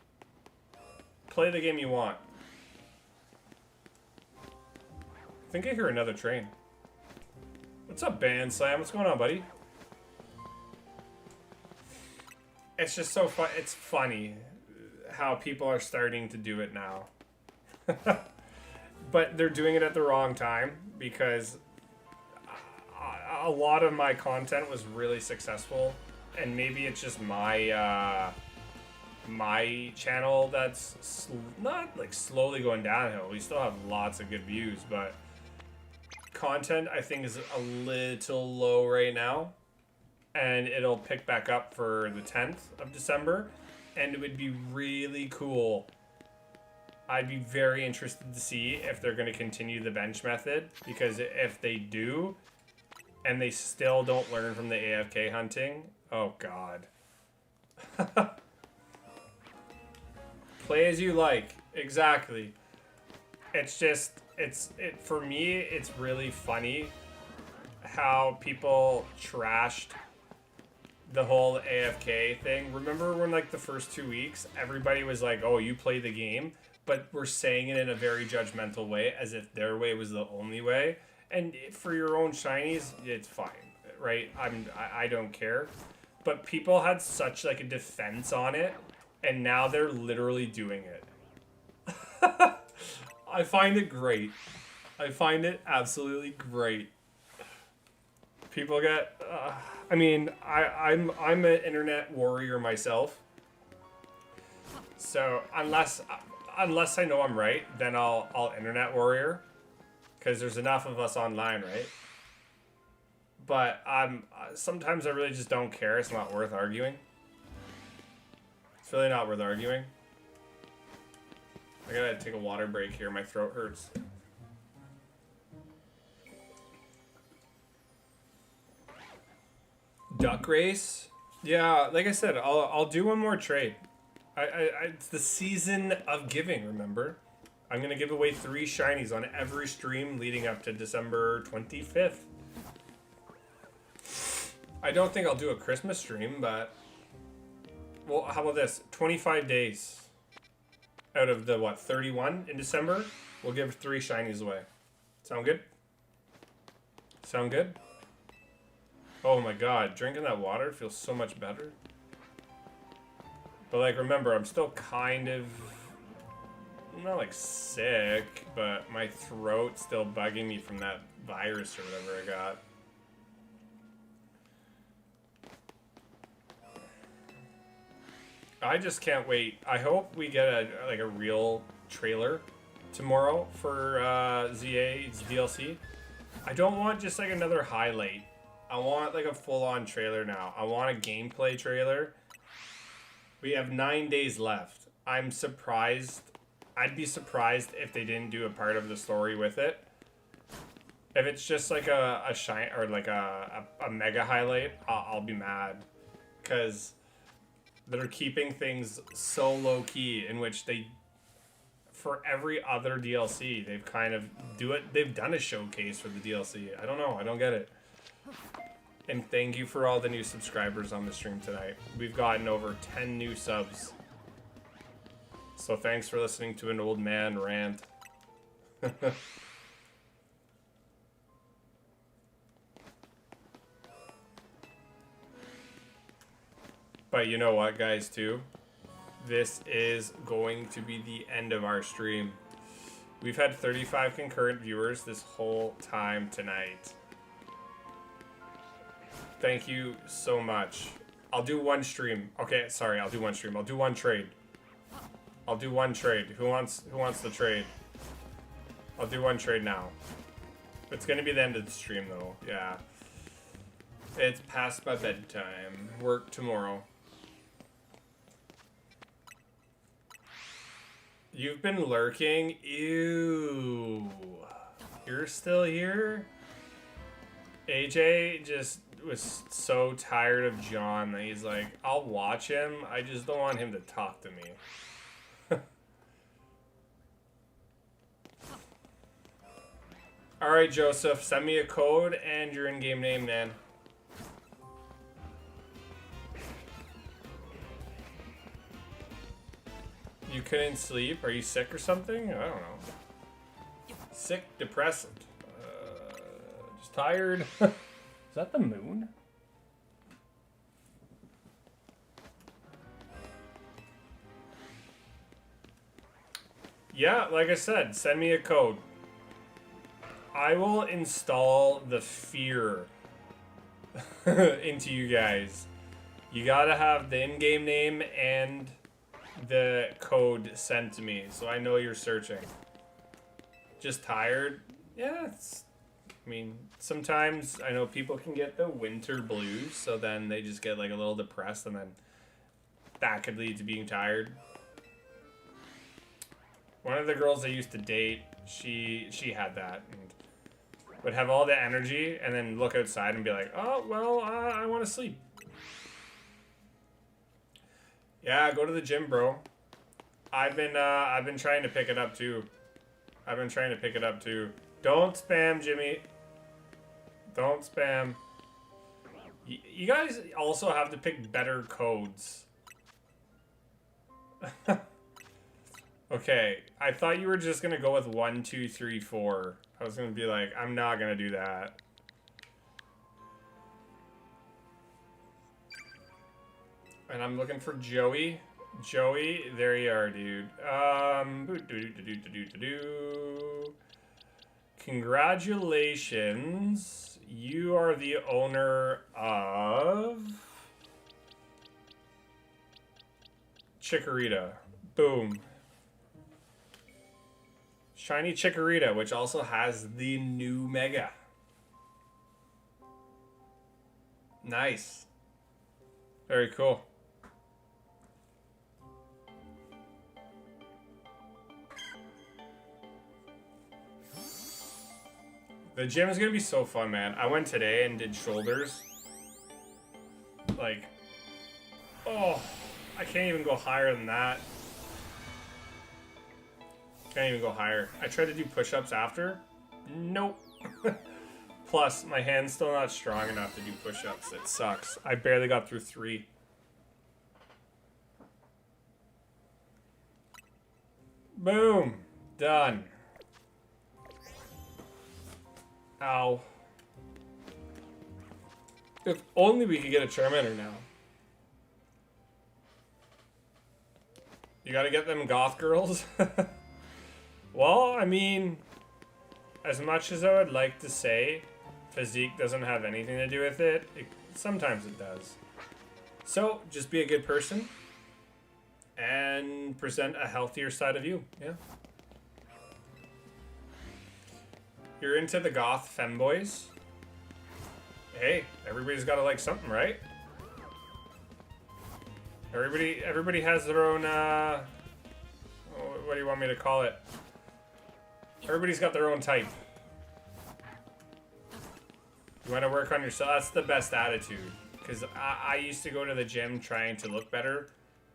the game you want. I think I hear another train. What's up, Band Slam? What's going on, buddy? It's just so fun. It's funny how people are starting to do it now. But they're doing it at the wrong time because a lot of my content was really successful, and maybe it's just my my channel that's not like slowly going downhill. We still have lots of good views, but content I think is a little low right now, and it'll pick back up for the 10th of December, and it would be really cool. I'd be very interested to see if they're going to continue the bench method, because if they do, and they still don't learn from the AFK hunting, oh god. Play as you like. Exactly. It's just, for me, it's really funny how people trashed the whole AFK thing. Remember when, like, the first 2 weeks, everybody was like, oh, you play the game, but we're saying it in a very judgmental way, as if their way was the only way. And for your own shinies, it's fine, right? I don't care. But people had such, like, a defense on it, and now they're literally doing it. I find it great. I find it absolutely great. People get... I mean, I'm an internet warrior myself. So unless I know I'm right, then I'll internet warrior, because there's enough of us online, right? But sometimes I really just don't care. It's not worth arguing. It's really not worth arguing. I gotta take a water break here. My throat hurts. Duck race? Yeah, like I said, I'll do one more trade. It's the season of giving, remember? I'm going to give away 3 shinies on every stream leading up to December 25th. I don't think I'll do a Christmas stream, but... Well, how about this? 25 days out of the, 31 in December? We'll give 3 shinies away. Sound good? Sound good? Oh my god, drinking that water feels so much better. But, like, remember, I'm still kind of... I'm not, like, sick, but my throat's still bugging me from that virus or whatever I got. I just can't wait. I hope we get a real trailer tomorrow for ZA's DLC. I don't want just, like, another highlight. I want, like, a full-on trailer now. I want a gameplay trailer. We have 9 days left. I'm surprised. I'd be surprised if they didn't do a part of the story with it. If it's just like a shine or like a mega highlight, I'll be mad. Because they're keeping things so low key, in which they, for every other DLC, they've kind of they've done a showcase for the DLC. I don't know. I don't get it. And thank you for all the new subscribers on the stream tonight. We've gotten over 10 new subs. So thanks for listening to an old man rant. But you know what, guys, too? This is going to be the end of our stream. We've had 35 concurrent viewers this whole time tonight. Thank you so much. I'll do one stream. Okay, sorry, I'll do one stream. I'll do one trade. I'll do one trade. Who wants the trade? I'll do one trade now. It's gonna be the end of the stream though. Yeah. It's past my bedtime. Work tomorrow. You've been lurking? Ew. You're still here? AJ just was so tired of John that he's like, I'll watch him, I just don't want him to talk to me. Alright, Joseph, send me a code and your in-game name, man. You couldn't sleep? Are you sick or something? I don't know. Sick, depressed. Just tired. Is that the moon? Yeah, like I said, send me a code. I will install the fear into you guys. You gotta have the in-game name and the code sent to me so I know you're searching. Just tired? Yeah, I mean, sometimes I know people can get the winter blues, so then they just get like a little depressed, and then that could lead to being tired. One of the girls I used to date, she had that, and would have all the energy, and then look outside and be like, "Oh well, I want to sleep." Yeah, go to the gym, bro. I've been trying to pick it up too. Don't spam, Jimmy. Don't spam. You guys also have to pick better codes. Okay, I thought you were just gonna go with 1, 2, 3, 4. I was gonna be like, I'm not gonna do that. And I'm looking for Joey. Joey, there you are, dude. Congratulations. You are the owner of Chikorita. Boom. Shiny Chikorita, which also has the new Mega. Nice. Very cool. The gym is gonna be so fun, man. I went today and did shoulders. Like, oh, I can't even go higher than that. Can't even go higher. I tried to do push-ups after. Nope. Plus, my hand's still not strong enough to do push-ups. It sucks. I barely got through 3. Boom. Done. Ow. If only we could get a Charmander now. You gotta get them goth girls? Well, I mean, as much as I would like to say physique doesn't have anything to do with it, sometimes it does. So, just be a good person and present a healthier side of you. Yeah. You're into the goth femboys? Hey, everybody's gotta like something, right? Everybody has their own, what do you want me to call it? Everybody's got their own type. You want to work on yourself? That's the best attitude. Because I used to go to the gym trying to look better,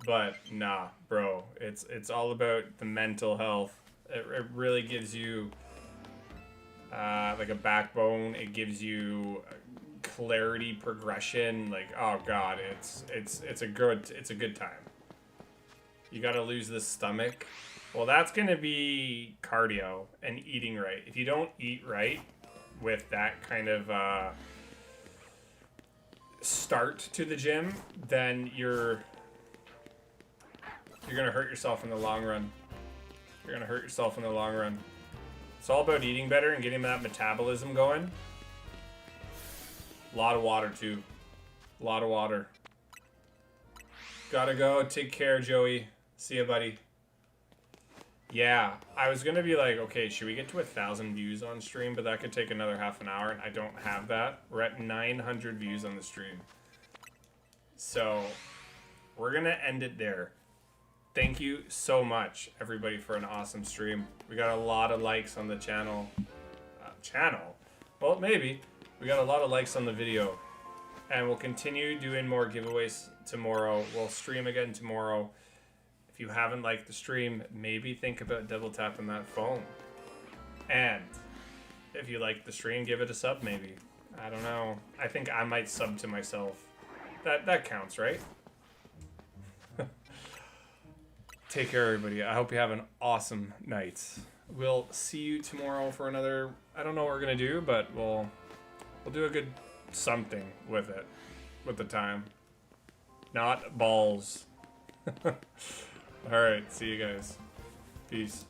but nah, bro. It's all about the mental health. It really gives you like a backbone. It gives you clarity, progression. Like, oh god, it's a good time. You gotta lose the stomach. Well, that's gonna be cardio and eating right. If you don't eat right with that kind of start to the gym, then you're gonna hurt yourself in the long run. You're gonna hurt yourself in the long run. It's all about eating better and getting that metabolism going. A lot of water too. A lot of water. Gotta go. Take care, Joey. See ya, buddy. Yeah, I was gonna be like, okay, should we get to 1,000 views on stream? But that could take another half an hour, and I don't have that. We're at 900 views on the stream. So, we're gonna end it there. Thank you so much, everybody, for an awesome stream. We got a lot of likes on the channel. Well, maybe. We got a lot of likes on the video. And we'll continue doing more giveaways tomorrow. We'll stream again tomorrow. If you haven't liked the stream, maybe think about double tapping that phone. And if you like the stream, give it a sub maybe. I don't know. I think I might sub to myself. That counts, right? Take care, everybody. I hope you have an awesome night. We'll see you tomorrow for another... I don't know what we're going to do, but we'll do a good something with it. With the time. Not balls. Alright, see you guys. Peace.